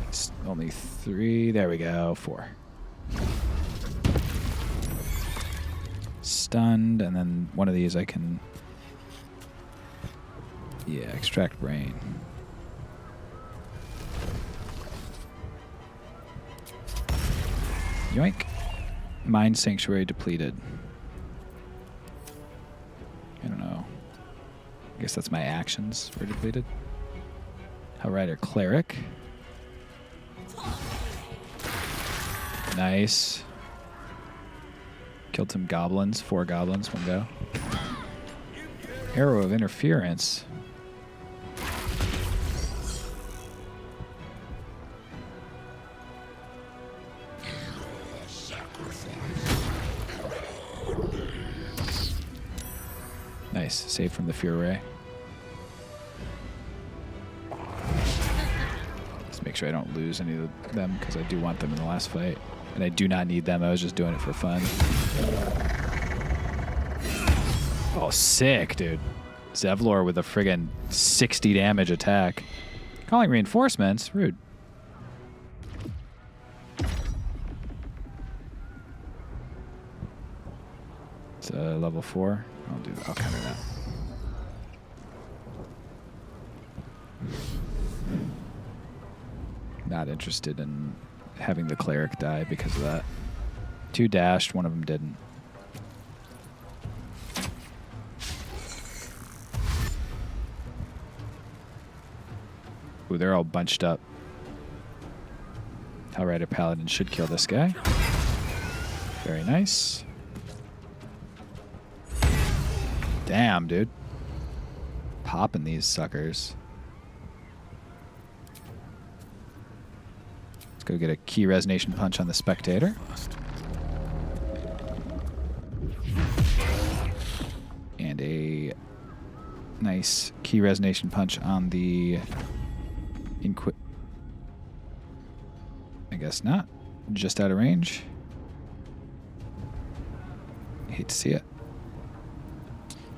[SPEAKER 1] It's only 3. There we go. 4. Stunned, and then one of these I can... Yeah, extract brain. Yoink. Mind Sanctuary depleted. I don't know. I guess that's my actions were depleted. Hellrider Cleric. Nice. Killed some goblins. 4 goblins, 1 go. Arrow of Interference. Nice. Save from the Fear Ray. Let's make sure I don't lose any of them because I do want them in the last fight. And I do not need them. I was just doing it for fun. Oh, sick, dude. Zevlor with a friggin' 60 damage attack. Calling reinforcements? Rude. It's level 4. I'll counter that. Not interested in having the cleric die because of that. 2 dashed, one of them didn't. Ooh, they're all bunched up. Hellrider Paladin should kill this guy. Very nice. Damn, dude. Popping these suckers. Let's go get a key resonation punch on the spectator. And a nice key resonation punch on the I guess not. Just out of range. Hate to see it.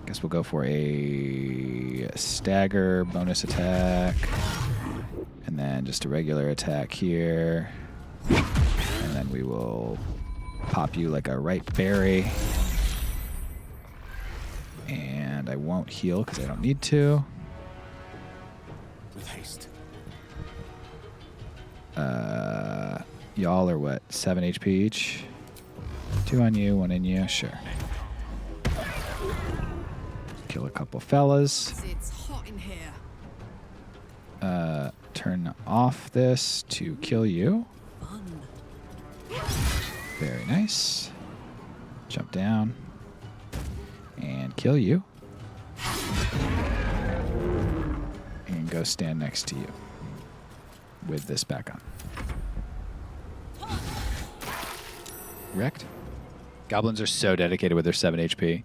[SPEAKER 1] Guess we'll go for a stagger bonus attack. And then just a regular attack here. And then we will pop you like a ripe berry. And I won't heal because I don't need to.
[SPEAKER 6] With haste.
[SPEAKER 1] Y'all are what? 7 HP each? 2 on you, 1 in you. Sure. Kill a couple fellas.
[SPEAKER 11] It's hot in here.
[SPEAKER 1] Turn off this to kill you. Very nice. Jump down. And kill you. And go stand next to you. With this back on. Wrecked. Goblins are so dedicated with their 7 HP.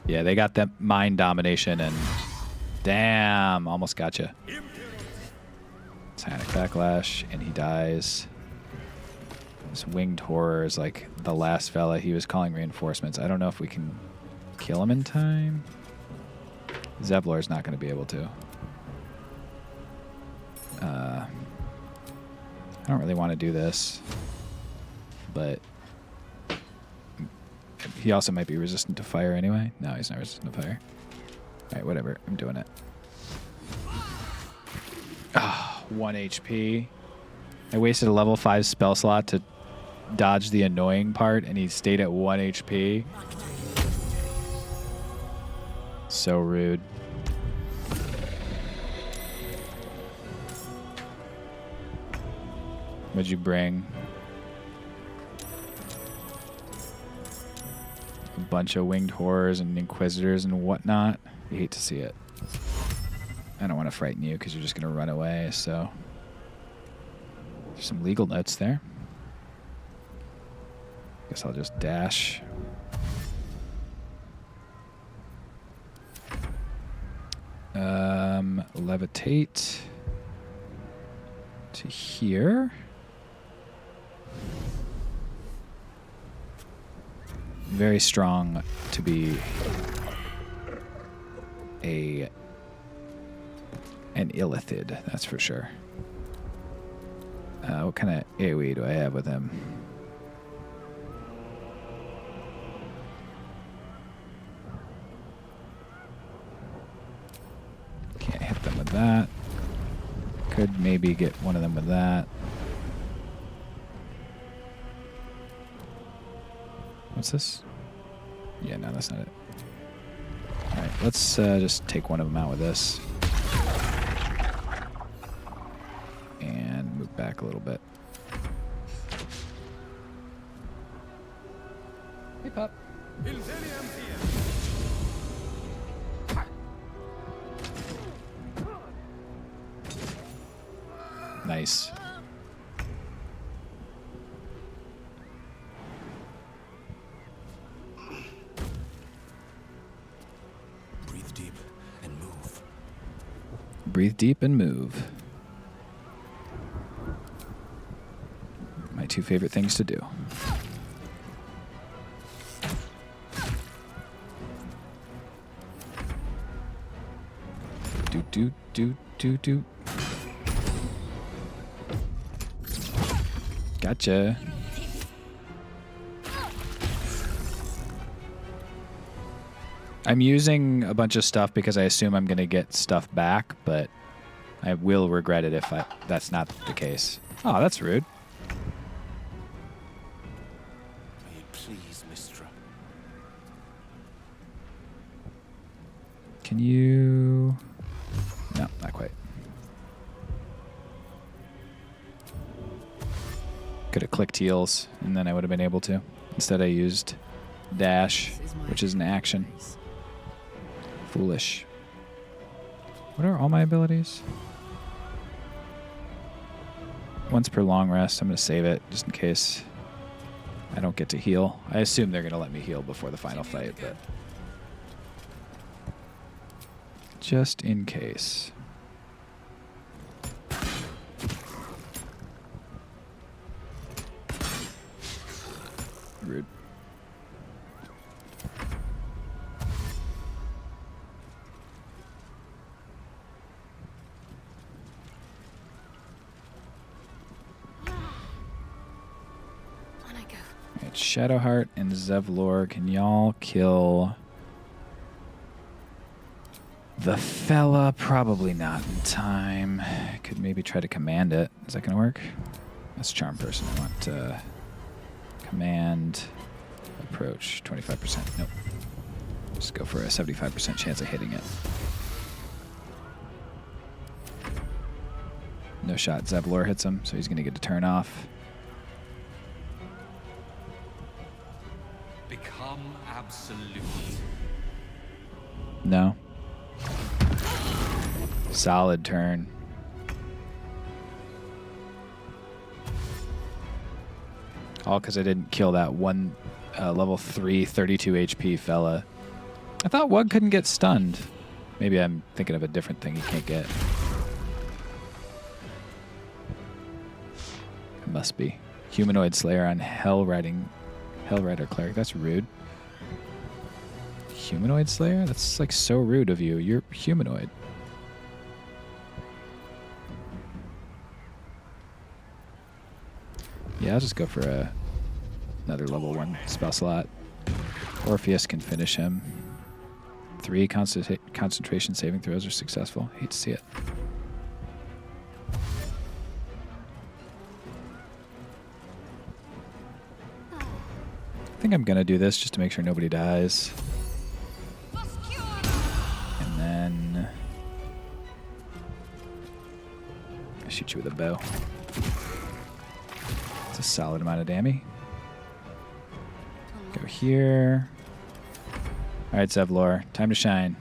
[SPEAKER 1] Yeah, they got that mind domination and damn, almost gotcha. Psionic backlash, and he dies. This winged horror is like the last fella. He was calling reinforcements. I don't know if we can kill him in time. Zevlor's not going to be able to. I don't really want to do this, but he also might be resistant to fire anyway. No, he's not resistant to fire. All right, whatever. I'm doing it. Ah, 1 HP. I wasted a level 5 spell slot to dodge the annoying part, and he stayed at 1 HP. So rude. What'd you bring? A bunch of winged horrors and inquisitors and whatnot. You hate to see it. I don't want to frighten you because you're just going to run away, so... There's some legal notes there. Guess I'll just dash. Levitate to here. Very strong to be an illithid, that's for sure. What kind of AoE do I have with him? Can't hit them with that. Could maybe get one of them with that. What's this? Yeah, no, that's not it. Alright, let's just take one of them out with this. And move back a little bit. Hey, pup. Nice.
[SPEAKER 6] Breathe deep and move.
[SPEAKER 1] Breathe deep and move. My 2 favorite things to do. Do. Gotcha. I'm using a bunch of stuff because I assume I'm going to get stuff back, but I will regret it if that's not the case. Oh, that's rude.
[SPEAKER 6] May it please, Mistra.
[SPEAKER 1] Can you... No, not quite. Could have clicked heals, and then I would have been able to. Instead, I used dash, which is an action. Foolish. What are all my abilities? Once per long rest. I'm going to save it, just in case I don't get to heal. I assume they're going to let me heal before the final fight, but... just in case. Rude. Alright, Shadowheart and Zevlor, can y'all kill the fella? Probably not in time. Could maybe try to command it. Is that gonna work? That's Charm Person. I want command approach 25%. Nope. Just go for a 75% chance of hitting it. No shot. Zevlor hits him, so he's gonna get to turn off.
[SPEAKER 4] Become absolute.
[SPEAKER 1] No. Solid turn. All because I didn't kill that one level 3, 32 HP fella. I thought Wug couldn't get stunned. Maybe I'm thinking of a different thing he can't get. It must be. Humanoid Slayer on Hellrider Cleric. That's rude. Humanoid Slayer? That's like so rude of you. You're humanoid. Yeah, I'll just go for another level 1 spell slot. Orpheus can finish him. 3 concentration saving throws are successful. Hate to see it. I think I'm going to do this just to make sure nobody dies. And then I shoot you with a bow. It's a solid amount of damage. Go here. All right, Zevlor, time to shine.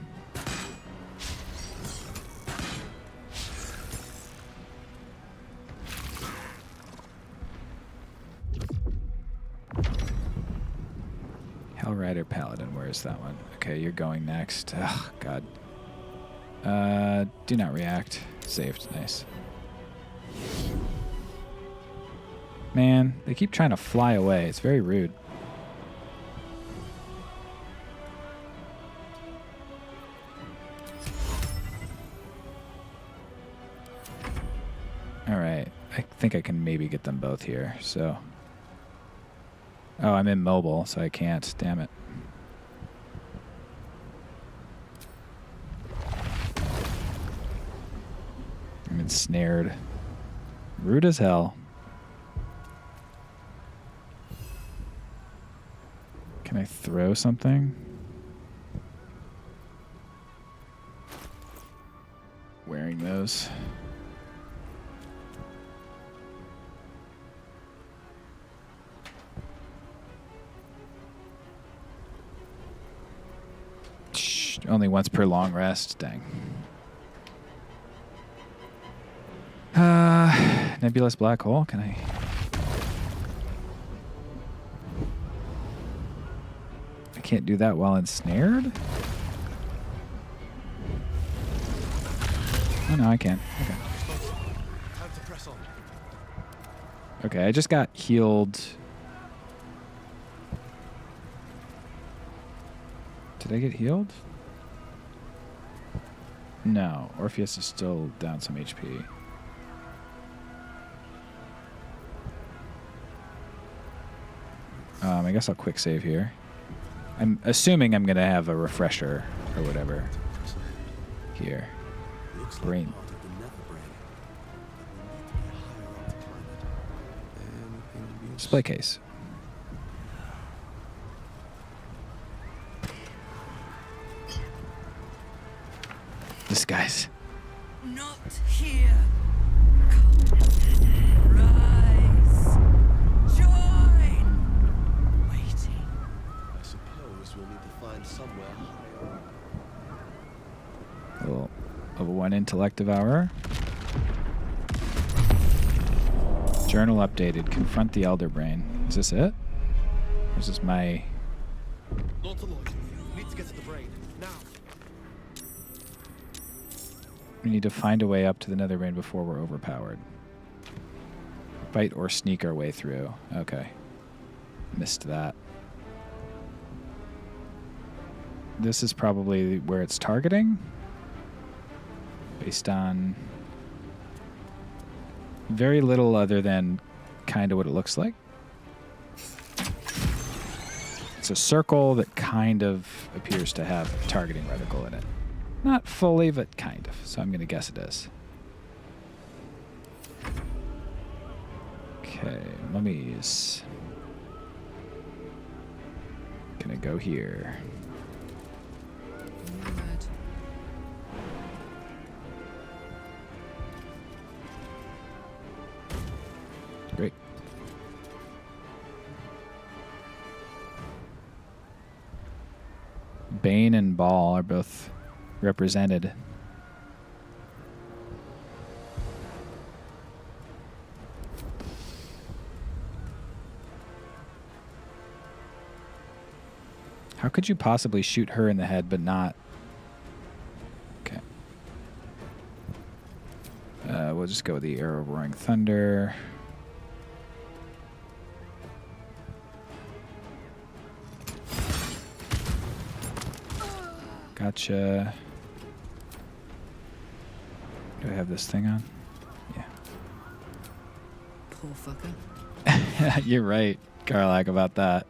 [SPEAKER 1] Hellrider Paladin, where is that one? Okay, you're going next. Oh, God. Do not react. Saved, nice. Man, they keep trying to fly away. It's very rude. Alright, I think I can maybe get them both here, so... Oh, I'm immobile, so I can't. Damn it. I'm ensnared. Rude as hell. Can I throw something? Wearing those. Shh, only once per long rest. Dang. Nebulous black hole. Can I? I can't do that while ensnared? Oh, no, I can. Okay. Okay, I just got healed. Did I get healed? No, Orpheus is still down some HP. I guess I'll quick save here. I'm assuming I'm going to have a refresher or whatever here. Brain. Display case. Disguise.
[SPEAKER 8] Not here. Rise. Join. Waiting.
[SPEAKER 6] I suppose we'll need to find somewhere higher.
[SPEAKER 1] Little level 1 intellect devour. Journal updated. Confront the Elder Brain. Is this it? Or is this my...
[SPEAKER 6] Lord to Lord, need to get to the brain. Now.
[SPEAKER 1] We need to find a way up to the Nether Brain before we're overpowered. Fight or sneak our way through. Okay. Missed that. This is probably where it's targeting. Based on very little other than kind of what it looks like. It's a circle that kind of appears to have a targeting reticle in it. Not fully, but kind of. So I'm going to guess it is. Okay, mummies. Gonna go here. Great. Bane and Ball are both represented. How could you possibly shoot her in the head but not? Okay. We'll just go with the Arrow of Roaring Thunder. Gotcha. Do I have this thing on? Yeah.
[SPEAKER 10] Poor fucker.
[SPEAKER 1] You're right, Karlak, about that.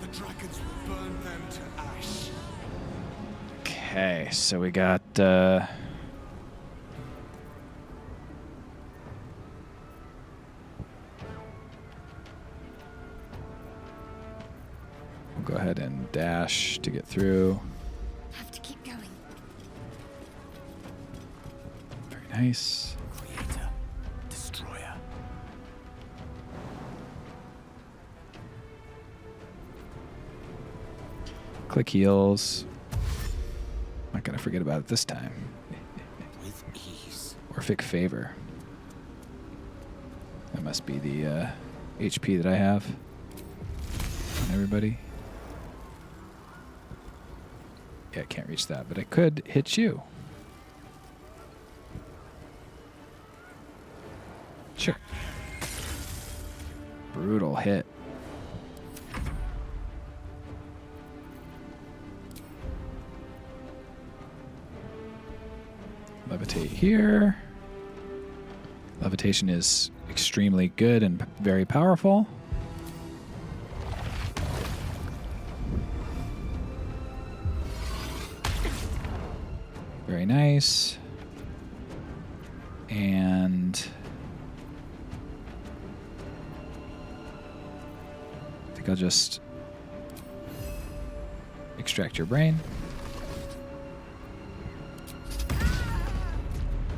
[SPEAKER 16] The dragons will burn them to ash.
[SPEAKER 1] Okay, so we got we'll go ahead and dash to get through.
[SPEAKER 17] Have to keep going.
[SPEAKER 1] Very nice.
[SPEAKER 9] Creator, destroyer.
[SPEAKER 1] Click heals. Not gonna forget about it this time.
[SPEAKER 9] With ease.
[SPEAKER 1] Orphic Favor. That must be the HP that I have on everybody. Yeah, I can't reach that, but I could hit you. Sure. Brutal hit. Levitate here. Levitation is extremely good and very powerful. Very nice. And I think I'll just extract your brain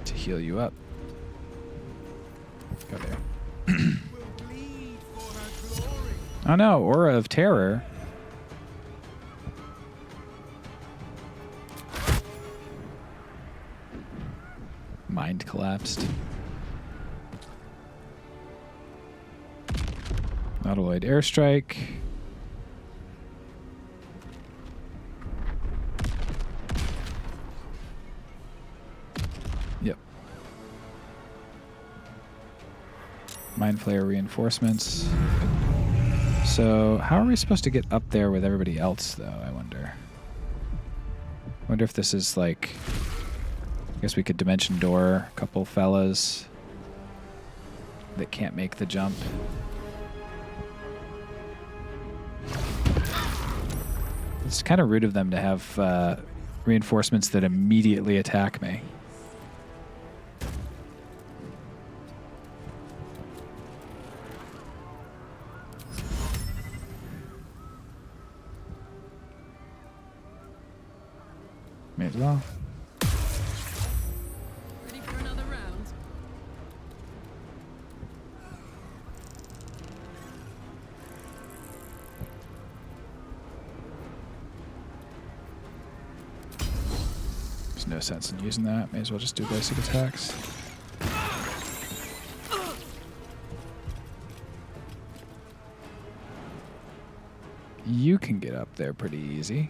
[SPEAKER 1] to heal you up. Go there. Oh no, Aura of Terror. Mind collapsed. Nautiloid airstrike. Yep. Mind Flayer reinforcements. So, how are we supposed to get up there with everybody else, though, I wonder? I wonder if this is like... I guess we could dimension door a couple fellas. that can't make the jump. It's kind of rude of them to have reinforcements that immediately attack me. May as well.
[SPEAKER 10] Ready for another round?
[SPEAKER 1] There's no sense in using that. May as well just do basic attacks. You can get up there pretty easy.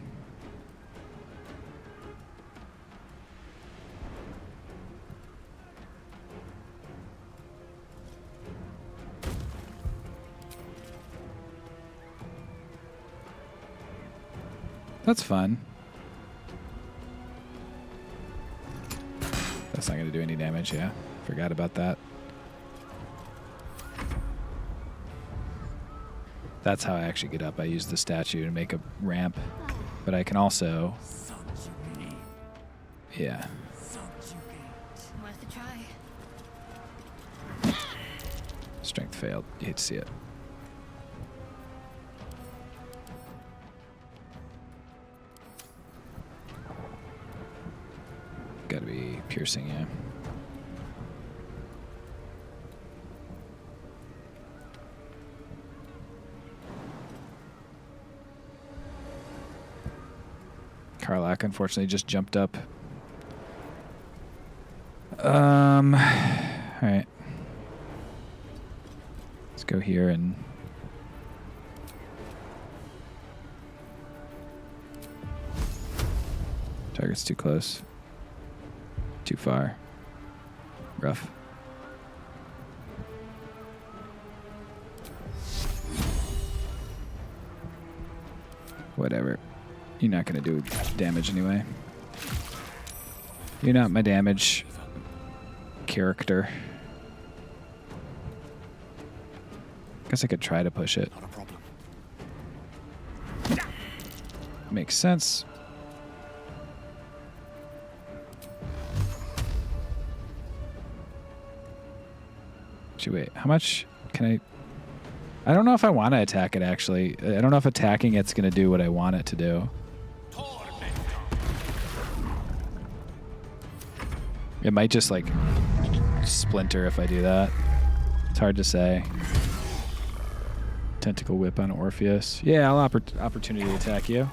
[SPEAKER 1] That's fun. That's not going to do any damage, yeah. Forgot about that. That's how I actually get up. I use the statue to make a ramp. But I can also... Yeah.
[SPEAKER 17] Worth a try.
[SPEAKER 1] Strength failed. You hate to see it. Gotta be piercing, yeah. Karlach unfortunately just jumped up. Alright. Let's go here and target's too close. Too far. Rough. Whatever. You're not going to do damage anyway. You're not my damage character. Guess I could try to push it.
[SPEAKER 2] Not a problem.
[SPEAKER 1] Makes sense. Wait, how much can I... I don't know if I want to attack it, actually. I don't know if attacking it's going to do what I want it to do. It might just, like, splinter if I do that. It's hard to say. Tentacle whip on Orpheus. Yeah, I'll opportunity attack you.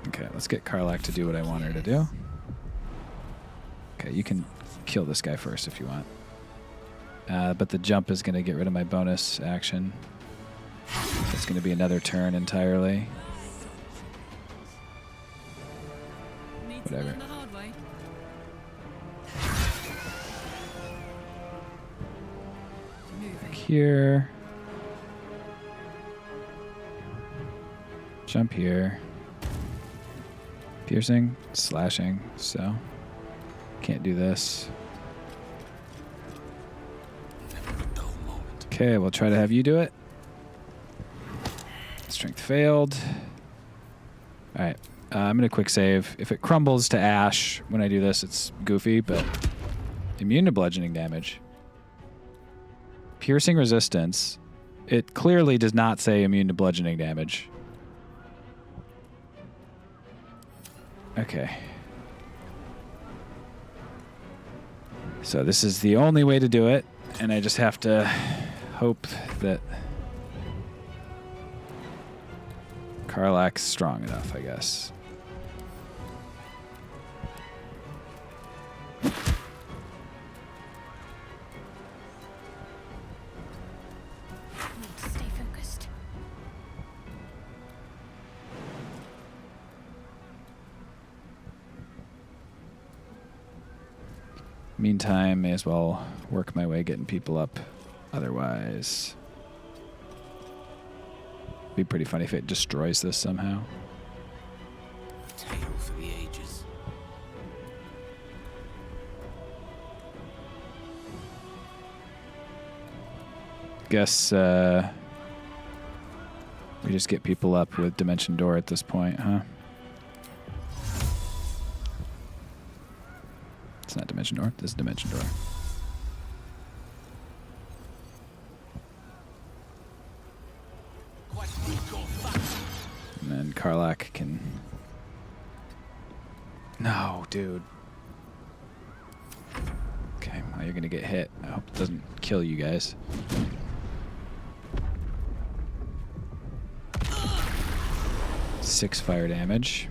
[SPEAKER 1] Okay, let's get Karlach to do what I want her to do. Okay, you can kill this guy first if you want. But the jump is going to get rid of my bonus action. It's going to be another turn entirely. Whatever. Back here. Jump here. Piercing, slashing, so... Can't do this. Okay, we'll try to have you do it. Strength failed. Alright, I'm going to quick save. If it crumbles to ash when I do this, it's goofy, but immune to bludgeoning damage. Piercing resistance. It clearly does not say immune to bludgeoning damage. Okay. So this is the only way to do it, and I just have to hope that Karlach's strong enough, I guess.
[SPEAKER 17] Need to stay focused.
[SPEAKER 1] Meantime, may as well work my way getting people up. Otherwise, it'd be pretty funny if it destroys this somehow.
[SPEAKER 9] Tale for the ages.
[SPEAKER 1] guess we just get people up with Dimension Door at this point, huh? It's not Dimension Door. This is Dimension Door. And then Karlach can... No, dude. Okay, well, you're going to get hit. I hope it doesn't kill you guys. Six fire damage.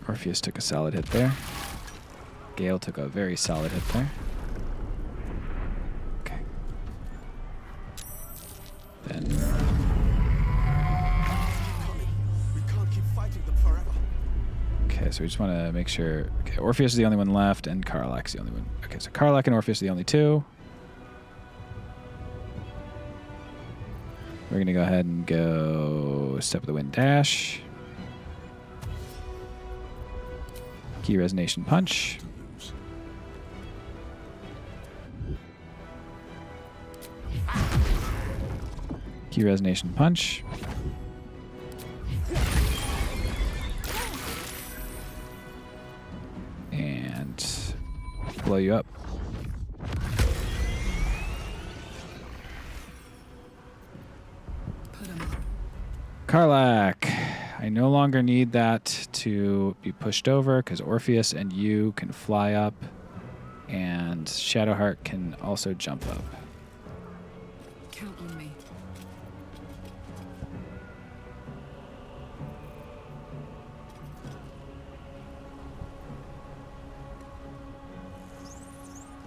[SPEAKER 1] Orpheus took a solid hit there. Gale took a very solid hit there. Okay. Then...
[SPEAKER 6] We can't keep fighting them forever.
[SPEAKER 1] Okay, so we just want to make sure... Okay, Orpheus is the only one left, and Karlach's the only one. Okay, so Karlach and Orpheus are the only two. We're going to go ahead and go Step of the Wind Dash. Key Resonation Punch. Key Resonation Punch. And blow you up. Karlach. I no longer need that to be pushed over because Orpheus and you can fly up, and Shadowheart can also jump up.
[SPEAKER 10] Count on me.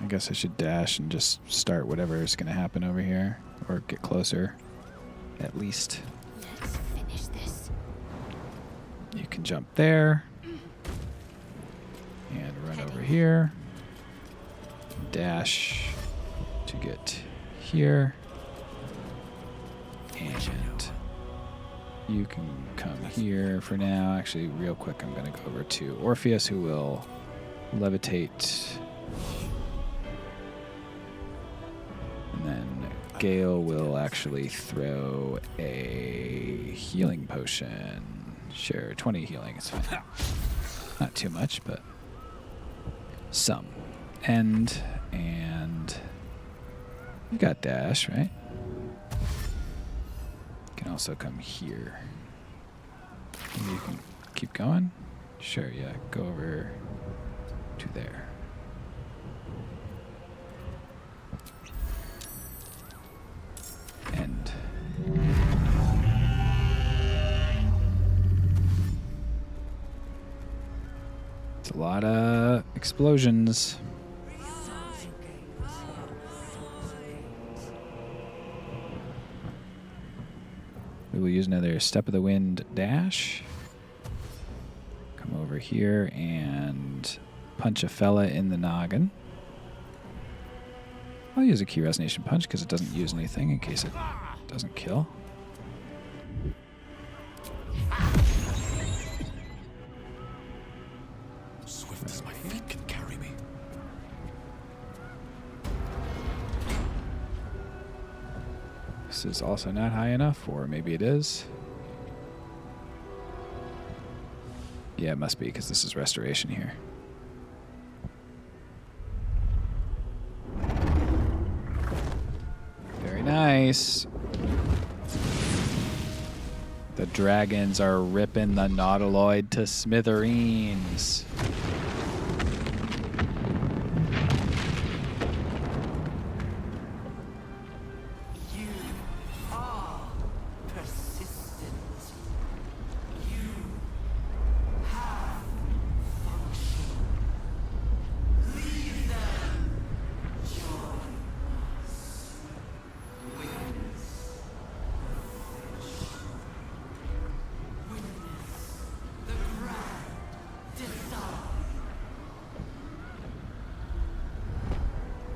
[SPEAKER 1] I guess I should dash and just start whatever is going to happen over here, or get closer, at least.
[SPEAKER 17] Let's finish this.
[SPEAKER 1] You can jump there and run over here. Dash to get here. And you can come here for now. Actually, real quick, I'm going to go over to Orpheus, who will levitate. And then Gale will actually throw a healing potion. Sure, 20 healing, it's fine. Not too much, but some. And you got dash, right? You can also come here. Maybe you can keep going? Sure, yeah, go over to there. End. It's a lot of explosions. We will use another Step of the Wind dash. Come over here and punch a fella in the noggin. I'll use a Key Resonation Punch because it doesn't use anything in case it doesn't kill.
[SPEAKER 2] Swift as my feet can carry me.
[SPEAKER 1] This is also not high enough, or maybe it is. Yeah, it must be because this is restoration here. Very nice. The dragons are ripping the Nautiloid to smithereens.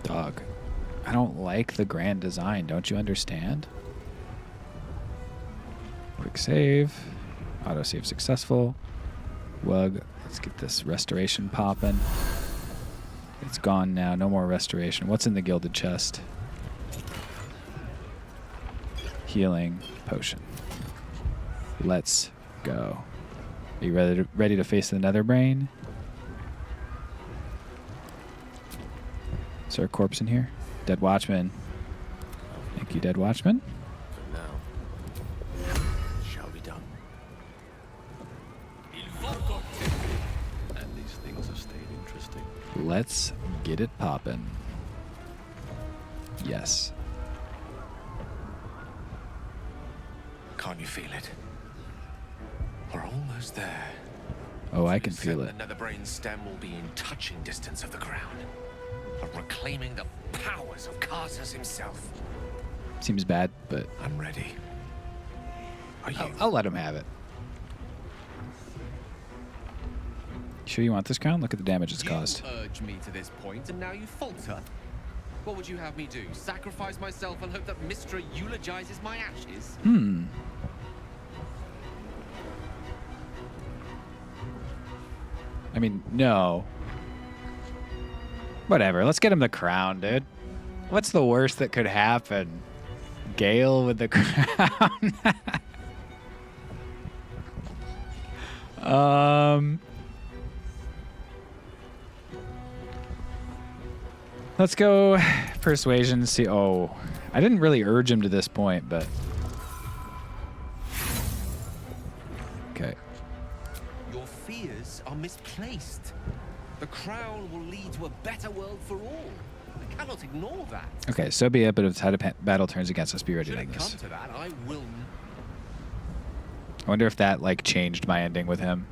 [SPEAKER 1] Dog. I don't like the grand design. Don't you understand? Quick save. Autosave successful. Wug. Let's get this restoration popping. It's gone now. No more restoration. What's in the gilded chest? Healing potion. Let's go. Are you ready to face the nether brain? Is there a corpse in here? Dead Watchman. Thank you, Dead Watchman.
[SPEAKER 6] But now, it shall be done. And these things have stayed interesting.
[SPEAKER 1] Let's get it poppin'. Yes.
[SPEAKER 2] Can't you feel it? We're almost there.
[SPEAKER 1] Oh, I can feel it.
[SPEAKER 2] The Netherbrain stem will be in touching distance of the ground. But reclaiming the powers of Karsus himself.
[SPEAKER 1] Seems bad, but
[SPEAKER 2] I'm ready. Are you?
[SPEAKER 1] I'll let him have it. Sure you want this crown? Look at the damage it's caused.
[SPEAKER 2] You urged me to this point, and now you falter. What would you have me do? Sacrifice myself and hope that Mystra eulogizes my ashes?
[SPEAKER 1] I mean, no. Whatever. Let's get him the crown, dude. What's the worst that could happen? Gale with the crown. Let's go persuasion. See. Oh, I didn't really urge him to this point, but okay.
[SPEAKER 2] Your fears are misplaced. The crown will lead to a better world for all. I cannot ignore that.
[SPEAKER 1] Okay, so be it, but if the tide of battle turns against us, be ready
[SPEAKER 2] Should
[SPEAKER 1] to
[SPEAKER 2] it
[SPEAKER 1] end
[SPEAKER 2] come
[SPEAKER 1] this.
[SPEAKER 2] to that, I will.
[SPEAKER 1] I wonder if that like changed my ending with him.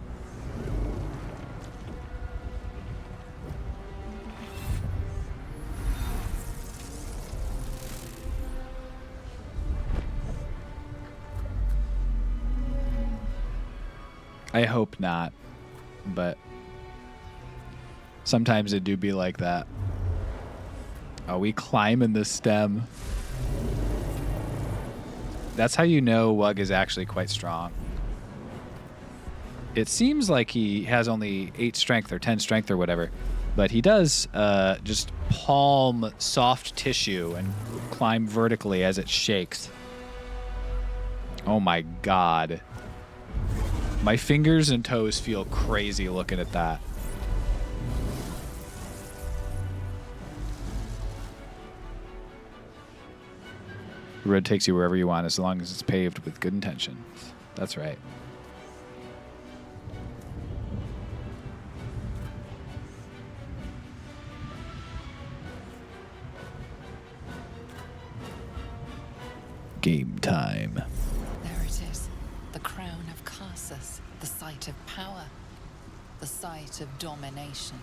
[SPEAKER 1] I hope not, but sometimes it do be like that. Oh, we climbing the stem. That's how you know Wug is actually quite strong. It seems like he has only 8 strength or 10 strength or whatever, but he does just palm soft tissue and climb vertically as it shakes. Oh my god. My fingers and toes feel crazy looking at that. The road takes you wherever you want as long as it's paved with good intentions. That's right. Game time.
[SPEAKER 12] There it is. The crown of Karsus. The site of power. The site of domination.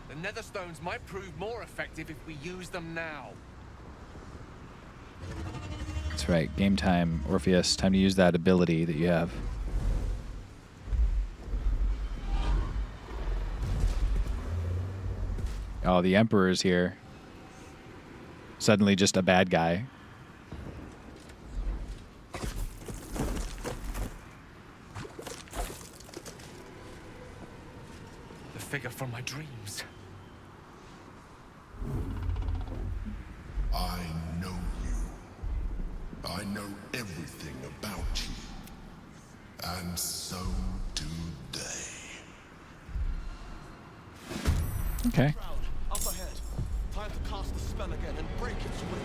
[SPEAKER 2] The Netherstones might prove more effective if we use them now.
[SPEAKER 1] That's right. Game time, Orpheus. Time to use that ability that you have. Oh, the Emperor's here. Suddenly just a bad guy.
[SPEAKER 2] The figure from my dreams.
[SPEAKER 5] I know you. I know everything about you. And so do they.
[SPEAKER 1] Okay.
[SPEAKER 6] Up ahead. Time to cast the spell again and break its will.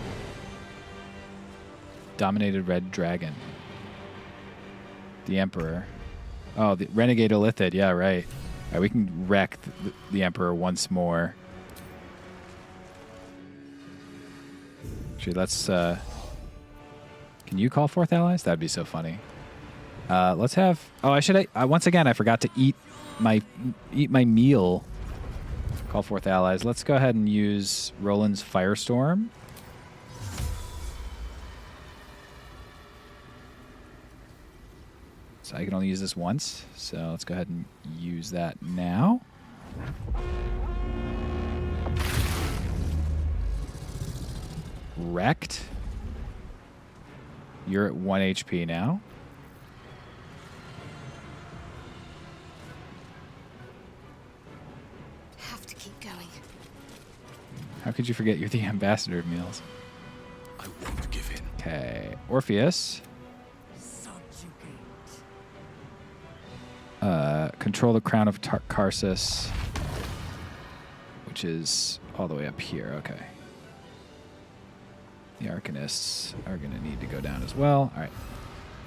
[SPEAKER 1] Dominated red dragon. The Emperor. Oh, the Renegade Illithid. Yeah, right. All right, we can wreck the Emperor once more. Actually, let's... Can you call forth allies? That'd be so funny. Let's have... Oh, I should... once again, I forgot to eat my meal. Call forth allies. Let's go ahead and use Roland's Firestorm. So I can only use this once. So let's go ahead and use that now. wrecked. You're at 1 HP now.
[SPEAKER 3] Have to keep going.
[SPEAKER 1] How could you forget you're the ambassador of meals?
[SPEAKER 6] I won't give in.
[SPEAKER 1] Okay, Orpheus. Control the crown of Karsus, which is all the way up here. Okay. The Arcanists are going to need to go down as well. All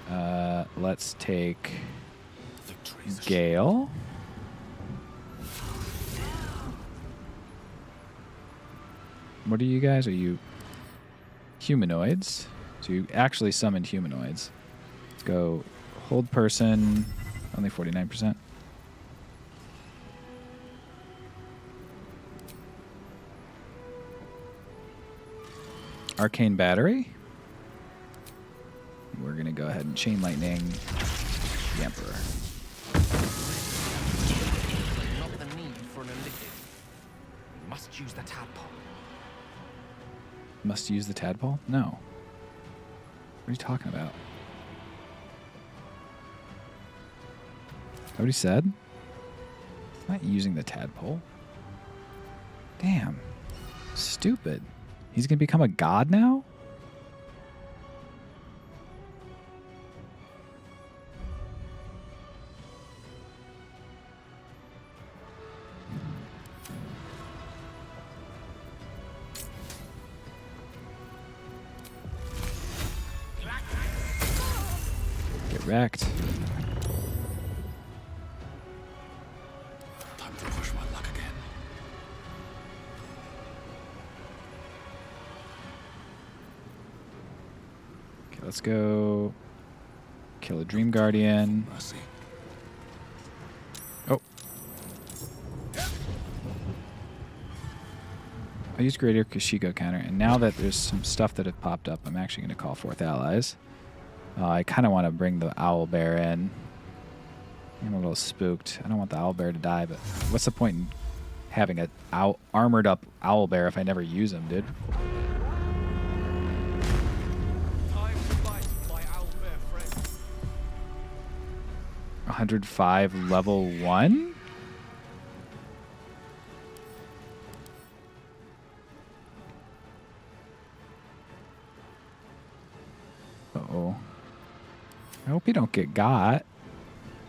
[SPEAKER 1] right. Let's take Gale. What are you guys? Are you humanoids? So you actually summoned humanoids. Let's go hold person. Only 49%. Arcane Battery. We're going to go ahead and Chain Lightning the Emperor.
[SPEAKER 7] Not the need for an illithid. We must use the tadpole.
[SPEAKER 1] Must use the tadpole? No. What are you talking about? Is that what he said? I'm not using the tadpole. Damn. Stupid. He's going to become a god now? Get wrecked.
[SPEAKER 6] Time to push my luck again.
[SPEAKER 1] Okay, let's go kill a Dream Guardian.
[SPEAKER 6] Mercy.
[SPEAKER 1] Oh. I used Greater Kashigo counter, and now that there's some stuff that have popped up, I'm actually going to call forth allies. I kind of want to bring the Owlbear in. I'm a little spooked. I don't want the Owlbear to die, but what's the point in having a armored up Owlbear if I never use him, dude?
[SPEAKER 15] Time to fight, my owlbear friend.
[SPEAKER 1] 105 level 1? Uh-oh. I hope you don't get got.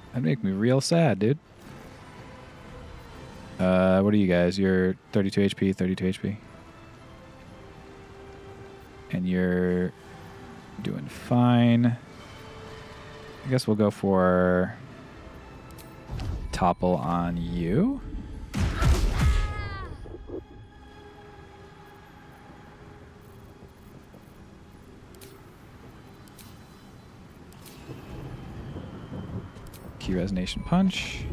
[SPEAKER 1] That'd make me real sad, dude. What are you guys? You're 32 HP, 32 HP. And you're doing fine. I guess we'll go for topple on you. Key Resonation Punch.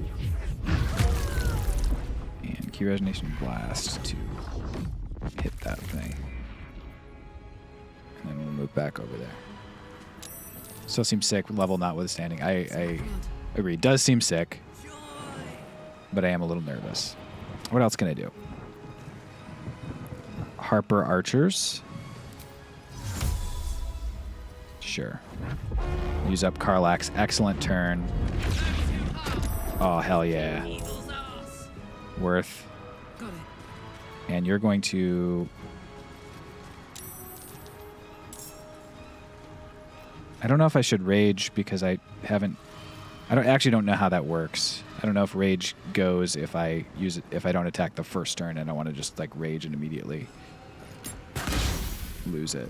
[SPEAKER 1] And Key Resonation Blast to hit that thing. And then we'll move back over there. Still seems sick, level notwithstanding. I agree. It does seem sick, but I am a little nervous. What else can I do? Harper Archers. Sure. Use up Karlach's excellent turn. Oh, hell yeah. Worth. And you're going to... I don't know if I should rage because I haven't... I don't know how that works. I don't know if rage goes if I use it, if I don't attack the first turn and I want to just like rage and immediately lose it.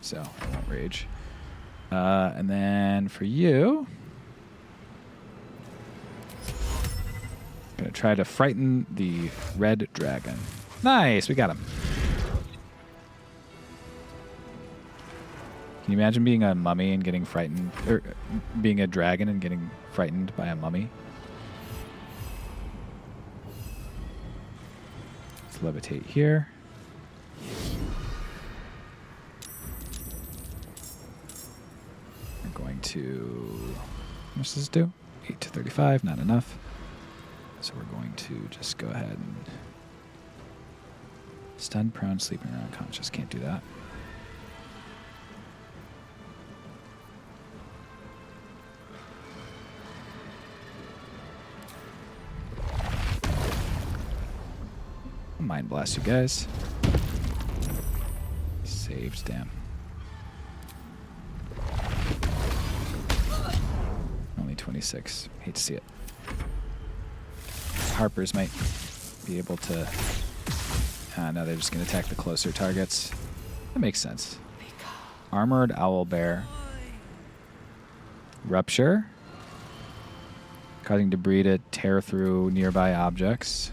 [SPEAKER 1] So I won't rage. And then for you, gonna try to frighten the red dragon. Nice, we got him. Can you imagine being a mummy and getting frightened, or being a dragon and getting frightened by a mummy? Let's levitate here. We're going to, how much does this do? 8 to 35, not enough. So we're going to just go ahead and Stunned, prone, sleeping, or unconscious. Can't do that. I'll mind blast you guys. Saved, damn. Only 26. Hate to see it. Harpers might be able to... no, they're just going to attack the closer targets. That makes sense. Armored Owlbear. Rupture. Causing debris to tear through nearby objects.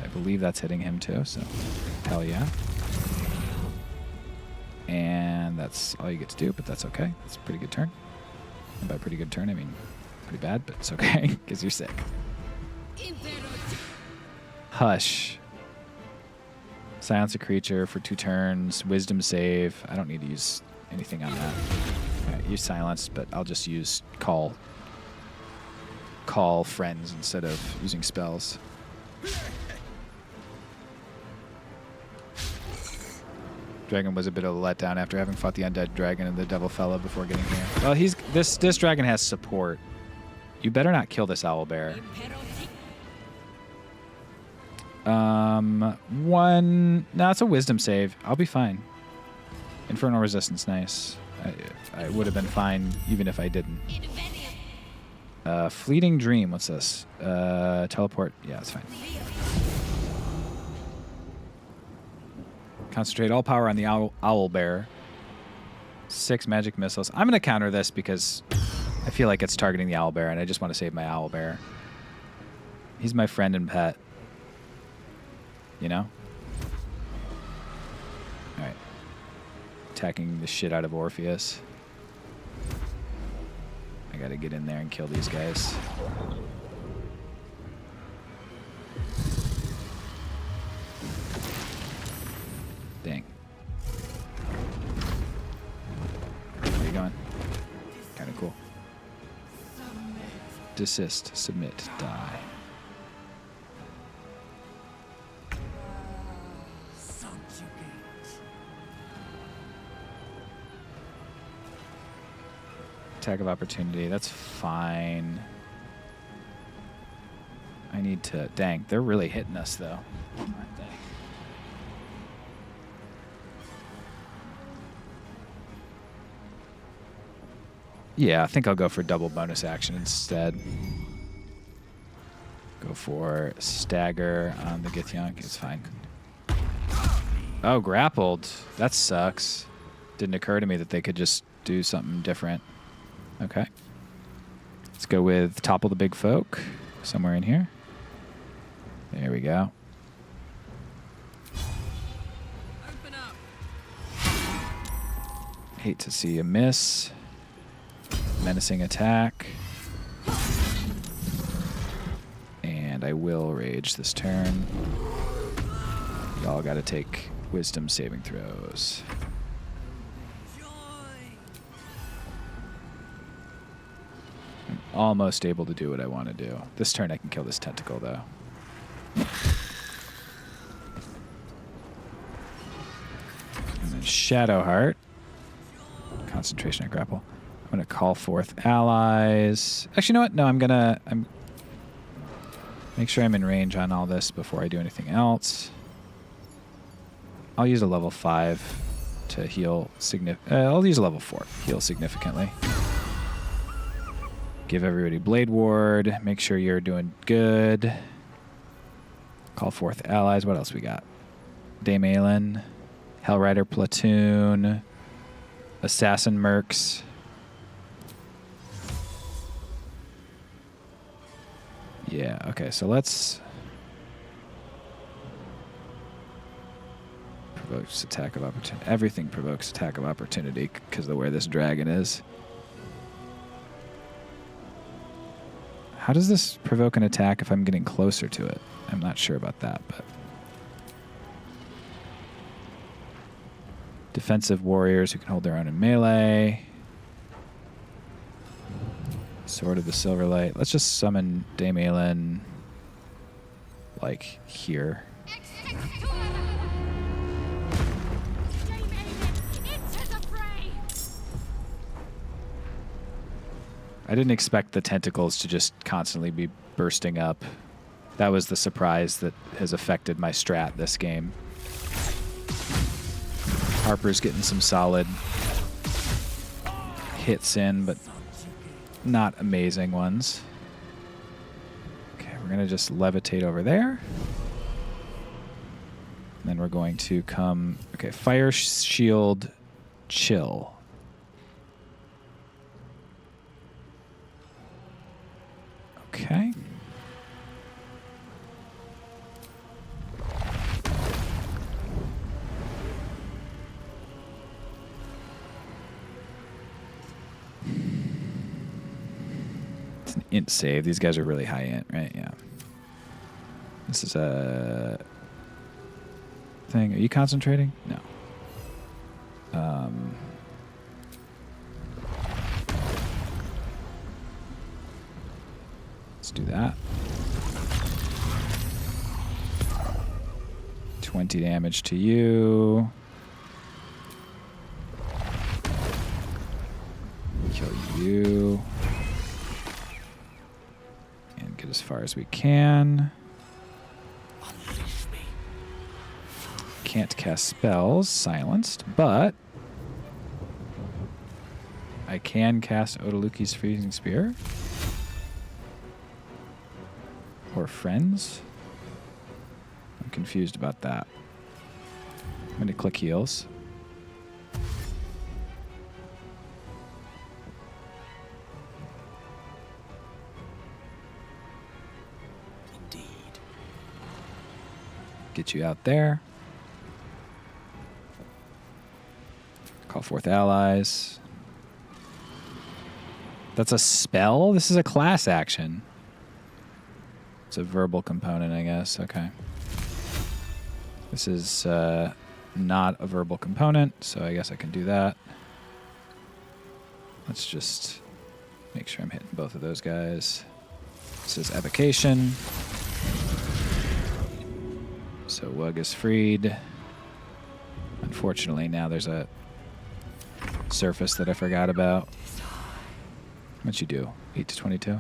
[SPEAKER 1] I believe that's hitting him too, so hell yeah. And that's all you get to do, but that's okay. It's a pretty good turn. And by pretty good turn, I mean pretty bad, but it's okay, because you're sick. Hush. Silence a creature for 2 turns. Wisdom save. I don't need to use anything on that. Right, use silence, but I'll just use call friends instead of using spells. Dragon was a bit of a letdown after having fought the undead dragon and the devil fella before getting here. Well, this dragon has support. You better not kill this owlbear. No, it's a wisdom save. I'll be fine. Infernal resistance, nice. I would have been fine even if I didn't. Fleeting dream, what's this? Teleport, yeah, it's fine. Concentrate all power on the owlbear. 6 magic missiles. I'm going to counter this because I feel like it's targeting the owlbear, and I just want to save my owlbear. He's my friend and pet. You know? Alright. Attacking the shit out of Orpheus. I gotta get in there and kill these guys. Dang. Where are you going? Kind of cool. Desist, submit, die. Attack of opportunity, that's fine. I need to... Dang, they're really hitting us, though. Aren't they? Yeah, I think I'll go for double bonus action instead. Go for stagger on the Githyank. It's fine. Oh, grappled. That sucks. Didn't occur to me that they could just do something different. Okay. Let's go with topple the big folk. Somewhere in here. There we go.
[SPEAKER 11] Open up.
[SPEAKER 1] Hate to see a miss. Menacing attack. And I will rage this turn. Y'all gotta take wisdom saving throws. I'm almost able to do what I want to do. This turn I can kill this tentacle, though. And then Shadowheart. Concentration and grapple. I'm going to call forth allies. Actually, you know what? No, I'm make sure I'm in range on all this before I do anything else. I'll use a level 5 to heal I'll use a level 4. Heal significantly. Give everybody Blade Ward. Make sure you're doing good. Call forth allies. What else we got? Dame Aelin. Hellrider Platoon. Assassin Mercs. Yeah, okay, so let's... Provokes attack of opportunity. Everything provokes attack of opportunity because of where this dragon is. How does this provoke an attack if I'm getting closer to it? I'm not sure about that, but... Defensive warriors who can hold their own in melee. Sword of the Silverlight. Let's just summon Dame Aelin, like, here. I didn't expect the tentacles to just constantly be bursting up. That was the surprise that has affected my strat this game. Harper's getting some solid hits in, but not amazing ones. Okay, we're going to just levitate over there. And then we're going to come... Okay, fire shield, chill. Okay. It's an int save. These guys are really high int, right? Yeah. This is a thing. Are you concentrating? No. Let's do that. 20 damage to you. Kill you. And get as far as we can. Can't cast spells, silenced, but I can cast Odaluki's Freezing Spear. Or friends? I'm confused about that. I'm going to click heals.
[SPEAKER 6] Indeed.
[SPEAKER 1] Get you out there. Call forth allies. That's a spell? This is a class action. It's a verbal component, I guess. Okay. This is not a verbal component, so I guess I can do that. Let's just make sure I'm hitting both of those guys. This is evocation. So Wug is freed. Unfortunately, now there's a surface that I forgot about. What'd you do? 8 to 22?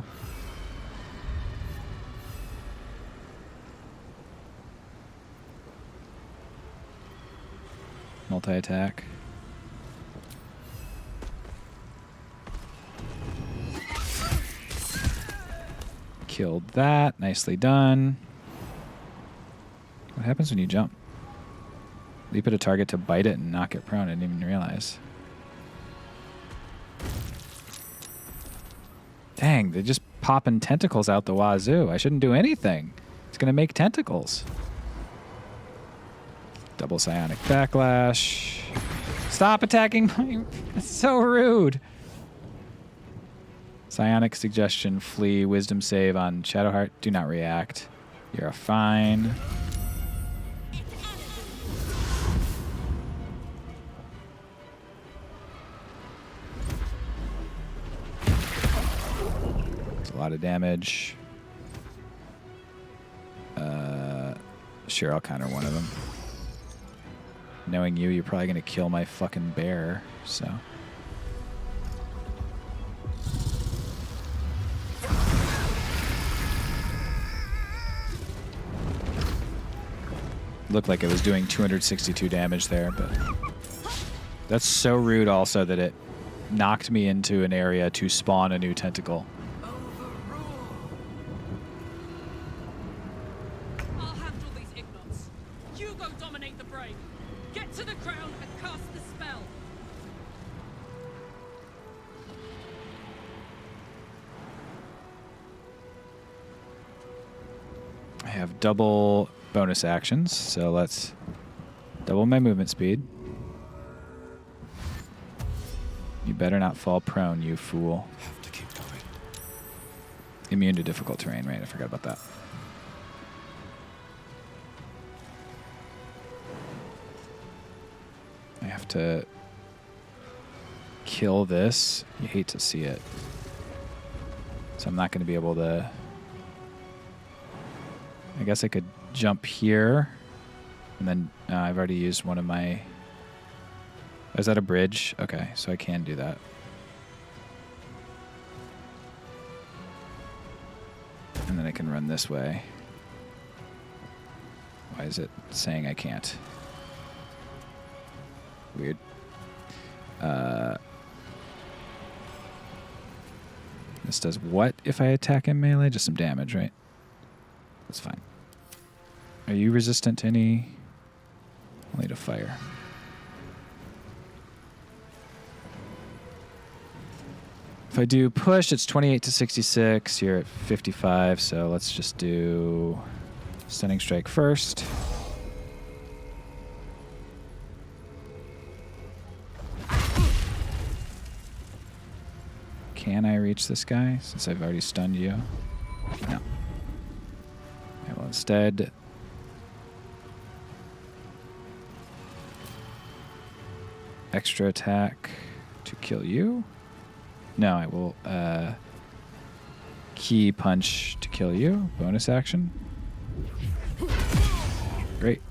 [SPEAKER 1] Multi-attack. Killed that. Nicely done. What happens when you jump? Leap at a target to bite it and knock it prone. I didn't even realize. Dang, they're just popping tentacles out the wazoo. I shouldn't do anything. It's going to make tentacles. Double psionic backlash. Stop attacking my... That's so rude. Psionic suggestion, flee, wisdom save on Shadowheart. Do not react. You're a fine. It's a lot of damage. Sure, I'll counter one of them. Knowing you, you're probably going to kill my fucking bear, so... Looked like it was doing 262 damage there, but... That's so rude also that it knocked me into an area to spawn a new tentacle. Double bonus actions, so let's double my movement speed. You better not fall prone, you fool.
[SPEAKER 6] Have to keep going.
[SPEAKER 1] Immune to difficult terrain, right? I forgot about that. I have to kill this. You hate to see it. So I'm not going to be able to... I guess I could jump here. And then I've already used one of my... Oh, is that a bridge? Okay, so I can do that. And then I can run this way. Why is it saying I can't? Weird. This does what if I attack him melee? Just some damage, right? That's fine. Are you resistant to any? Only to fire. If I do push, it's 28 to 66. You're at 55, so let's just do stunning strike first. Can I reach this guy since I've already stunned you? No. I will instead extra attack to kill you. No, I will key punch to kill you. Bonus action. Great.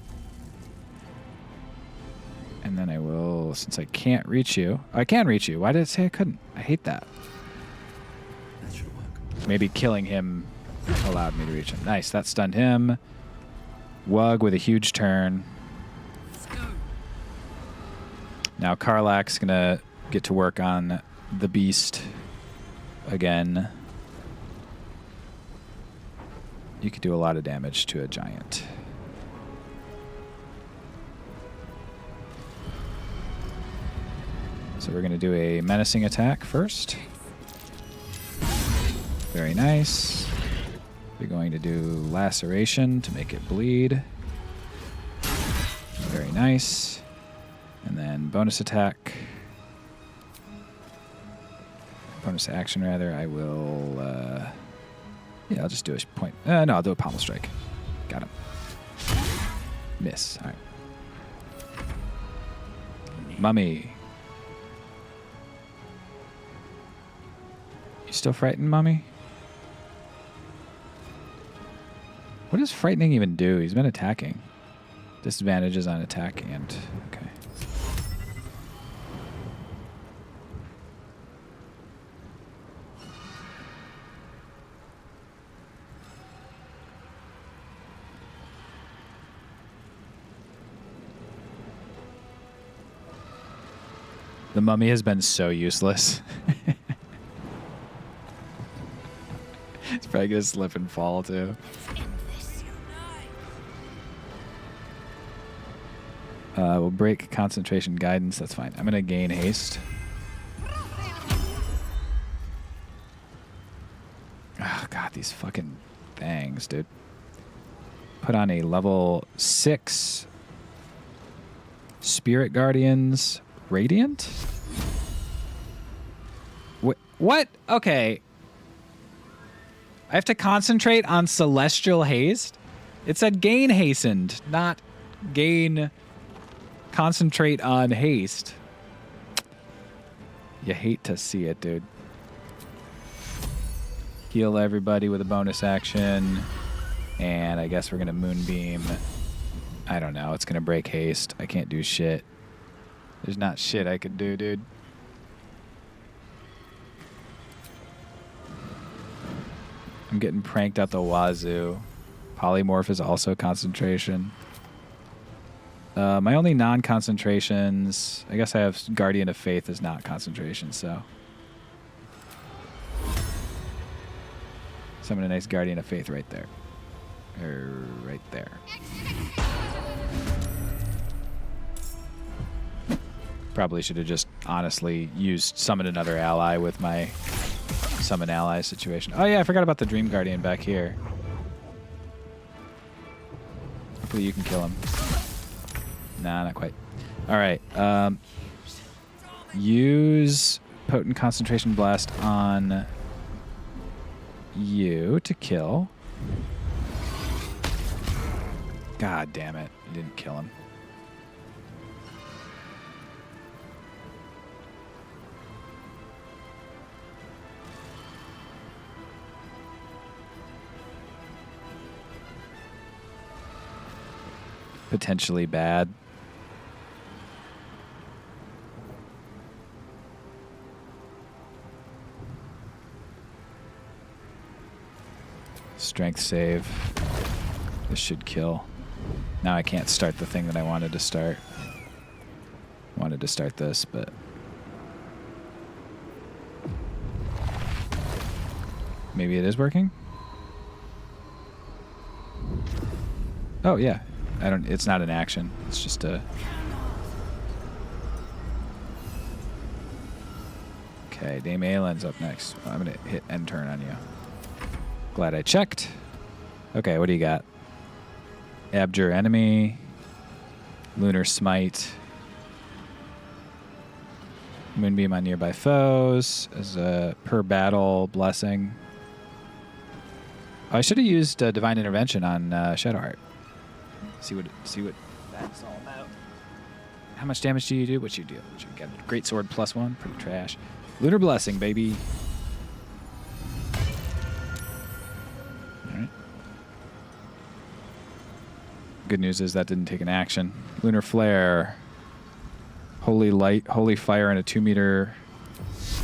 [SPEAKER 1] And then I will, since I can't reach you. I can reach you. Why did it say I couldn't? I hate that.
[SPEAKER 6] That should work.
[SPEAKER 1] Maybe killing him allowed me to reach him. Nice, that stunned him. Wug with a huge turn. Now Karlach's gonna get to work on the beast again. You could do a lot of damage to a giant. So we're going to do a menacing attack first. Very nice. We're going to do laceration to make it bleed. Very nice. And then bonus attack. Bonus action, rather. I will... yeah, I'll just do a point. No, I'll do a pommel strike. Got him. Miss. All right. Mummy. You still frightened, Mummy? What does frightening even do? He's been attacking. Disadvantages on attack and... Okay. The mummy has been so useless. It's probably gonna slip and fall too. We'll break concentration guidance. That's fine. I'm gonna gain haste. Oh god, these fucking things, dude. Put on a level 6 Spirit Guardians Radiant? What? Okay. I have to concentrate on Celestial Haste? It said gain hastened, not gain concentrate on haste. You hate to see it, dude. Heal everybody with a bonus action. And I guess we're going to Moonbeam. I don't know. It's going to break haste. I can't do shit. There's not shit I could do, dude. I'm getting pranked out the wazoo. Polymorph is also concentration. My only non-concentrations... I guess I have Guardian of Faith is not concentration, so... Summon a nice Guardian of Faith right there. Right there. Probably should have just honestly used summon another ally with my summon ally situation. Oh yeah, I forgot about the Dream Guardian back here. Hopefully you can kill him. Nah, not quite. Alright. Use Potent Concentration Blast on you to kill. God damn it. You didn't kill him. potentially bad. Strength save. This should kill. Now I can't start the thing that I wanted to start. I wanted to start this, but... maybe it is working? Oh, yeah. It's not an action. It's just a... Okay, Dame Aylin's up next. I'm going to hit end turn on you. Glad I checked. Okay, what do you got? Abjure enemy. Lunar Smite. Moonbeam on nearby foes as a per battle blessing. Oh, I should have used Divine Intervention on Shadowheart. See what that's all about. How much damage do you do? What you deal? What you get? Great sword +1. Pretty trash. Lunar Blessing, baby. All right. Good news is that didn't take an action. Lunar Flare. Holy Light, Holy Fire in a 2-meter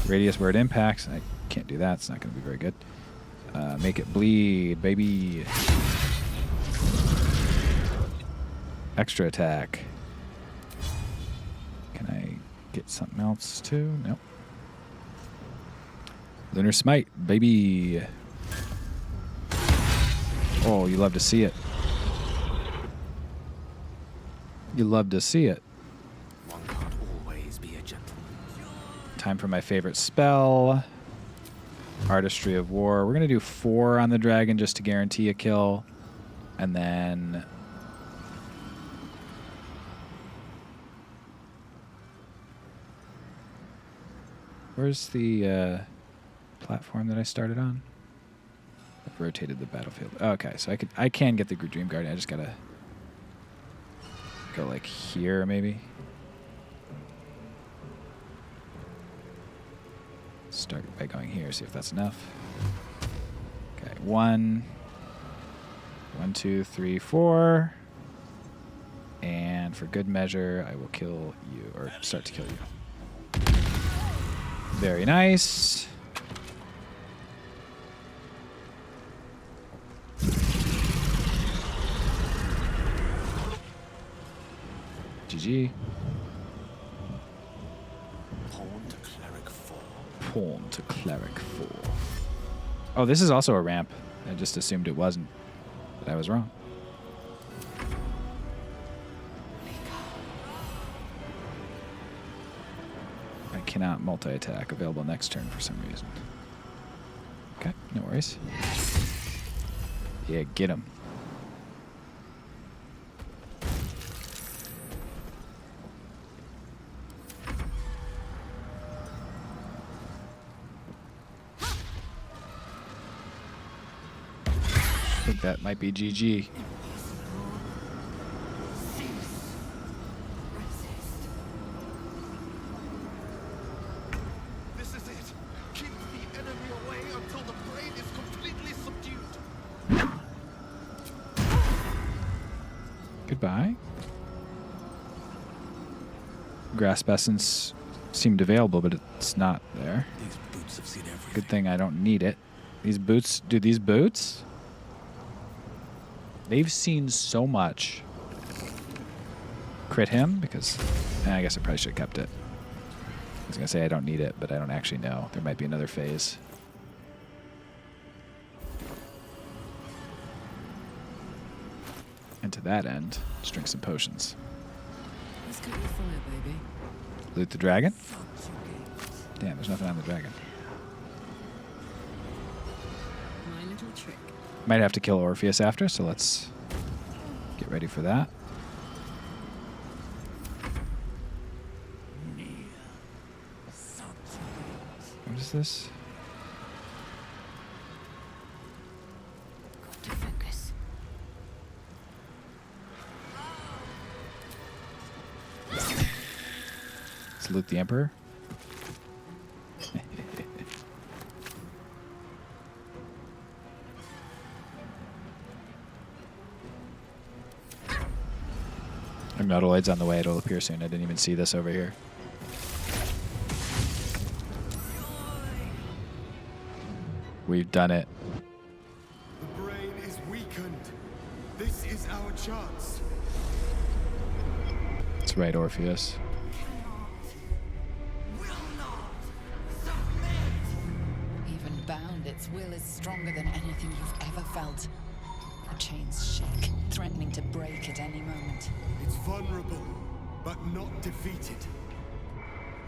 [SPEAKER 1] radius where it impacts. I can't do that. It's not going to be very good. Make it bleed, baby. Extra attack. Can I get something else too? Nope. Lunar Smite, baby. Oh, you love to see it. You love to see it.
[SPEAKER 7] One can't always be a gentleman.
[SPEAKER 1] Time for my favorite spell. Artistry of War. We're going to do 4 on the dragon just to guarantee a kill. And then... where's the platform that I started on? I've rotated the battlefield. Okay, so I can get the Dream Guardian. I just got to go like here maybe. Start by going here, see if that's enough. Okay, 1, 2, 3, 4. And for good measure, I will kill you, or start to kill you. Very nice. GG.
[SPEAKER 7] Pawn to Cleric 4.
[SPEAKER 1] Pawn to Cleric 4. Oh, this is also a ramp. I just assumed it wasn't, but I was wrong. I cannot multi-attack. Available next turn for some reason. Okay, no worries. Yeah, get him. I think that might be GG.
[SPEAKER 6] This is it. Keep the enemy away until the brain is completely subdued.
[SPEAKER 1] Goodbye. Grasp Essence seemed available, but it's not there.
[SPEAKER 6] These boots have seen everything.
[SPEAKER 1] Good thing I don't need it. These boots, dude, these boots? They've seen so much. Crit him, because I guess I probably should have kept it. I was going to say I don't need it, but I don't actually know. There might be another phase. And to that end, let's drink some potions.
[SPEAKER 10] Let's get your fire, baby.
[SPEAKER 1] Loot the dragon? Damn, there's nothing on the dragon.
[SPEAKER 10] My little trick.
[SPEAKER 1] Might have to kill Orpheus after, so let's get ready for that. What is this?
[SPEAKER 17] Got to focus.
[SPEAKER 1] Let's loot the Emperor. Metalloid's on the way. It'll appear soon. I didn't even see this over here. We've done it.
[SPEAKER 13] The brain is weakened. This is our chance.
[SPEAKER 1] That's right, Orpheus.
[SPEAKER 12] Even bound, its will is stronger than anything you've ever felt. The chains shake, threatening to break at any moment.
[SPEAKER 13] It's vulnerable, but not defeated.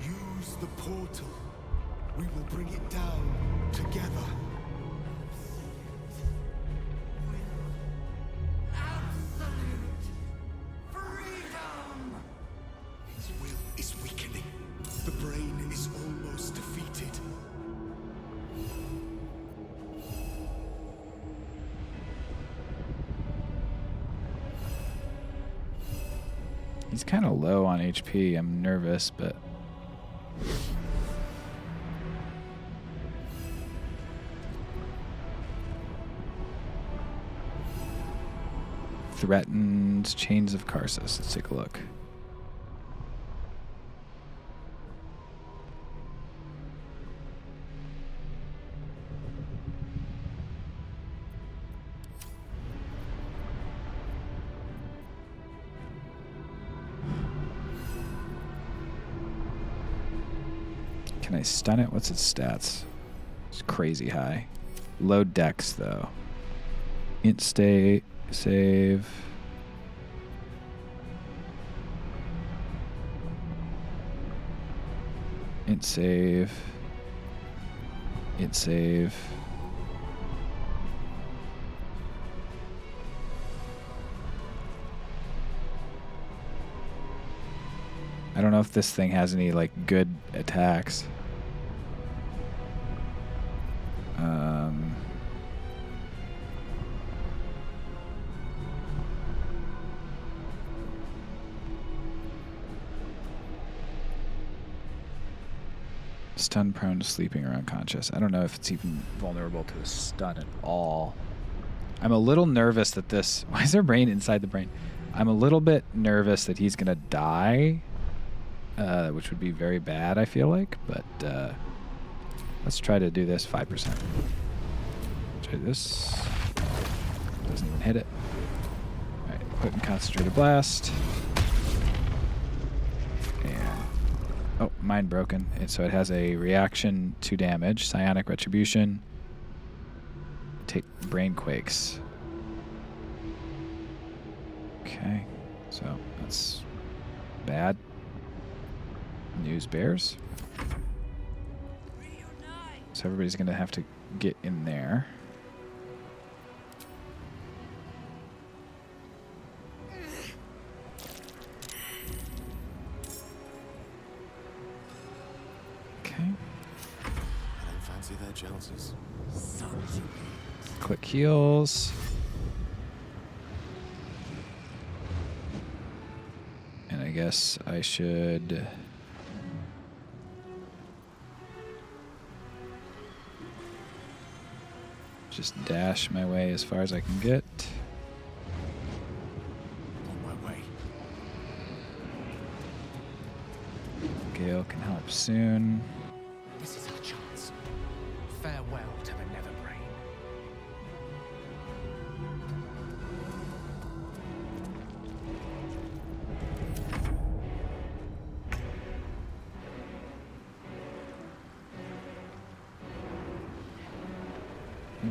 [SPEAKER 13] Use the portal. We will bring it down together. His will is weakening. The brain is almost defeated.
[SPEAKER 1] He's kind of low on HP. I'm nervous, but... Threatened Chains of Karsus. Let's take a look. Can I stun it? What's its stats? It's crazy high. Low dex, though. Int stay, save. Int save. Int save. I don't know if this thing has any, like, good attacks. Stun prone to sleeping or unconscious. I don't know if it's even vulnerable to a stun at all. I'm a little nervous that this... Why is there brain inside the brain? I'm a little bit nervous that he's going to die, which would be very bad, I feel like. But let's try to do this 5%. Try this. Doesn't even hit it. All right, put in Concentrated Blast. Oh, mind broken. And so it has a reaction to damage. Psionic Retribution. Take Brain Quakes. Okay. So that's bad. News bears. So everybody's going to have to get in there.
[SPEAKER 2] Their chances.
[SPEAKER 1] Click heals. And I guess I should just dash my way as far as I can get.
[SPEAKER 2] On my way.
[SPEAKER 1] Gale can help soon.
[SPEAKER 7] This is our chance. Farewell to the Nether Brain.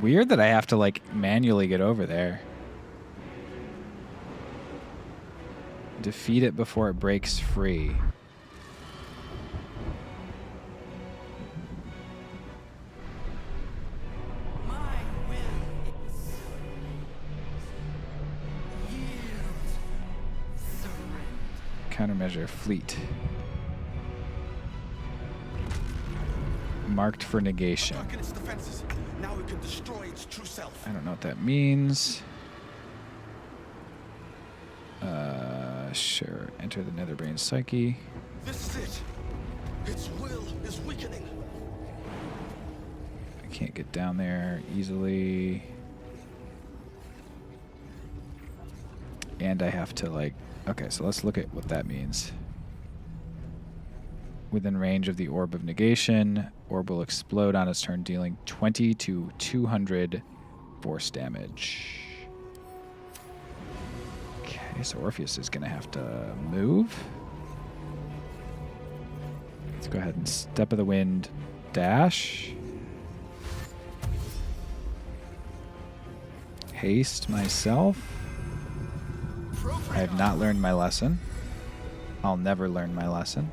[SPEAKER 1] Weird that I have to, like, manually get over there. Defeat it before it breaks free. Countermeasure fleet. Marked for negation.
[SPEAKER 13] Its defenses. Now we can destroy its true self.
[SPEAKER 1] I don't know what that means. Sure. Enter the Netherbrain Psyche.
[SPEAKER 13] This is it. Its will is weakening.
[SPEAKER 1] I can't get down there easily. And I have to, like... Okay, so let's look at what that means. Within range of the Orb of Negation, orb will explode on its turn, dealing 20 to 200 force damage. Okay, so Orpheus is going to have to move. Let's go ahead and Step of the Wind dash. Haste myself. I have not learned my lesson. I'll never learn my lesson.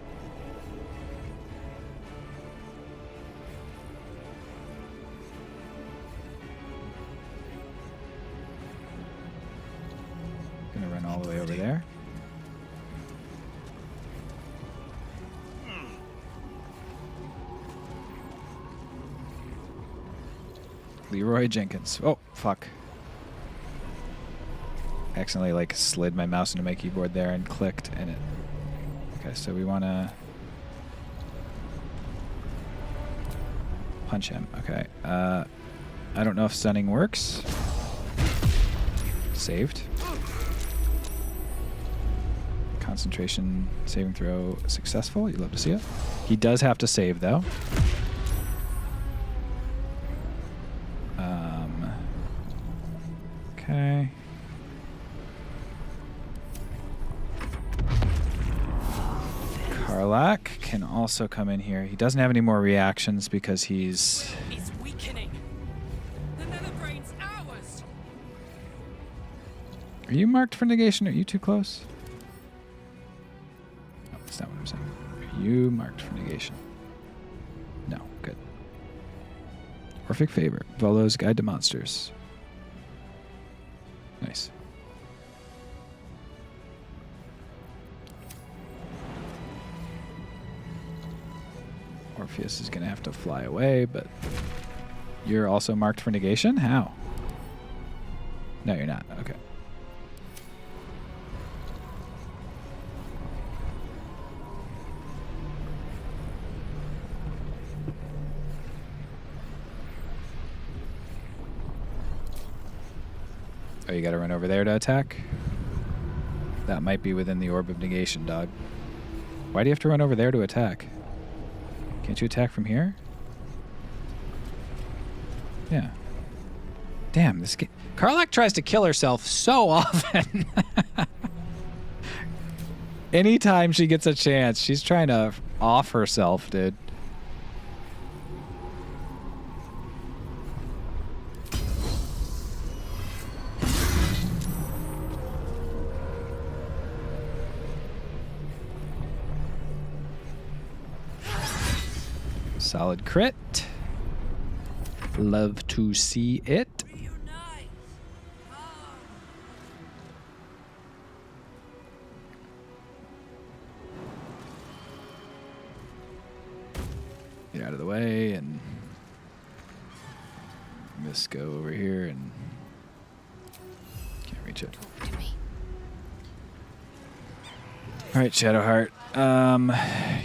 [SPEAKER 1] Gonna run all the way over there. Leroy Jenkins. Oh, fuck. Accidentally, like, slid my mouse into my keyboard there and clicked, and it... Okay, so we want to... Punch him. Okay. I don't know if stunning works. Saved. Concentration saving throw successful. You'd love to see it. He does have to save, though. Okay. Karlak can also come in here. He doesn't have any more reactions because he's...
[SPEAKER 11] It's weakening. The Netherbrain's ours.
[SPEAKER 1] Are you marked for negation? Are you too close? No, that's not what I'm saying. Are you marked for negation? No, good. Orphic Favor. Volo's Guide to Monsters. Nice. Orpheus is going to have to fly away, but you're also marked for negation? How? No, you're not. Okay. Oh, you got to run over there to attack? That might be within the Orb of Negation, dog. Why do you have to run over there to attack? Can't you attack from here? Yeah. Damn, this game... Karlak tries to kill herself so often. Anytime she gets a chance, she's trying to off herself, dude. Solid crit. Love to see it. Get out of the way and this go over here and can't reach it. All right, Shadowheart.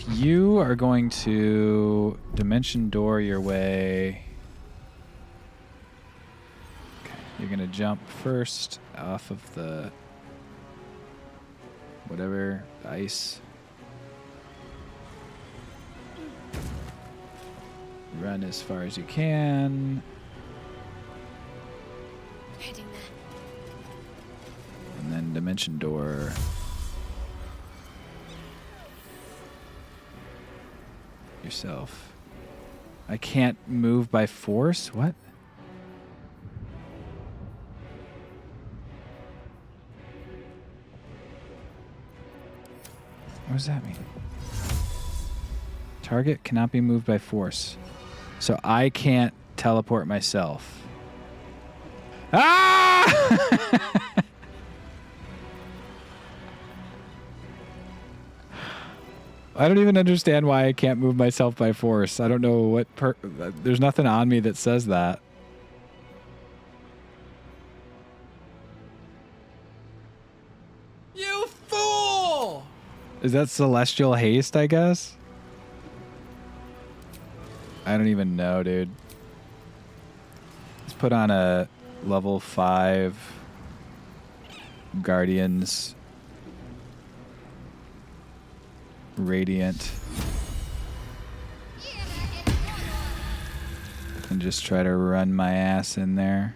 [SPEAKER 1] You are going to dimension door your way. Okay, you're going to jump first off of the whatever, the ice. Run as far as you can.
[SPEAKER 17] Heading there.
[SPEAKER 1] And then dimension door. Yourself. I can't move by force? What? What does that mean? Target cannot be moved by force. So I can't teleport myself. Ah! I don't even understand why I can't move myself by force. I don't know what there's nothing on me that says that.
[SPEAKER 11] You fool!
[SPEAKER 1] Is that celestial haste, I guess? I don't even know, dude. Let's put on a level 5 Guardians. Radiant. And just try to run my ass in there.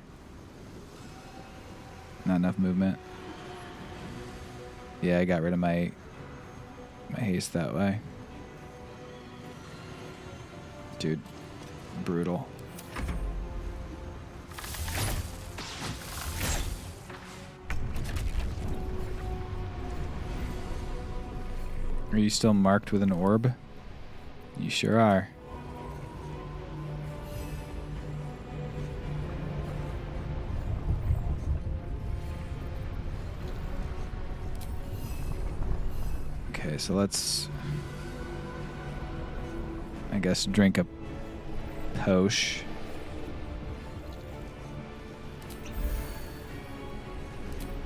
[SPEAKER 1] Not enough movement. Yeah, I got rid of my haste that way. Dude, brutal. Are you still marked with an orb? You sure are. Okay, so let's, I guess, drink a potion.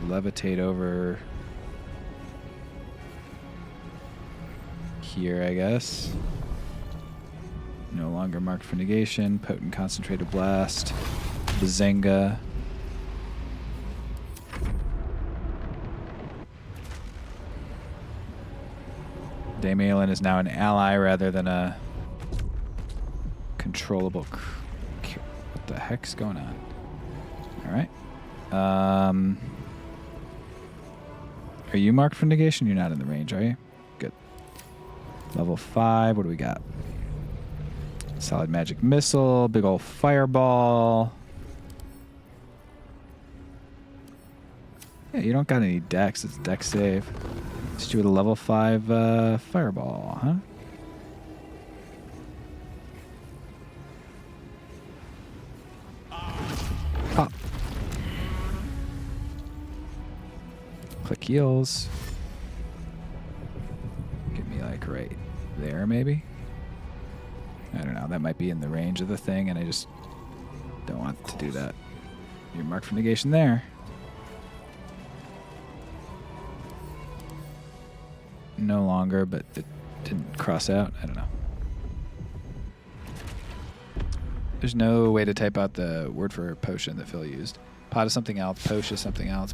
[SPEAKER 1] Levitate over here, I guess. No longer marked for negation. Potent concentrated blast. Bazinga. Damian is now an ally rather than a controllable. What the heck's going on? All right. Are you marked for negation? You're not in the range, are you? Good. Level 5. What do we got? Solid magic missile. Big old fireball. Yeah, you don't got any dex. It's dex save. Just do with a level 5 fireball, huh? Pop. Click heals. Get me like right there, maybe? I don't know. That might be in the range of the thing, and I just don't want to do that. You're marked for negation there. No longer, but it didn't cross out. I don't know. There's no way to type out the word for potion that Phil used. Pot is something else. Posh is something else.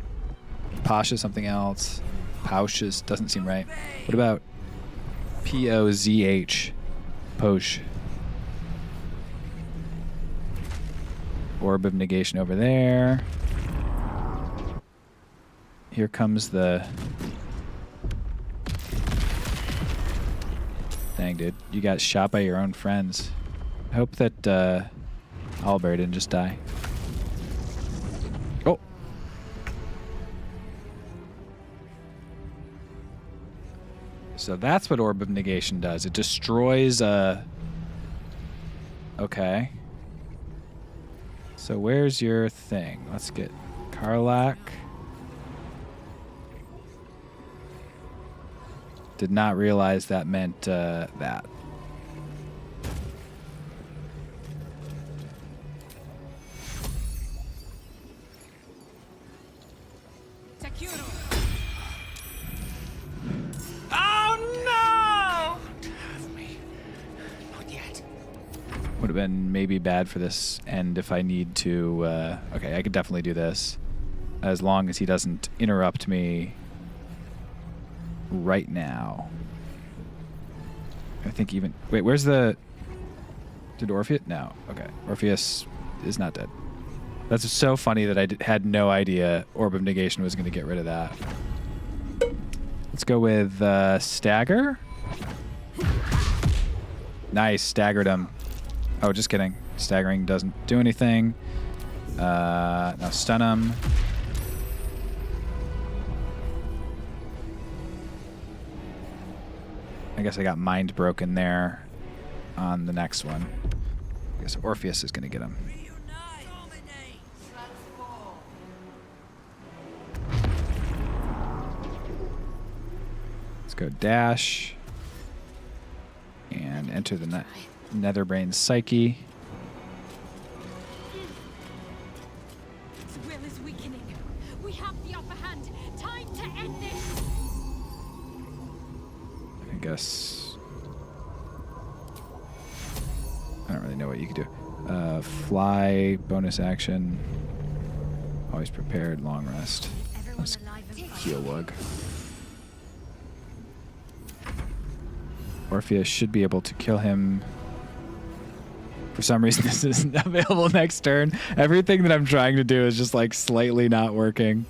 [SPEAKER 1] Posh is something else. Pouch is doesn't seem right. What about P-O-Z-H? Posh. Orb of negation over there. Here comes the... Dang, dude. You got shot by your own friends. I hope that Albert didn't just die. Oh! So that's what Orb of Negation does. It destroys a... Okay. So where's your thing? Let's get Karlak. Did not realize that meant that.
[SPEAKER 11] Oh no!
[SPEAKER 1] Would have been maybe bad for this end if I need to. Okay, I could definitely do this. As long as he doesn't interrupt me right now. I think even... Wait, where's the... Did Orpheus... No. Okay. Orpheus is not dead. That's so funny that I had no idea Orb of Negation was going to get rid of that. Let's go with Stagger. Nice. Staggered him. Oh, just kidding. Staggering doesn't do anything. Now stun him. I guess I got mind broken there on the next one. I guess Orpheus is going to get him. Let's go dash. And enter the Netherbrain Psyche.
[SPEAKER 11] His will is weakening. We have the upper hand. Time to end this.
[SPEAKER 1] I guess... I don't really know what you could do. Fly, bonus action. Always prepared, long rest. Let's heal Wug. Orpheus should be able to kill him. For some reason, this isn't available next turn. Everything that I'm trying to do is just like slightly not working.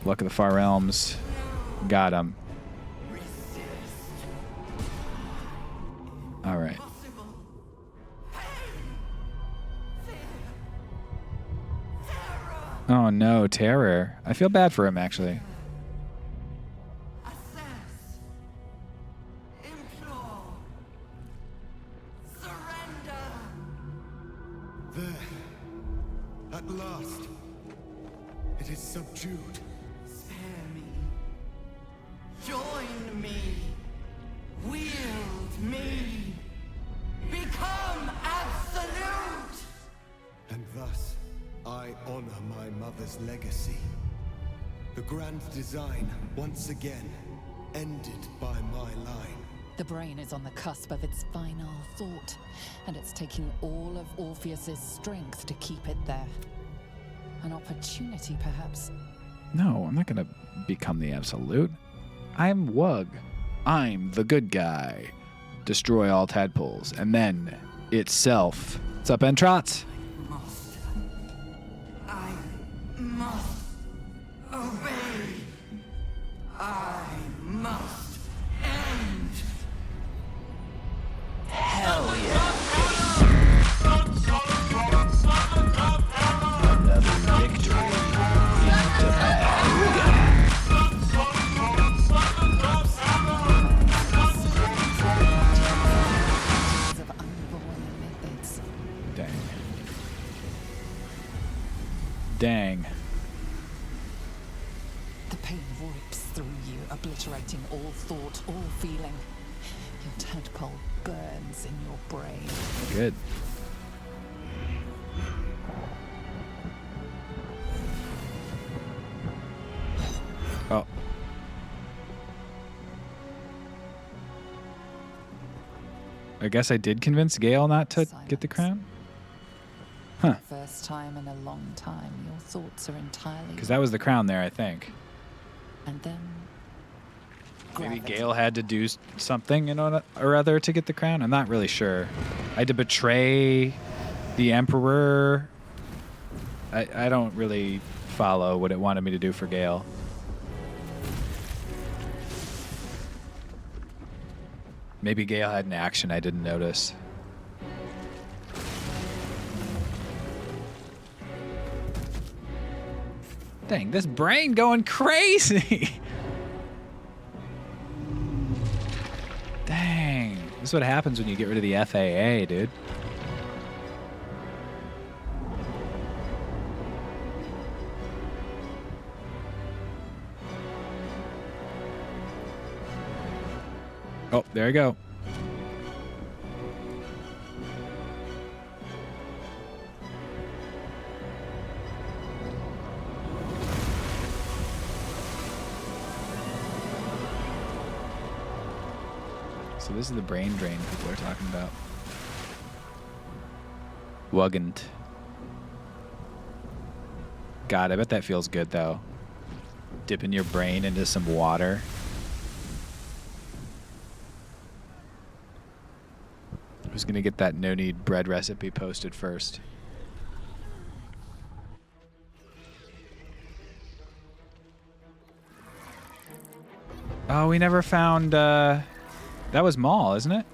[SPEAKER 1] Luck of the Far Realms. Got him. All right. Oh no, terror. I feel bad for him, actually.
[SPEAKER 13] There. At last. It is subdued.
[SPEAKER 8] Spare me. Join me. Wield me. Become absolute.
[SPEAKER 13] And thus, I honor my mother's legacy. The grand design, once again, ended by my line.
[SPEAKER 12] The brain is on the cusp of its final thought, and it's taking all of Orpheus's strength to keep it there. An opportunity, perhaps.
[SPEAKER 1] No, I'm not going to become the absolute. I'm Wug. I'm the good guy. Destroy all tadpoles. And then itself. What's up, Entrots?
[SPEAKER 8] I must obey. I must end.
[SPEAKER 1] Hell yeah. Another victory in the bag. Dang. Dang.
[SPEAKER 12] The pain rips through you, obliterating all thought, all feeling. Your tadpole burns in your brain.
[SPEAKER 1] Good. Oh. I guess I did convince Gale not to get the crown? Huh.
[SPEAKER 12] First time in a long time, your thoughts are entirely...
[SPEAKER 1] Because that was the crown there, I think.
[SPEAKER 12] And then...
[SPEAKER 1] Maybe Gale had to do something or other to get the crown? I'm not really sure. I had to betray the Emperor. I don't really follow what it wanted me to do for Gale. Maybe Gale had an action I didn't notice. Dang, this brain going crazy. Dang. This is what happens when you get rid of the FAA, dude. Oh, there you go. So this is the brain drain people are talking about. Wuggant. God, I bet that feels good though. Dipping your brain into some water. Who's gonna get that no-knead bread recipe posted first? Oh, we never found, that was Maul, isn't it?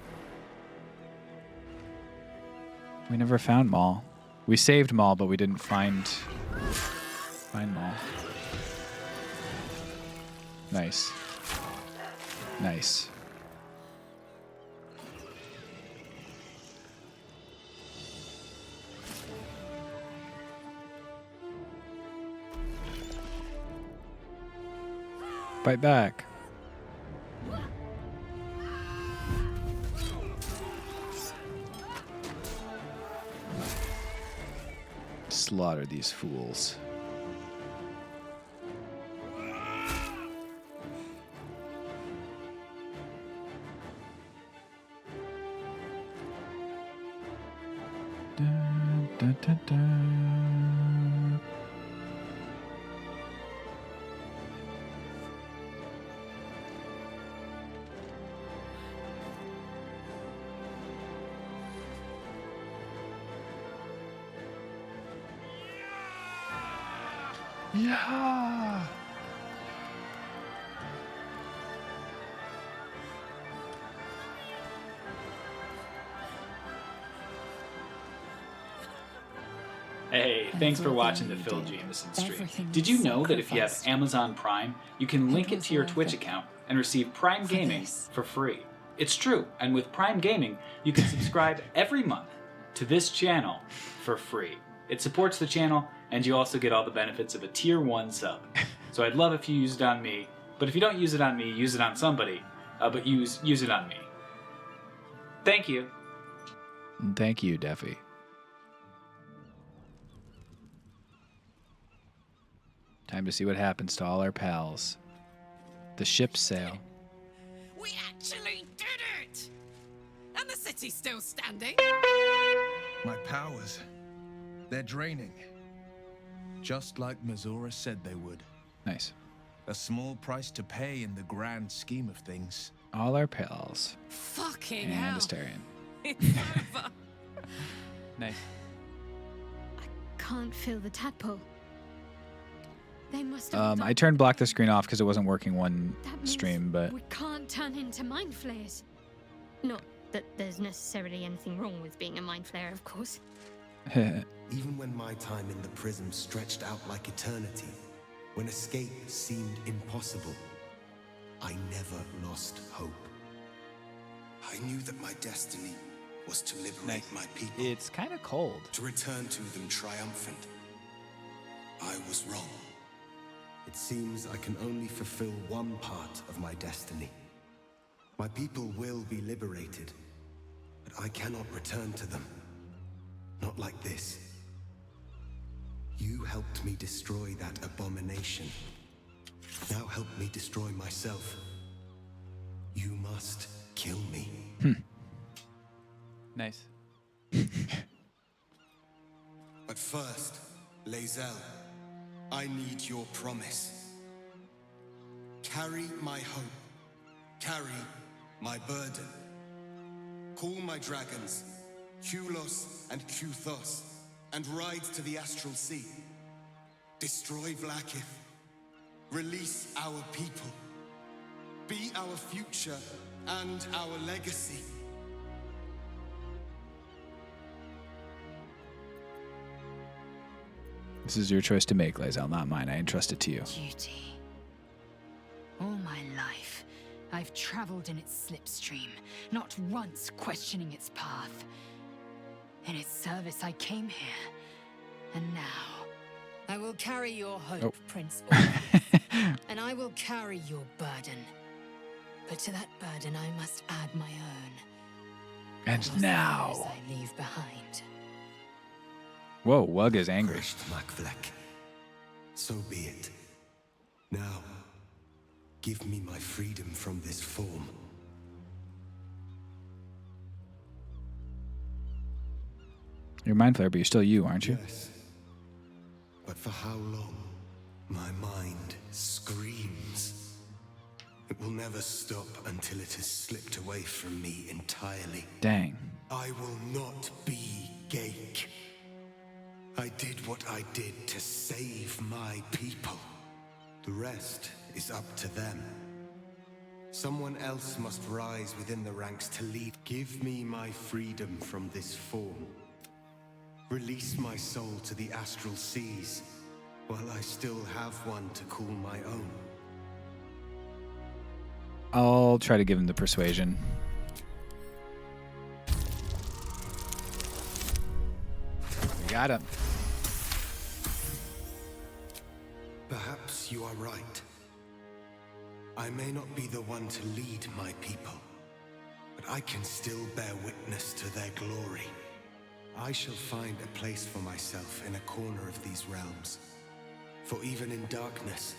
[SPEAKER 1] We never found Maul. We saved Maul, but we didn't find Maul. Nice. Nice. Fight back. Slaughter these fools. dun, dun, dun. Yeah.
[SPEAKER 23] Hey, thanks for watching the Phil Jameson stream. Did you know that if you have Amazon Prime, you can link it to your Twitch account and receive Prime Gaming for free? It's true, and with Prime Gaming, you can subscribe every month to this channel for free. It supports the channel, and you also get all the benefits of a Tier 1 sub. So I'd love if you used it on me, but if you don't use it on me, use it on somebody, but use it on me. Thank you.
[SPEAKER 1] Thank you, Deffy. Time to see what happens to all our pals. The ships sail.
[SPEAKER 11] We actually did it! And the city's still standing.
[SPEAKER 14] My powers, they're draining. Just like Mazora said they would.
[SPEAKER 1] Nice.
[SPEAKER 14] A small price to pay in the grand scheme of things.
[SPEAKER 1] All our pals.
[SPEAKER 11] Fucking
[SPEAKER 1] and
[SPEAKER 11] hell.
[SPEAKER 1] Astarion.
[SPEAKER 11] It's over.
[SPEAKER 1] Nice.
[SPEAKER 17] Can't feel the tadpole. They must have
[SPEAKER 1] I turned block the screen off because it wasn't working one
[SPEAKER 17] That means
[SPEAKER 1] stream, but
[SPEAKER 17] we can't turn into mind flayers. Not that there's necessarily anything wrong with being a mind flayer, of course.
[SPEAKER 13] Even when my time in the prism stretched out like eternity, when escape seemed impossible, I never lost hope. I knew that my destiny was to liberate my people.
[SPEAKER 1] It's kind of cold.
[SPEAKER 13] To return to them triumphant. I was wrong. It seems I can only fulfill one part of my destiny. My people will be liberated, but I cannot return to them. Not like this. You helped me destroy that abomination. Now help me destroy myself. You must kill me.
[SPEAKER 1] Nice.
[SPEAKER 13] But first, Lae'zel, I need your promise. Carry my hope. Carry my burden. Call my dragons, Kulos and Kuthos, and ride to the Astral Sea. Destroy Vlaakith. Release our people. Be our future and our legacy.
[SPEAKER 1] This is your choice to make, Lae'zel, not mine. I entrust it to you.
[SPEAKER 3] Duty. All my life, I've traveled in its slipstream, not once questioning its path. In its service, I came here. And now, I will carry your hope, Prince Orpheus, and I will carry your burden. But to that burden, I must add my own.
[SPEAKER 1] And
[SPEAKER 3] The
[SPEAKER 1] now...
[SPEAKER 3] sorrows I leave behind.
[SPEAKER 1] Whoa, Wug is angry.
[SPEAKER 13] So be it. Now, give me my freedom from this form.
[SPEAKER 1] You're Mind Flayer, but you're still you, aren't you?
[SPEAKER 13] Yes. But for how long? My mind screams. It will never stop until it has slipped away from me entirely.
[SPEAKER 1] Dang.
[SPEAKER 13] I will not be Gake. I did what I did to save my people. The rest is up to them. Someone else must rise within the ranks to lead. Give me my freedom from this form. Release my soul to the astral seas, while I still have one to call my own.
[SPEAKER 1] I'll try to give him the persuasion. We got him.
[SPEAKER 13] Perhaps you are right. I may not be the one to lead my people, but I can still bear witness to their glory. I shall find a place for myself in a corner of these realms. For even in darkness,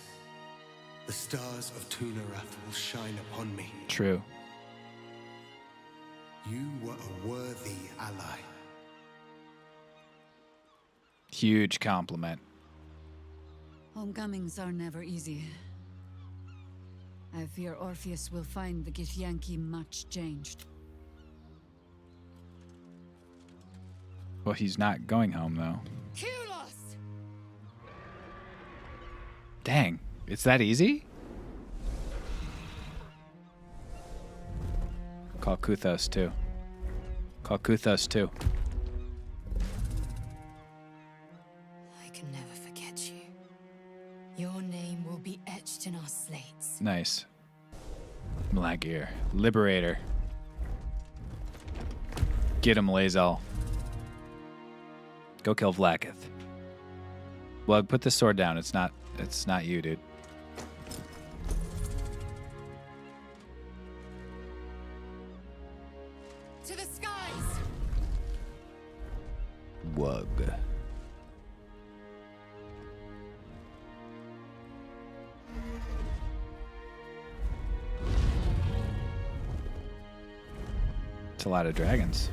[SPEAKER 13] the stars of Tunarath will shine upon me.
[SPEAKER 1] True.
[SPEAKER 13] You were a worthy ally.
[SPEAKER 1] Huge compliment.
[SPEAKER 18] Homecomings are never easy. I fear Orpheus will find the Githyanki much changed.
[SPEAKER 1] Well, he's not going home, though.
[SPEAKER 18] Kill us!
[SPEAKER 1] Dang. It's that easy? Call Kuthos, too. Call Kuthos, too.
[SPEAKER 3] I can never forget you. Your name will be etched in our slates.
[SPEAKER 1] Nice. Mlagir. Liberator. Get him, Lae'zel. Go kill Vlaakith. Well, put the sword down. It's not you, dude.
[SPEAKER 3] To the skies!
[SPEAKER 1] Wug. It's a lot of dragons.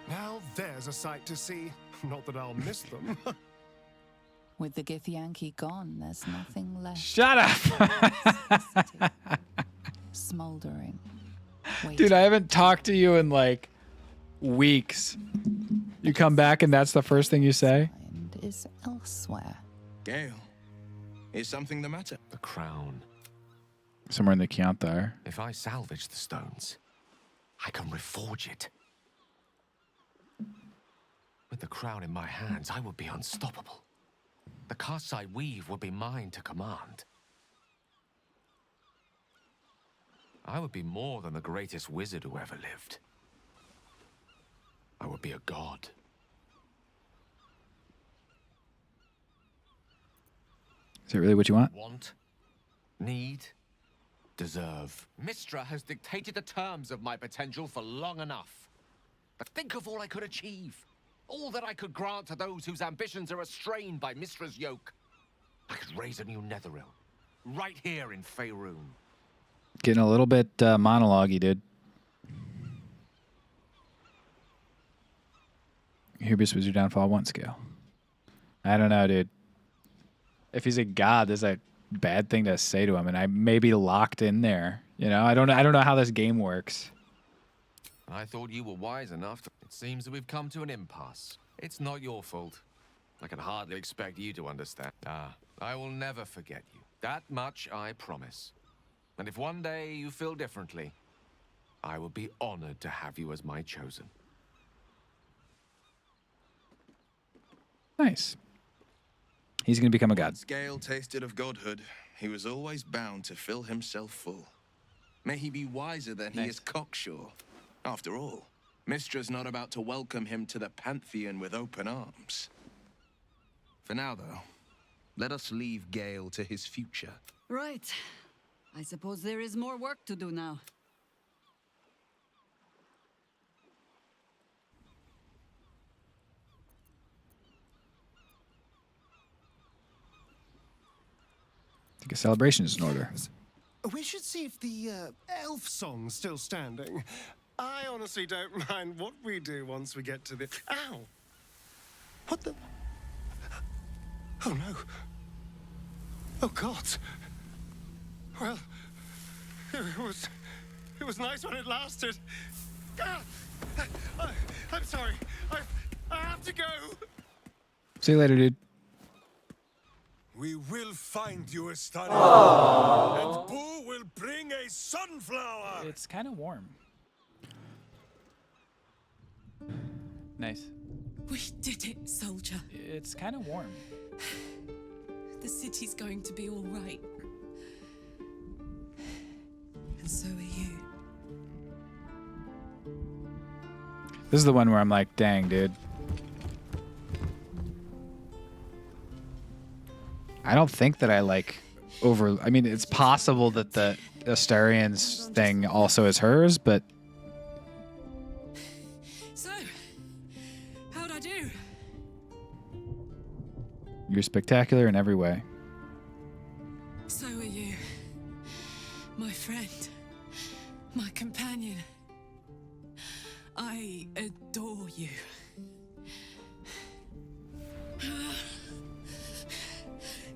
[SPEAKER 19] Now there's a sight to see. Not that I'll miss them.
[SPEAKER 12] With the Githyanki gone, there's nothing left.
[SPEAKER 1] Shut up!
[SPEAKER 12] Smoldering.
[SPEAKER 1] Dude, I haven't talked to you in like weeks. You come back and that's the first thing you say?
[SPEAKER 12] And is elsewhere.
[SPEAKER 20] Gale, is something the matter?
[SPEAKER 2] The crown.
[SPEAKER 1] Somewhere in the Kianthar.
[SPEAKER 2] If I salvage the stones, I can reforge it. With the crown in my hands, I would be unstoppable. The casts I weave would be mine to command. I would be more than the greatest wizard who ever lived. I would be a god.
[SPEAKER 1] Is it really what you want?
[SPEAKER 2] Want, need, deserve. Mistra has dictated the terms of my potential for long enough. But think of all I could achieve. All that I could grant to those whose ambitions are restrained by Mistra's yoke. I could raise a new Netherrealm, right here in Faerun.
[SPEAKER 1] Getting a little bit monologue-y, dude. Hubris was your downfall 1 scale. I don't know, dude. If he's a god, there's a bad thing to say to him, and I may be locked in there. You know, I don't know how this game works.
[SPEAKER 2] I thought you were wise enough to... It seems that we've come to an impasse. It's not your fault. I can hardly expect you to understand. I will never forget you. That much I promise. And if one day you feel differently, I will be honored to have you as my chosen.
[SPEAKER 1] Nice. He's going to become a god.
[SPEAKER 20] Once Gale tasted of godhood, he was always bound to fill himself full. May he be wiser than he is cocksure. After all, Mistra's not about to welcome him to the Pantheon with open arms. For now, though, let us leave Gale to his future.
[SPEAKER 18] Right. I suppose there is more work to do now.
[SPEAKER 1] I think a celebration is in order.
[SPEAKER 19] We should see if the elf song's still standing. I honestly don't mind what we do once we get to the... Ow! What the... Oh, no. Oh, God. Well, it was nice when it lasted. Ah! I'm sorry. I have to go.
[SPEAKER 1] See you later, dude.
[SPEAKER 24] We will find you, Astana.
[SPEAKER 1] Aww.
[SPEAKER 24] And Boo will bring a sunflower.
[SPEAKER 1] It's kind of warm. Nice.
[SPEAKER 10] We did it, soldier.
[SPEAKER 1] It's kind of warm.
[SPEAKER 10] The city's going to be all right. And so are you.
[SPEAKER 1] This is the one where I'm like, dang, dude. I don't think that I like I mean, it's possible that the Astarians thing also is hers, but...
[SPEAKER 10] So, how'd I do?
[SPEAKER 1] You're spectacular in every way.
[SPEAKER 10] So are you.
[SPEAKER 8] My friend. My companion. I adore you.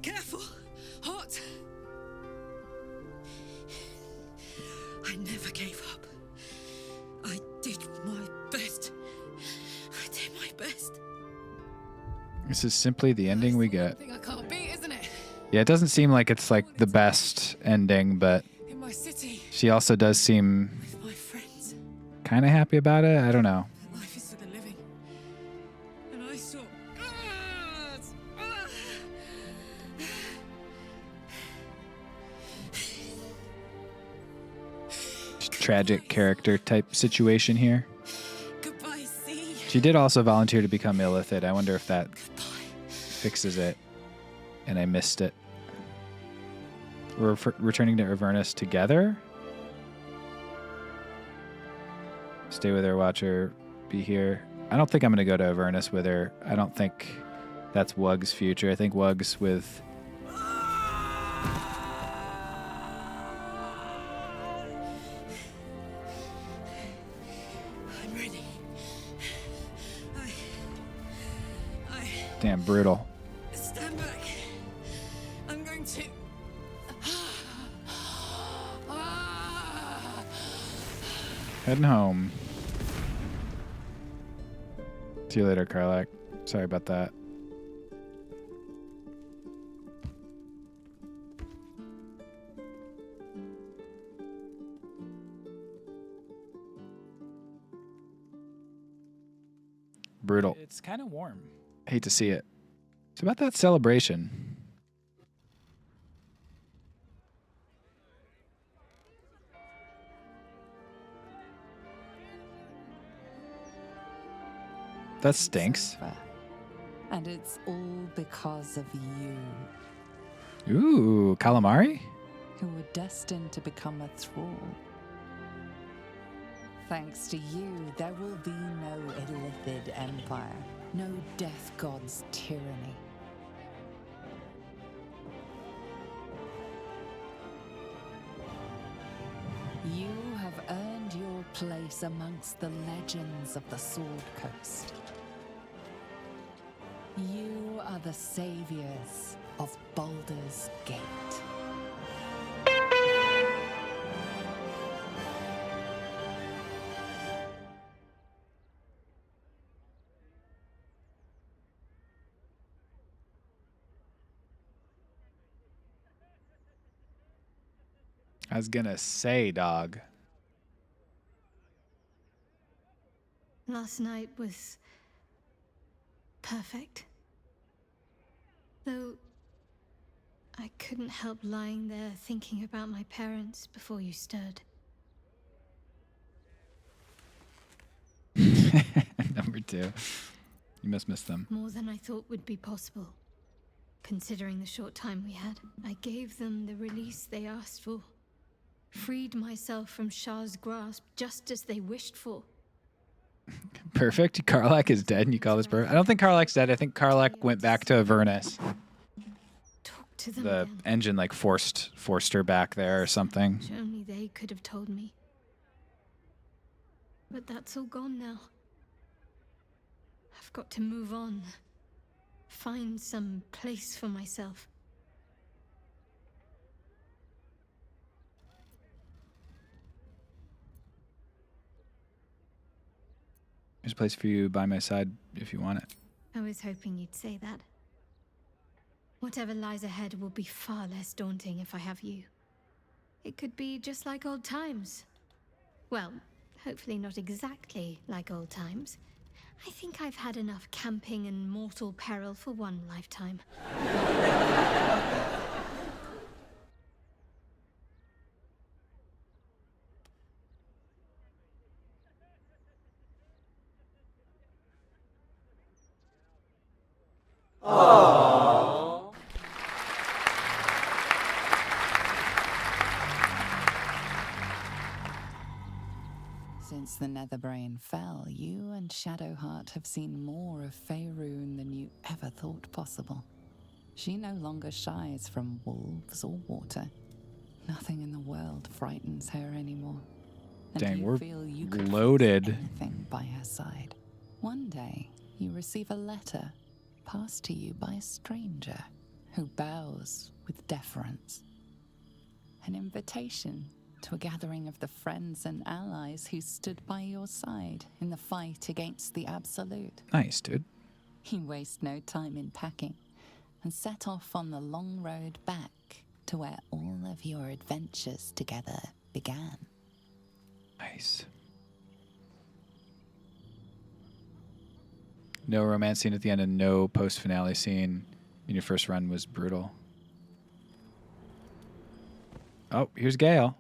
[SPEAKER 8] Careful! Hot! I never gave up. I did my best. I did my best.
[SPEAKER 1] This is simply the ending we get.
[SPEAKER 8] Thing I can't beat, isn't it?
[SPEAKER 1] Yeah, it doesn't seem like it's like the best ending, but
[SPEAKER 8] In my city,
[SPEAKER 1] she also does seem
[SPEAKER 8] my friends.
[SPEAKER 1] kind of happy about it. I don't know.
[SPEAKER 8] Life is for the living. And I saw.
[SPEAKER 1] Tragic character type situation here.
[SPEAKER 8] Goodbye, sea.
[SPEAKER 1] She did also volunteer to become illithid. I wonder if that fixes it, and I missed it. We're returning to Avernus together. Stay with her, watch her, be here. I don't think I'm going to go to Avernus with her. I don't think that's Wug's future. I think Wug's with...
[SPEAKER 8] I'm ready.
[SPEAKER 1] Damn, brutal.
[SPEAKER 8] Stand back. I'm going to.
[SPEAKER 1] Heading home. See you later, Karlak. Sorry about that. Brutal.
[SPEAKER 4] It's kind of warm.
[SPEAKER 1] Hate to see it. It's about that celebration. That stinks.
[SPEAKER 12] And it's all because of you,
[SPEAKER 1] Ooh, calamari?
[SPEAKER 12] who were destined to become a thrall. Thanks to you, there will be no illithid empire, no death god's tyranny. You have earned your place amongst the legends of the Sword Coast. You are the saviors of Baldur's Gate.
[SPEAKER 1] I was gonna say, dog.
[SPEAKER 17] Last night was perfect. Though I couldn't help lying there thinking about my parents before you stirred.
[SPEAKER 1] Number 2. You must miss them.
[SPEAKER 17] More than I thought would be possible, considering the short time we had. I gave them the release they asked for. Freed myself from Shah's grasp just as they wished for.
[SPEAKER 1] Perfect. Karlak is dead and you call this perfect? I don't think Karlak's dead. I think Karlak went back to Avernus.
[SPEAKER 17] Talk to them
[SPEAKER 1] The
[SPEAKER 17] again.
[SPEAKER 1] engine like forced her back there or something.
[SPEAKER 17] If only they could have told me. But that's all gone now. I've got to move on. Find some place for myself.
[SPEAKER 1] There's a place for you by my side if you want it.
[SPEAKER 17] I was hoping you'd say that. Whatever lies ahead will be far less daunting if I have you. It could be just like old times. Well, hopefully not exactly like old times. I think I've had enough camping and mortal peril for one lifetime.
[SPEAKER 12] Aww. Since the Netherbrain fell, you and Shadowheart have seen more of Faerun than you ever thought possible. She no longer shies from wolves or water. Nothing in the world frightens her anymore. And
[SPEAKER 1] Dang,
[SPEAKER 12] you
[SPEAKER 1] we're
[SPEAKER 12] feel you could face
[SPEAKER 1] loaded.
[SPEAKER 12] anything by her side. One day, you receive a letter passed to you by a stranger who bows with deference. An invitation to a gathering of the friends and allies who stood by your side in the fight against the Absolute.
[SPEAKER 1] Nice, dude.
[SPEAKER 12] You waste no time in packing and set off on the long road back to where all of your adventures together began.
[SPEAKER 1] Nice. No romance scene at the end and no post-finale scene in your first run was brutal. Oh, here's Gale.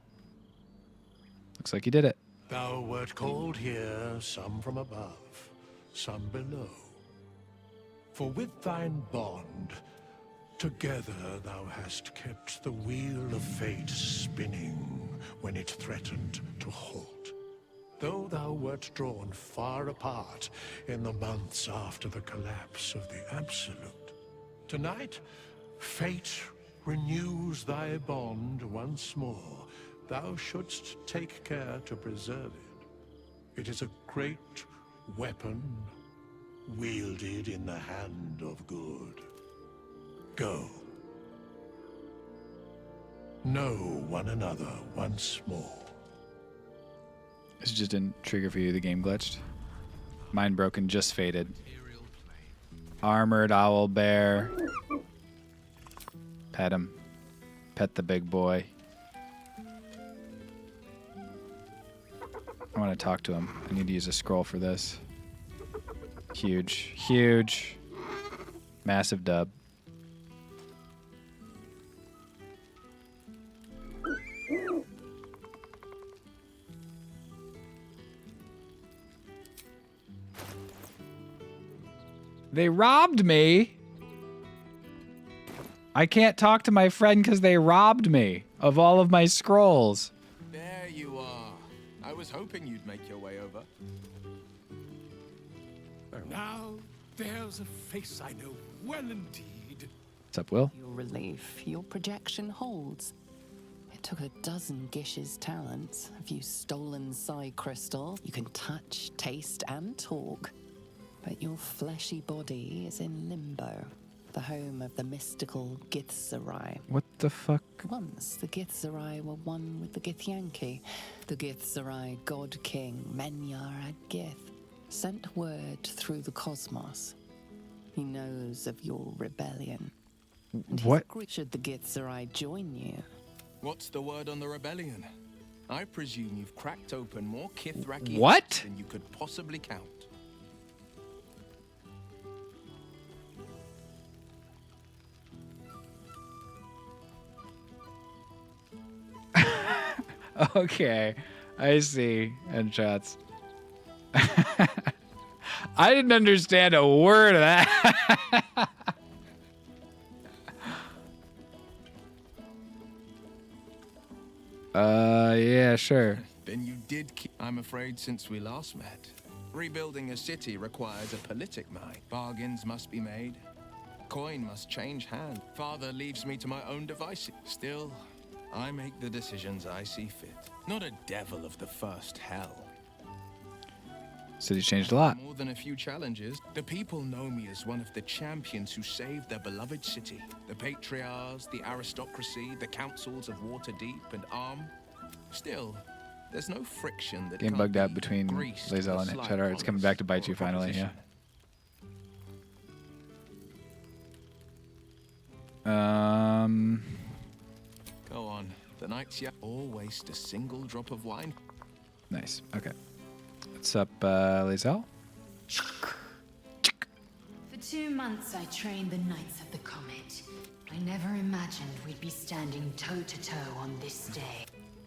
[SPEAKER 1] Looks like you did it.
[SPEAKER 4] Thou wert called here, some from above, some below. For with thine bond, together thou hast kept the wheel of fate spinning when it threatened to halt. Though thou wert drawn far apart in the months after the collapse of the Absolute, tonight, fate renews thy bond once more. Thou shouldst take care to preserve it. It is a great weapon wielded in the hand of good. Go. Know one another once more.
[SPEAKER 1] This just didn't trigger for you. The game glitched. Mind broken, just faded. Armored owl bear. Pet him. Pet the big boy. I want to talk to him. I need to use a scroll for this. Huge. Huge. Massive dub. They robbed me. I can't talk to my friend because they robbed me of all of my scrolls.
[SPEAKER 20] There you are. I was hoping you'd make your way over.
[SPEAKER 15] Now there's a face I know well indeed.
[SPEAKER 1] What's up, Will?
[SPEAKER 12] Your relief, your projection holds. It took a dozen Gish's talents, a few stolen psi crystal. You can touch, taste, and talk. But your fleshy body is in limbo, the home of the mystical Githzerai.
[SPEAKER 1] What the fuck?
[SPEAKER 12] Once the Githzerai were one with the Githyanki. The Githzerai god king Menyar Ag-Gith sent word through the cosmos. He knows of your rebellion. And he's
[SPEAKER 1] What?
[SPEAKER 12] agreed should the Githzerai join you.
[SPEAKER 20] What's the word on the rebellion? I presume you've cracked open more Kithraki
[SPEAKER 1] What?
[SPEAKER 20] than you could possibly count.
[SPEAKER 1] Okay, I see. And shots. I didn't understand a word of that. Yeah, sure.
[SPEAKER 20] Then you did keep... I'm afraid since we last met, rebuilding a city requires a politic mind. Bargains must be made. Coin must change hands. Father leaves me to my own devices. Still, I make the decisions I see fit. Not a devil of the first hell.
[SPEAKER 1] City's changed a lot.
[SPEAKER 20] More than a few challenges, the people know me as one of the champions who saved their beloved city. The patriarchs, the aristocracy, the councils of Waterdeep and Arm. Still, there's no friction that
[SPEAKER 1] Game bugged out between Lae'zel and Cheddar. It's coming back to bite you finally, yeah.
[SPEAKER 20] Go on. The night's yet. Or waste a single drop of wine.
[SPEAKER 1] Nice. Okay. What's up, Lae'zel?
[SPEAKER 3] For 2 months, I trained the Knights of the Comet. I never imagined we'd be standing toe-to-toe on this day.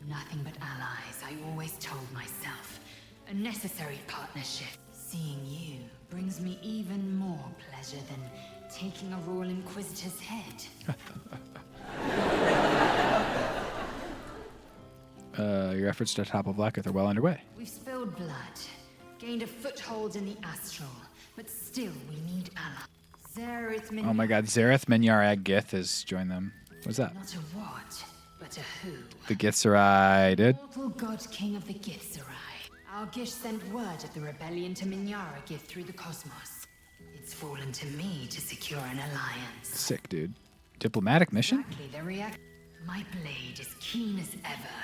[SPEAKER 3] Nothing but allies, I always told myself. A necessary partnership. Seeing you brings me even more pleasure than taking a Royal Inquisitor's head.
[SPEAKER 1] Your efforts to topple Blackearth are well underway.
[SPEAKER 3] We've spilled blood, gained a foothold in the Astral, but still we need allies. Zareth
[SPEAKER 1] Oh my god, Zareth Menyar Ag-Gith has joined them. What's that?
[SPEAKER 3] Not a what? But a who?
[SPEAKER 1] The Githzerai, dude.
[SPEAKER 3] Mortal god king of the Githzerai. Our Gish sent word of the rebellion to Minyara Gith through the cosmos. It's fallen to me to secure an alliance.
[SPEAKER 1] Sick, dude. Diplomatic mission?
[SPEAKER 3] Exactly the react. My blade is keen as ever.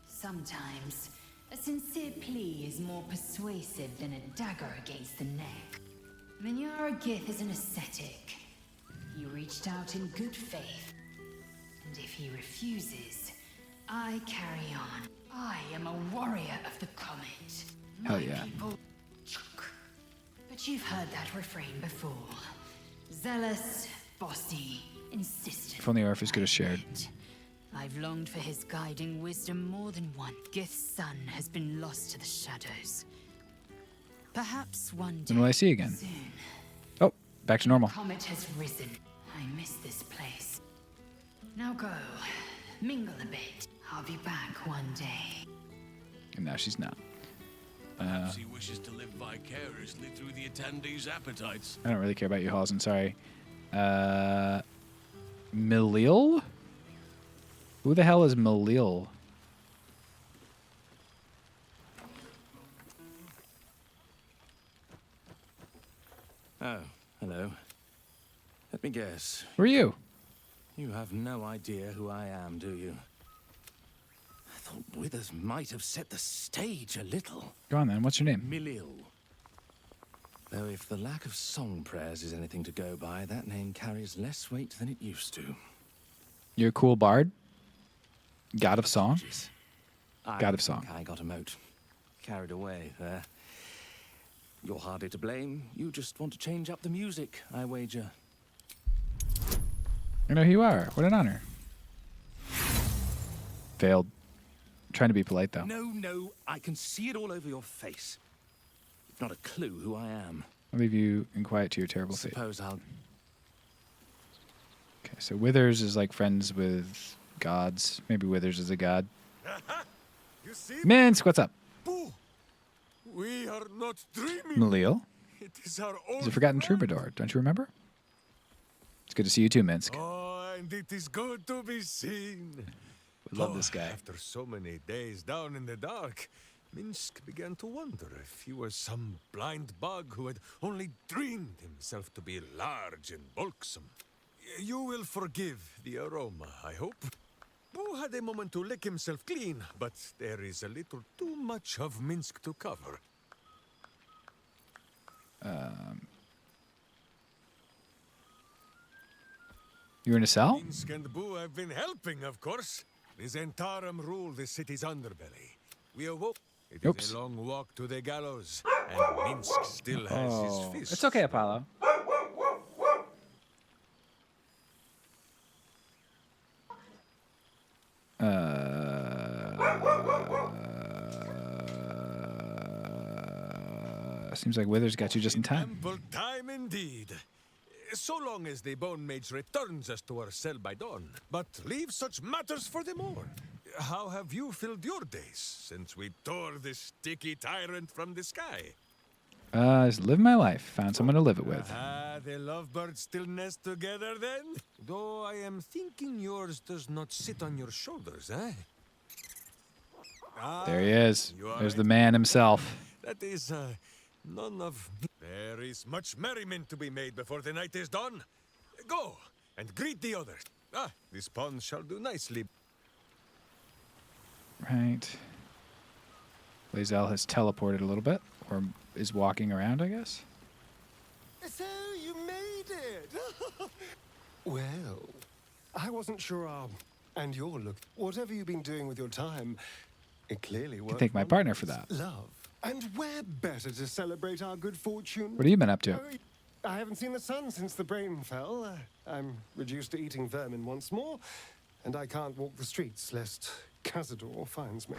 [SPEAKER 3] Sometimes, a sincere plea is more persuasive than a dagger against the neck. Minyara Gith is an ascetic. He reached out in good faith. And if he refuses, I carry on. I am a warrior of the comet.
[SPEAKER 1] Hell yeah.
[SPEAKER 3] People... But you've heard that refrain before. Zealous, bossy, insistent.
[SPEAKER 1] If only Orpheus could have shared.
[SPEAKER 3] I've longed for his guiding wisdom more than once. Gith's son has been lost to the shadows. Perhaps one day.
[SPEAKER 1] When will I see again?
[SPEAKER 3] Soon.
[SPEAKER 1] Oh, back to normal.
[SPEAKER 3] The comet has risen. I miss this place. Now go. Mingle a bit. I'll be back one day.
[SPEAKER 1] And now she's not.
[SPEAKER 9] Perhaps he wishes to live vicariously through the attendees' appetites.
[SPEAKER 1] I don't really care about you, Halls. I'm sorry. Milil? Who the hell is Milil?
[SPEAKER 16] Oh, hello. Let me guess.
[SPEAKER 1] Who are you?
[SPEAKER 16] You have no idea who I am, do you? I thought Withers might have set the stage a little.
[SPEAKER 1] Go on then. What's your name?
[SPEAKER 16] Milil. Though if the lack of song prayers is anything to go by, that name carries less weight than it used to.
[SPEAKER 1] You're a cool bard? God of song? God of song.
[SPEAKER 16] I got a moat. Carried away there. You're hardly to blame. You just want to change up the music, I wager.
[SPEAKER 1] I know who you are. What an honor. Failed. Trying to be polite, though.
[SPEAKER 16] No, I can see it all over your face. You've not a clue who I am.
[SPEAKER 1] I'll leave you in quiet to your terrible fate.
[SPEAKER 16] Suppose I'll...
[SPEAKER 1] Okay, so Withers is like friends with gods. Maybe Withers is a god.
[SPEAKER 24] You see?
[SPEAKER 1] Minsk, what's up?
[SPEAKER 24] Boo! We are not dreaming.
[SPEAKER 1] Malil?
[SPEAKER 24] It is our
[SPEAKER 1] He's
[SPEAKER 24] old
[SPEAKER 1] a forgotten troubadour. Don't you remember? It's good to see you too, Minsk.
[SPEAKER 24] Oh, and it is good to be seen.
[SPEAKER 1] We love this guy.
[SPEAKER 24] After so many days down in the dark, Minsk began to wonder if he was some blind bug who had only dreamed himself to be large and bulksome. You will forgive the aroma, I hope. Boo had a moment to lick himself clean, but there is a little too much of Minsk to cover.
[SPEAKER 1] You were in a cell?
[SPEAKER 24] Minsk and Boo have been helping, of course. The Zentarum rule the city's underbelly. We awoke. It is a long walk to the gallows, and Minsk still has his fists.
[SPEAKER 1] It's okay, Apollo. Seems like Withers got you just in time.
[SPEAKER 24] Ample time indeed. So long as the Bone Mage returns us to our cell by dawn. But leave such matters for the morn. How have you filled your days since we tore this sticky tyrant from the sky?
[SPEAKER 1] Just live my life. Found someone to live it with.
[SPEAKER 24] The lovebirds still nest together then? Though I am thinking yours does not sit on your shoulders, eh?
[SPEAKER 1] There he is. There's the
[SPEAKER 24] right.
[SPEAKER 1] man himself.
[SPEAKER 24] That is, none of... There is much merriment to be made before the night is done. Go, and greet the others. This pond shall do nicely.
[SPEAKER 1] Right. Lae'zel has teleported a little bit, or is walking around, I guess.
[SPEAKER 19] So you made it! Well, I wasn't sure and your look. Whatever you've been doing with your time, it clearly
[SPEAKER 1] I
[SPEAKER 19] worked.
[SPEAKER 1] can thank my partner for that.
[SPEAKER 19] Love. And where better to celebrate our good fortune?
[SPEAKER 1] What have you been up to?
[SPEAKER 19] I haven't seen the sun since the brain fell. I'm reduced to eating vermin once more, and I can't walk the streets lest Cazador finds me.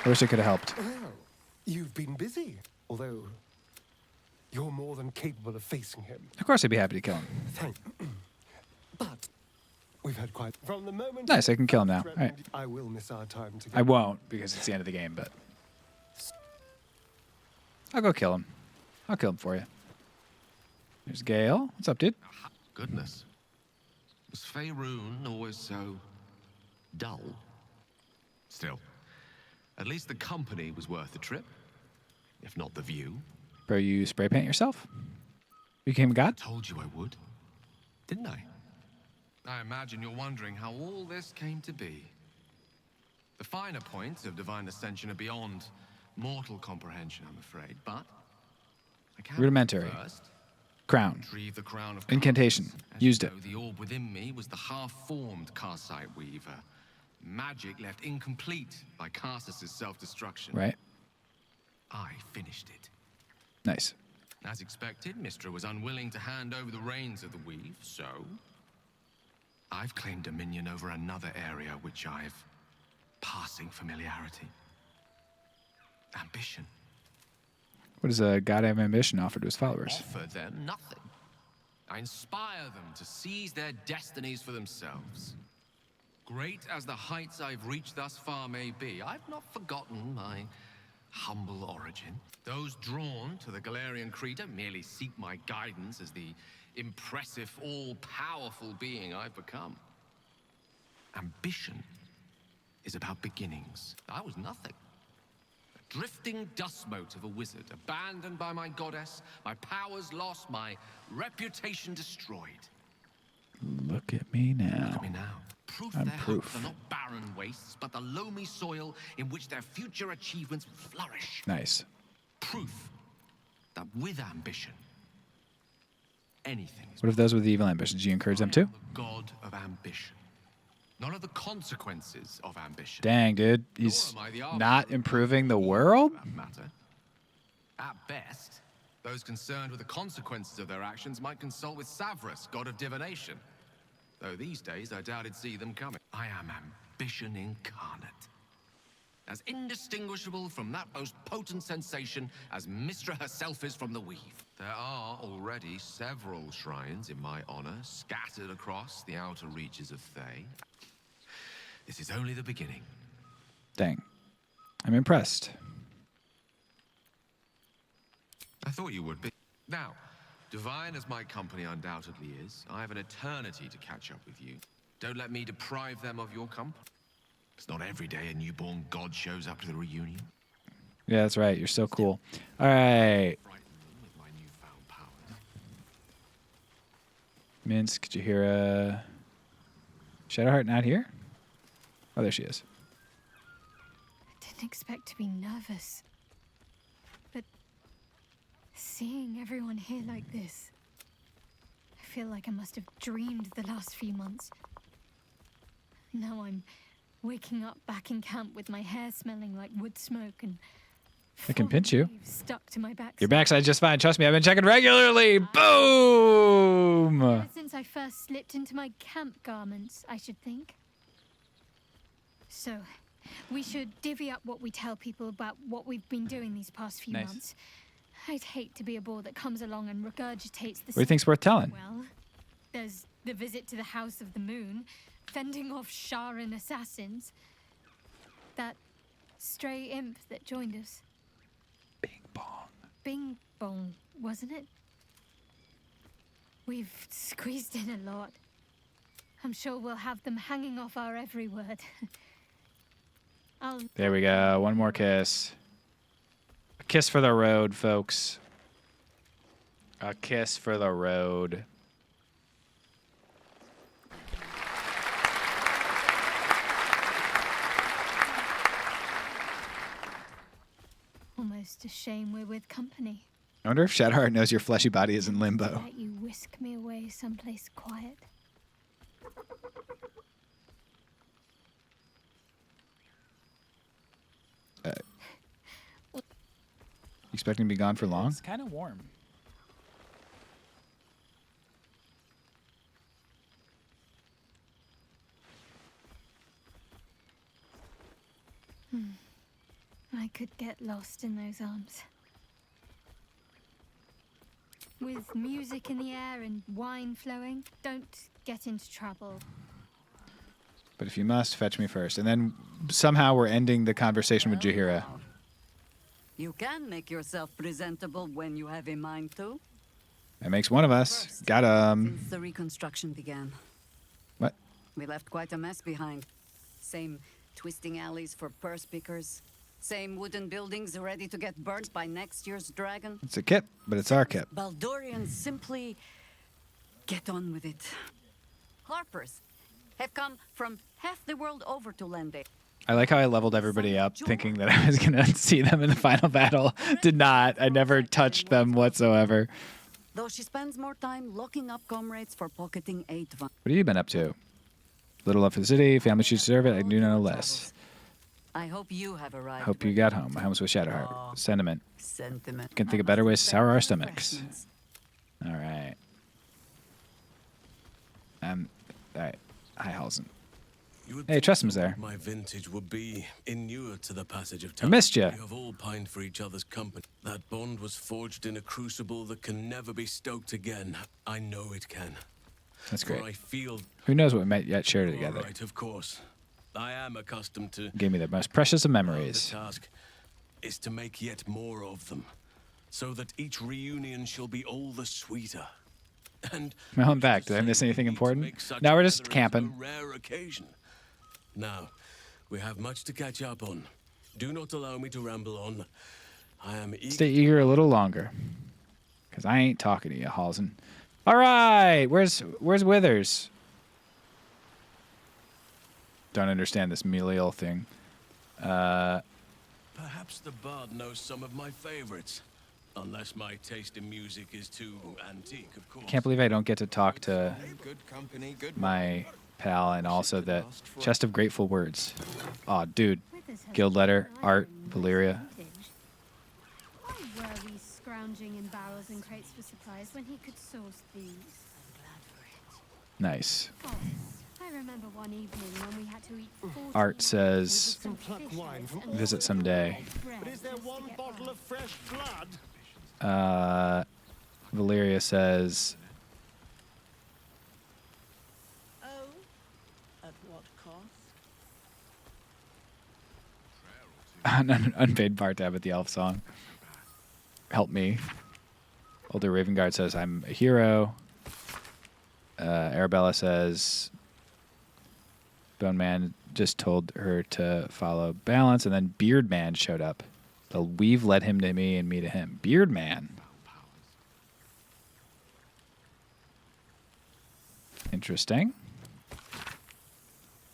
[SPEAKER 1] I wish I could have helped.
[SPEAKER 19] Well, you've been busy, although you're more than capable of facing him.
[SPEAKER 1] Of course I'd be happy to kill him.
[SPEAKER 19] Thank you. But we've had quite... From the moment...
[SPEAKER 1] Nice, I can kill him now. All right.
[SPEAKER 19] I will miss our time together.
[SPEAKER 1] I won't, because it's the end of the game, but... I'll go kill him. I'll kill him for you. There's Gale. What's up, dude?
[SPEAKER 2] goodness. Was Faerun always so dull? Still, at least the company was worth the trip, if not the view.
[SPEAKER 1] Bro, you spray paint yourself? You became a god?
[SPEAKER 2] I told you I would, didn't I? I imagine you're wondering how all this came to be. The finer points of divine ascension are beyond mortal comprehension, I'm afraid, but I can
[SPEAKER 1] Rudimentary.
[SPEAKER 2] first
[SPEAKER 1] Crown.
[SPEAKER 2] retrieve the crown of
[SPEAKER 1] Incantation.
[SPEAKER 2] As
[SPEAKER 1] Used
[SPEAKER 2] you
[SPEAKER 1] it.
[SPEAKER 2] know, the orb within me was the half-formed Karsite Weaver. Magic left incomplete by Karsus' self-destruction.
[SPEAKER 1] Right.
[SPEAKER 2] I finished it.
[SPEAKER 1] Nice.
[SPEAKER 2] As expected, Mystra was unwilling to hand over the reins of the weave, so I've claimed dominion over another area which I've passing familiarity. Ambition.
[SPEAKER 1] What does a god have ambition offer to his followers?
[SPEAKER 2] Offer them nothing. I inspire them to seize their destinies for themselves. Great as the heights I've reached thus far may be, I've not forgotten my humble origin. Those drawn to the Galarian Creator merely seek my guidance as the impressive, all-powerful being I've become. Ambition is about beginnings. I was nothing. A drifting dust mote of a wizard, abandoned by my goddess, my powers lost, my reputation destroyed.
[SPEAKER 1] Look at me now.
[SPEAKER 2] Look at me now. Proof
[SPEAKER 1] I'm
[SPEAKER 2] their
[SPEAKER 1] proof.
[SPEAKER 2] hopes are not barren wastes, but the loamy soil in which their future achievements will flourish.
[SPEAKER 1] Nice.
[SPEAKER 2] Proof that with ambition, anything is
[SPEAKER 1] What if those with evil ambitions? Do you encourage them too?
[SPEAKER 2] God of ambition. None of the consequences of ambition.
[SPEAKER 1] Dang, dude. He's not improving the world?
[SPEAKER 2] For that matter. At best, those concerned with the consequences of their actions might consult with Savras, god of divination. Though these days, I doubt he'd see them coming. I am ambition incarnate. As indistinguishable from that most potent sensation as Mystra herself is from the weave. There are already several shrines in my honor scattered across the outer reaches of Thay. This is only the beginning.
[SPEAKER 1] Dang. I'm impressed.
[SPEAKER 2] I thought you would be. Now, divine as my company undoubtedly is, I have an eternity to catch up with you. Don't let me deprive them of your company. It's not every day a newborn god shows up to the reunion.
[SPEAKER 1] Yeah, that's right. You're so cool. All right. Minsk, could you hear Shadowheart not here? Oh, there she is.
[SPEAKER 17] I didn't expect to be nervous. But seeing everyone here like this, I feel like I must have dreamed the last few months. Now I'm waking up back in camp with my hair smelling like wood smoke and
[SPEAKER 1] I can pinch you.
[SPEAKER 17] stuck to my backside.
[SPEAKER 1] Your backside's just fine. Trust me, I've been checking regularly. Boom!
[SPEAKER 17] Ever since I first slipped into my camp garments, I should think. So, we should divvy up what we tell people about what we've been doing these past few
[SPEAKER 1] Nice.
[SPEAKER 17] months. I'd hate to be a bore that comes along and regurgitates the
[SPEAKER 1] What do you think's worth telling?
[SPEAKER 17] Well, there's the visit to the House of the Moon, fending off Sharan assassins, that stray imp that joined us. Bing bong, wasn't it? We've squeezed in a lot. I'm sure we'll have them hanging off our every word.
[SPEAKER 1] There we go. One more kiss. A kiss for the road, folks. A kiss for the road.
[SPEAKER 17] Almost a shame we're with company.
[SPEAKER 1] I wonder if Shadowheart knows your fleshy body is in limbo.
[SPEAKER 17] Let you whisk me away someplace quiet.
[SPEAKER 1] You expecting to be gone for long?
[SPEAKER 5] It's kind of warm.
[SPEAKER 17] I could get lost in those arms. With music in the air and wine flowing, don't get into trouble.
[SPEAKER 1] But if you must, fetch me first. And then somehow we're ending the conversation with Jaheira.
[SPEAKER 6] You can make yourself presentable when you have a mind to.
[SPEAKER 1] That makes one of us. Got him.
[SPEAKER 18] Since the reconstruction began,
[SPEAKER 1] What?
[SPEAKER 18] we left quite a mess behind. Same twisting alleys for purse pickers. Same wooden buildings ready to get burnt by next year's dragon.
[SPEAKER 1] It's a kip, but it's our kip.
[SPEAKER 18] Baldurians simply get on with it. Harpers have come from half the world over to lend it.
[SPEAKER 1] I like how I leveled everybody up thinking that I was going to see them in the final battle. Did not. I never touched them whatsoever.
[SPEAKER 18] Though she spends more time locking up comrades for pocketing 8
[SPEAKER 1] What have you been up to? Little love for the city, family should serve it, I do know less.
[SPEAKER 18] I hope you have arrived.
[SPEAKER 1] Hope you got home. My home's with Shadowheart. Sentiment.
[SPEAKER 18] Sentiment.
[SPEAKER 1] Can think of better ways to sour our stomachs. All right. All right. Hi, Halsen. Hey, Tressum's there.
[SPEAKER 9] My vintage would be inured to the passage of time.
[SPEAKER 1] I missed ya.
[SPEAKER 9] We have all pined for each other's company. That bond was forged in a crucible that can never be stoked again. I know it can.
[SPEAKER 1] That's
[SPEAKER 9] For
[SPEAKER 1] great.
[SPEAKER 9] I feel
[SPEAKER 1] Who knows what we might yet share together.
[SPEAKER 9] right, of course. I am accustomed to.
[SPEAKER 1] Gave me the most precious of
[SPEAKER 9] The
[SPEAKER 1] memories.
[SPEAKER 9] task is to make yet more of them, so that each reunion shall be all the sweeter. And
[SPEAKER 1] Well, I'm back. Did I miss anything important?
[SPEAKER 9] such
[SPEAKER 1] No, we're just
[SPEAKER 9] gathering a
[SPEAKER 1] camping.
[SPEAKER 9] rare occasion. Now, we have much to catch up on. Do not allow me to ramble on. I am eager.
[SPEAKER 1] Stay eager a little longer. Because I ain't talking to you, Halsen. All right. Where's Withers? Don't understand this Meliel thing.
[SPEAKER 9] Perhaps the bard knows some of my favorites. Unless my taste in music is too antique, of course.
[SPEAKER 1] Can't believe I don't get to talk to
[SPEAKER 20] Good company, good
[SPEAKER 1] my pal and also the chest of grateful words. Aw, dude. Guild letter, art, Valyria.
[SPEAKER 17] Why were we scrounging in barrels and crates for supplies when he could source these?
[SPEAKER 1] Nice.
[SPEAKER 17] Oh, I remember one evening when we had to eat 40
[SPEAKER 1] Art says,
[SPEAKER 19] Some plucked wine from
[SPEAKER 1] visit someday.
[SPEAKER 19] But is there one bottle of fresh blood?
[SPEAKER 1] Valyria says,
[SPEAKER 11] Oh, at what cost?
[SPEAKER 1] unpaid bar tab at the elf song. Help me. Older Ravenguard says, I'm a hero. Arabella says, Bone Man just told her to follow balance, and then Beard Man showed up. The weave led him to me and me to him. Beard Man. Interesting.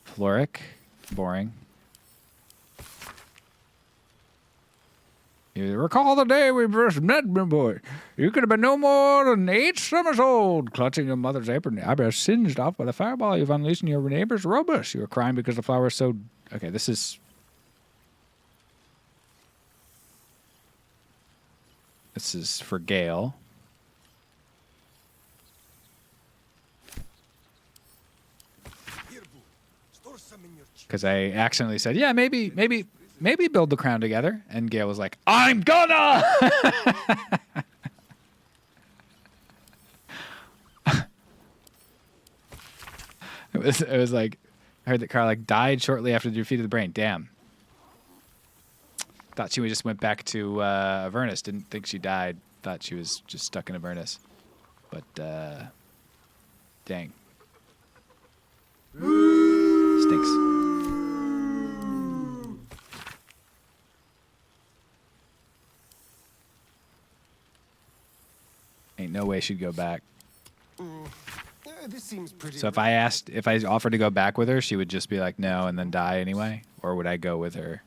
[SPEAKER 1] Floric. Boring. You recall the day we first met, my boy. You could have been no more than 8 summers old, clutching your mother's apron, eyebrows singed off by the fireball you've unleashed in your neighbor's robust. You were crying because the flower was so... Okay, this is for Gale. Because I accidentally said, yeah, maybe build the crown together. And Gale was like, I'm gonna! It was like, I heard that Karlach died shortly after the defeat of the brain. Damn. Thought she just went back to Avernus. Didn't think she died. Thought she was just stuck in Avernus. But, dang. Stinks. Ain't no way she'd go back.
[SPEAKER 19] This seems pretty.
[SPEAKER 1] So if I offered to go back with her, she would just be like, no, and then die anyway? Or would I go with her?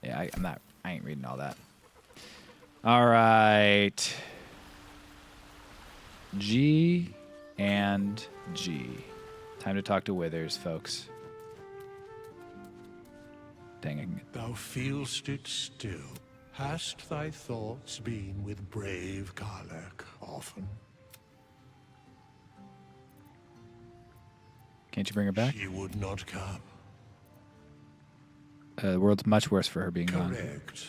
[SPEAKER 1] Yeah, I ain't reading all that. All right. G and G. Time to talk to Withers, folks. Dang it.
[SPEAKER 4] Thou feelst it still. Hast thy thoughts been with brave Karlach often?
[SPEAKER 1] Can't you bring her back?
[SPEAKER 4] She would not come.
[SPEAKER 1] The world's much worse for her being gone.
[SPEAKER 4] Correct.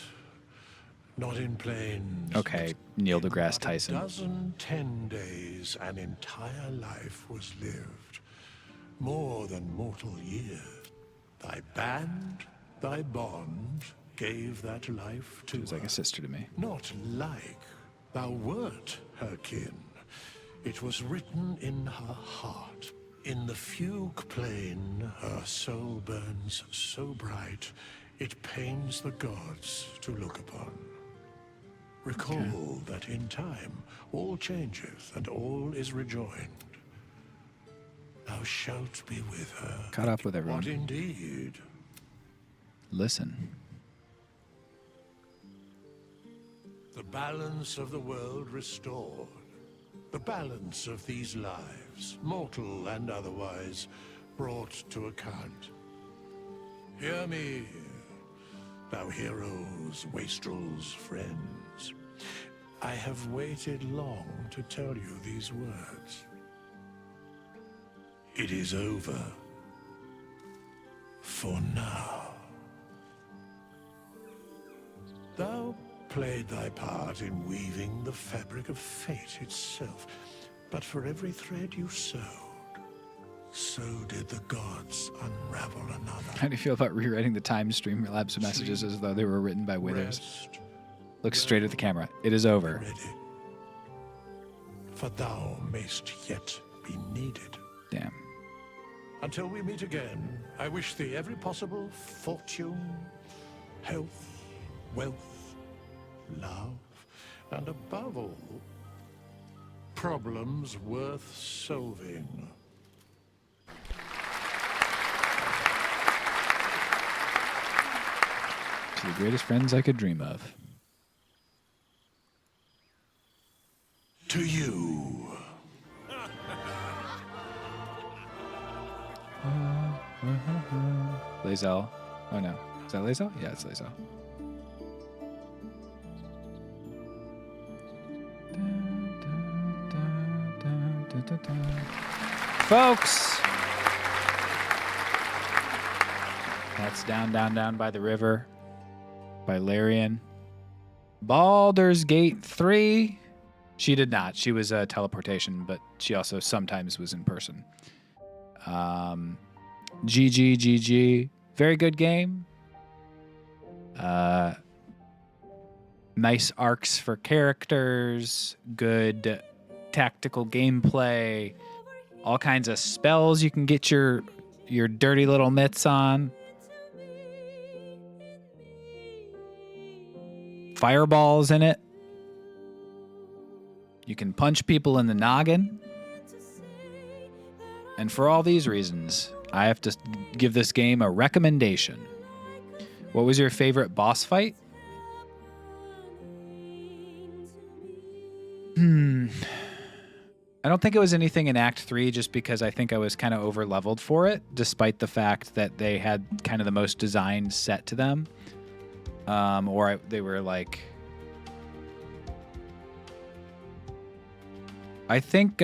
[SPEAKER 4] Not in plains.
[SPEAKER 1] Okay, Neil deGrasse
[SPEAKER 4] A
[SPEAKER 1] Tyson.
[SPEAKER 4] dozen 10 days, an entire life was lived. More than mortal years. Thy band, thy bond, gave that life to
[SPEAKER 1] She was like a sister to me.
[SPEAKER 4] Not like thou wert her kin. It was written in her heart. In the fugue plain, her soul burns so bright, it pains the gods to look upon. Recall that in time all changeth and all is rejoined. Thou shalt be with her.
[SPEAKER 1] Caught up with everyone.
[SPEAKER 4] What indeed?
[SPEAKER 1] Listen.
[SPEAKER 4] The balance of the world restored. The balance of these lives, mortal and otherwise, brought to account. Hear me, thou heroes, wastrels, friends. I have waited long to tell you these words. It is over. For now. Thou played thy part in weaving the fabric of fate itself, but for every thread you sewed, so did the gods unravel another.
[SPEAKER 1] How do you feel about rewriting the time stream relapse messages as though they were written by Withers? Look straight at the camera. It is over.
[SPEAKER 4] Ready. For thou mayst yet be needed.
[SPEAKER 1] Damn.
[SPEAKER 4] Until we meet again, I wish thee every possible fortune, health, wealth, love, and above all, problems worth solving.
[SPEAKER 1] To the greatest friends I could dream of.
[SPEAKER 4] To you.
[SPEAKER 1] Lae'zel. Oh no. Is that Lae'zel? Yeah, it's Lae'zel. Folks! That's Down, Down, Down by the River by Larian. Baldur's Gate 3. She did not. She was a teleportation, but she also sometimes was in person. GG. Very good game. Nice arcs for characters. Good tactical gameplay. All kinds of spells you can get your dirty little mitts on. Fireballs in it. You can punch people in the noggin. And for all these reasons, I have to give this game a recommendation. What was your favorite boss fight? I don't think it was anything in Act 3 just because I think I was kind of over-leveled for it, despite the fact that they had kind of the most design set to them. They were like... I think...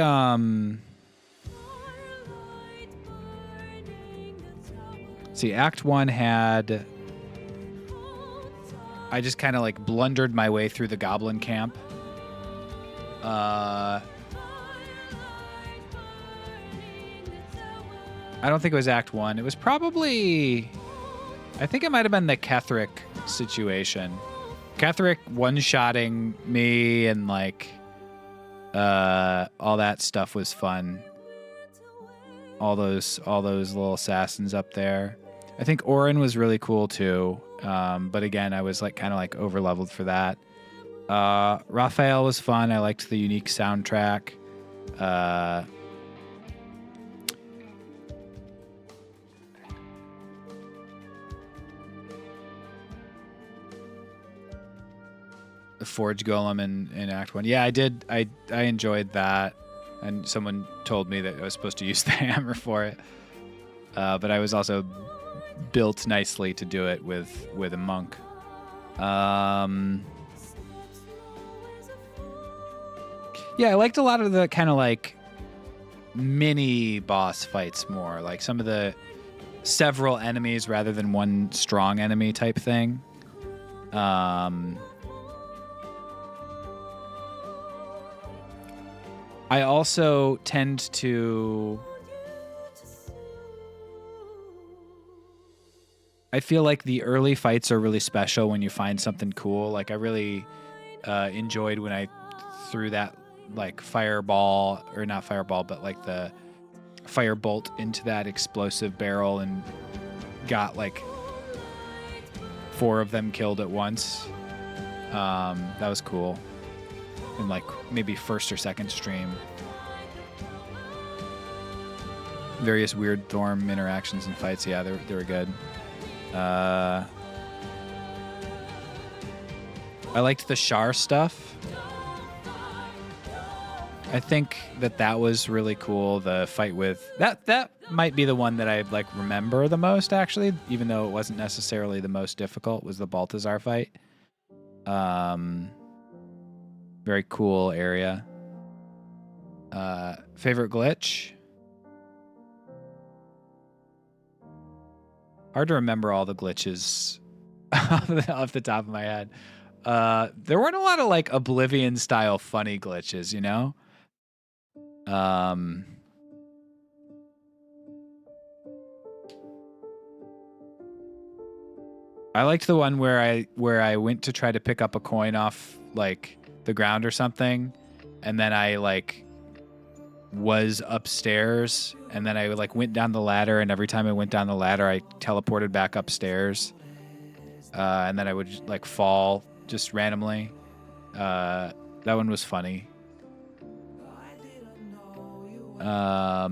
[SPEAKER 1] See, Act 1 had... I just kind of like blundered my way through the goblin camp. I don't think it was Act 1. It was probably... I think it might have been the Ketheric situation. Ketheric one-shotting me and like... all that stuff was fun. All those little assassins up there. I think Orin was really cool too. But again, I was like kind of like over-leveled for that. Raphael was fun. I liked the unique soundtrack. The Forge Golem in Act 1. Yeah, I did. I enjoyed that. And someone told me that I was supposed to use the hammer for it. But I was also built nicely to do it with a monk. Yeah, I liked a lot of the kind of like mini boss fights more. Like some of the several enemies rather than one strong enemy type thing. I also tend to... I feel like the early fights are really special when you find something cool. Like I really enjoyed when I threw that like fireball, or not fireball, but like the firebolt into that explosive barrel and got like 4 of them killed at once. That was cool. In like maybe first or second stream. Various weird Thorm interactions and fights. Yeah, they were good. I liked the Shar stuff. I think that was really cool. The fight with that might be the one that I like remember the most, actually, even though it wasn't necessarily the most difficult. Was the Balthazar fight. Very cool area. Favorite glitch? Hard to remember all the glitches off the top of my head. There weren't a lot of like Oblivion style funny glitches, you know? I liked the one where I went to try to pick up a coin off like the ground or something, and then I like was upstairs, and then I like went down the ladder, and every time I went down the ladder I teleported back upstairs, and then I would like fall just randomly. That one was funny. I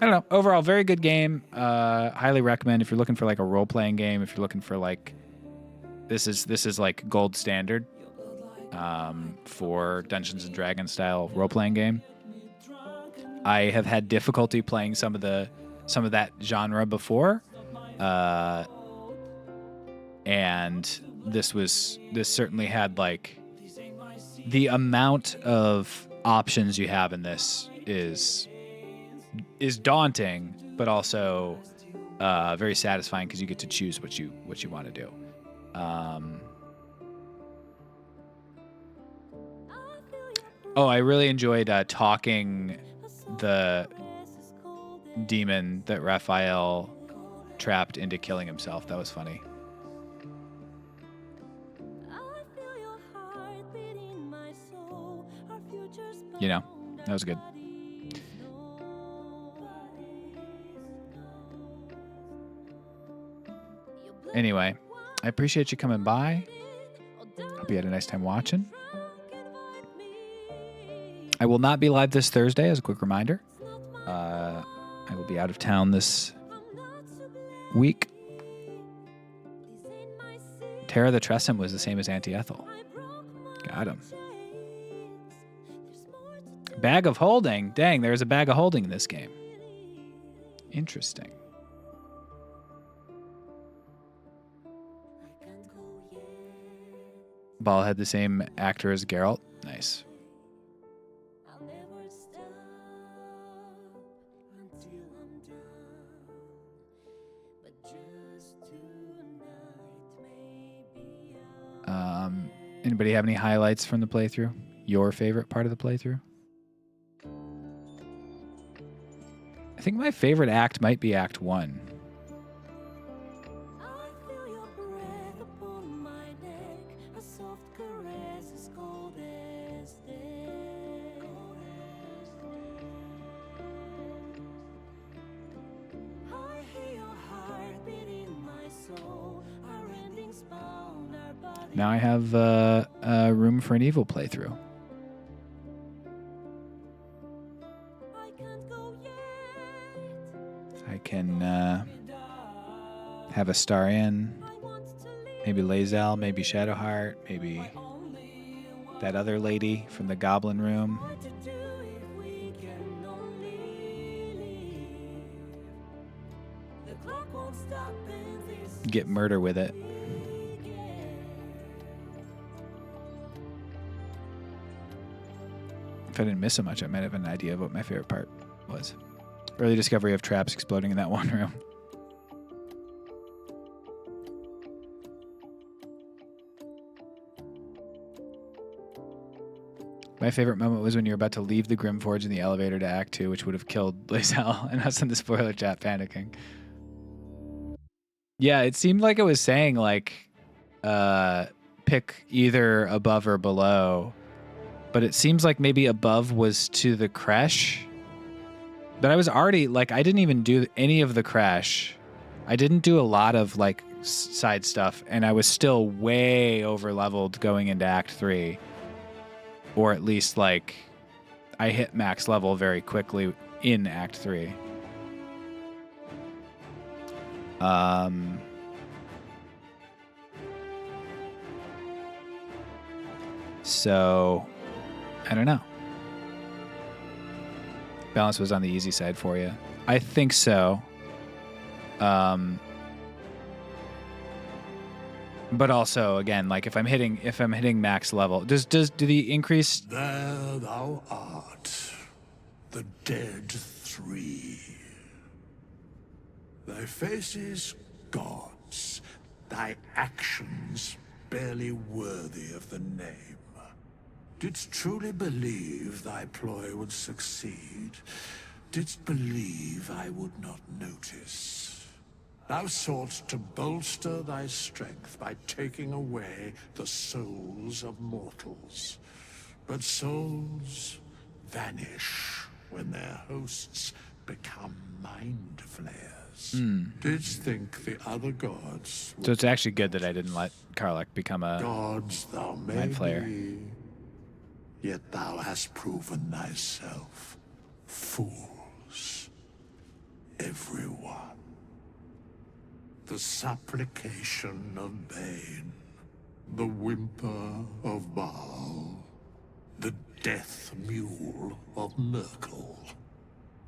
[SPEAKER 1] don't know. Overall, very good game. Highly recommend if you're looking for like a role-playing game. If you're looking for like, this is like gold standard for Dungeons and Dragons style role-playing game. I have had difficulty playing some of that genre before, and this certainly had like the amount of options you have in this is daunting, but also very satisfying because you get to choose what you want to do. I really enjoyed talking the demon that Raphael trapped into killing himself. That was funny. You know, that was good. Anyway, I appreciate you coming by. Hope you had a nice time watching. I will not be live this Thursday, as a quick reminder. I will be out of town this week. Tara the Tressum was the same as Auntie Ethel. Got him. Bag of holding. Dang, there's a bag of holding in this game. Interesting. Ball had the same actor as Geralt. Nice. Anybody have any highlights from the playthrough? Your favorite part of the playthrough? I think my favorite act might be Act 1. Now I have a Room for an Evil playthrough. I can have Astarion, maybe Lae'zel, maybe Shadowheart, maybe that other lady from the Goblin Room. Get murder with it. If I didn't miss so much, I might have an idea of what my favorite part was. Early discovery of traps exploding in that one room. My favorite moment was when you were about to leave the Grimforge in the elevator to Act 2, which would have killed Lae'zel, and us in the spoiler chat panicking. Yeah, it seemed like it was saying like pick either above or below. But it seems like maybe above was to the crash. But I was already like, I didn't even do any of the crash. I didn't do a lot of like side stuff, and I was still way over leveled going into Act 3. Or at least like I hit max level very quickly in Act 3. So I don't know. Balance was on the easy side for you. I think so. But also, again, like if I'm hitting max level, do the increase?
[SPEAKER 4] There thou art, the dead three. Thy faces gods, thy actions barely worthy of the name. Didst truly believe thy ploy would succeed? Didst believe I would not notice? Thou soughtst to bolster thy strength by taking away the souls of mortals. But souls vanish when their hosts become mind flayers. Didst think the other gods
[SPEAKER 1] So it's actually good that I didn't let Karlach become a
[SPEAKER 4] gods thou may
[SPEAKER 1] mind flayer.
[SPEAKER 4] be, yet thou hast proven thyself fools, everyone. The supplication of Bane, the whimper of Baal, the death mule of Merkel.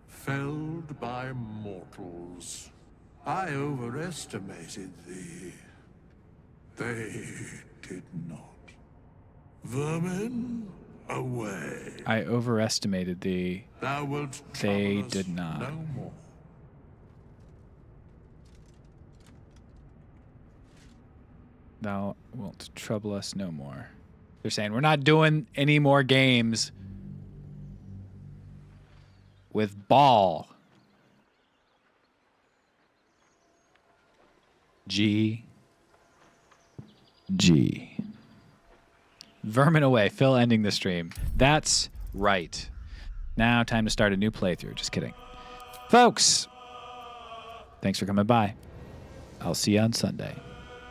[SPEAKER 4] Felled by mortals, I overestimated thee. They did not. Vermin, away.
[SPEAKER 1] I overestimated thee.
[SPEAKER 4] Thou wilt
[SPEAKER 1] They
[SPEAKER 4] trouble us
[SPEAKER 1] did not.
[SPEAKER 4] no more.
[SPEAKER 1] Thou wilt trouble us no more. They're saying we're not doing any more games with Ball. G. Vermin away. Phil ending the stream. That's right. Now time to start a new playthrough. Just kidding. Folks, thanks for coming by. I'll see you on Sunday.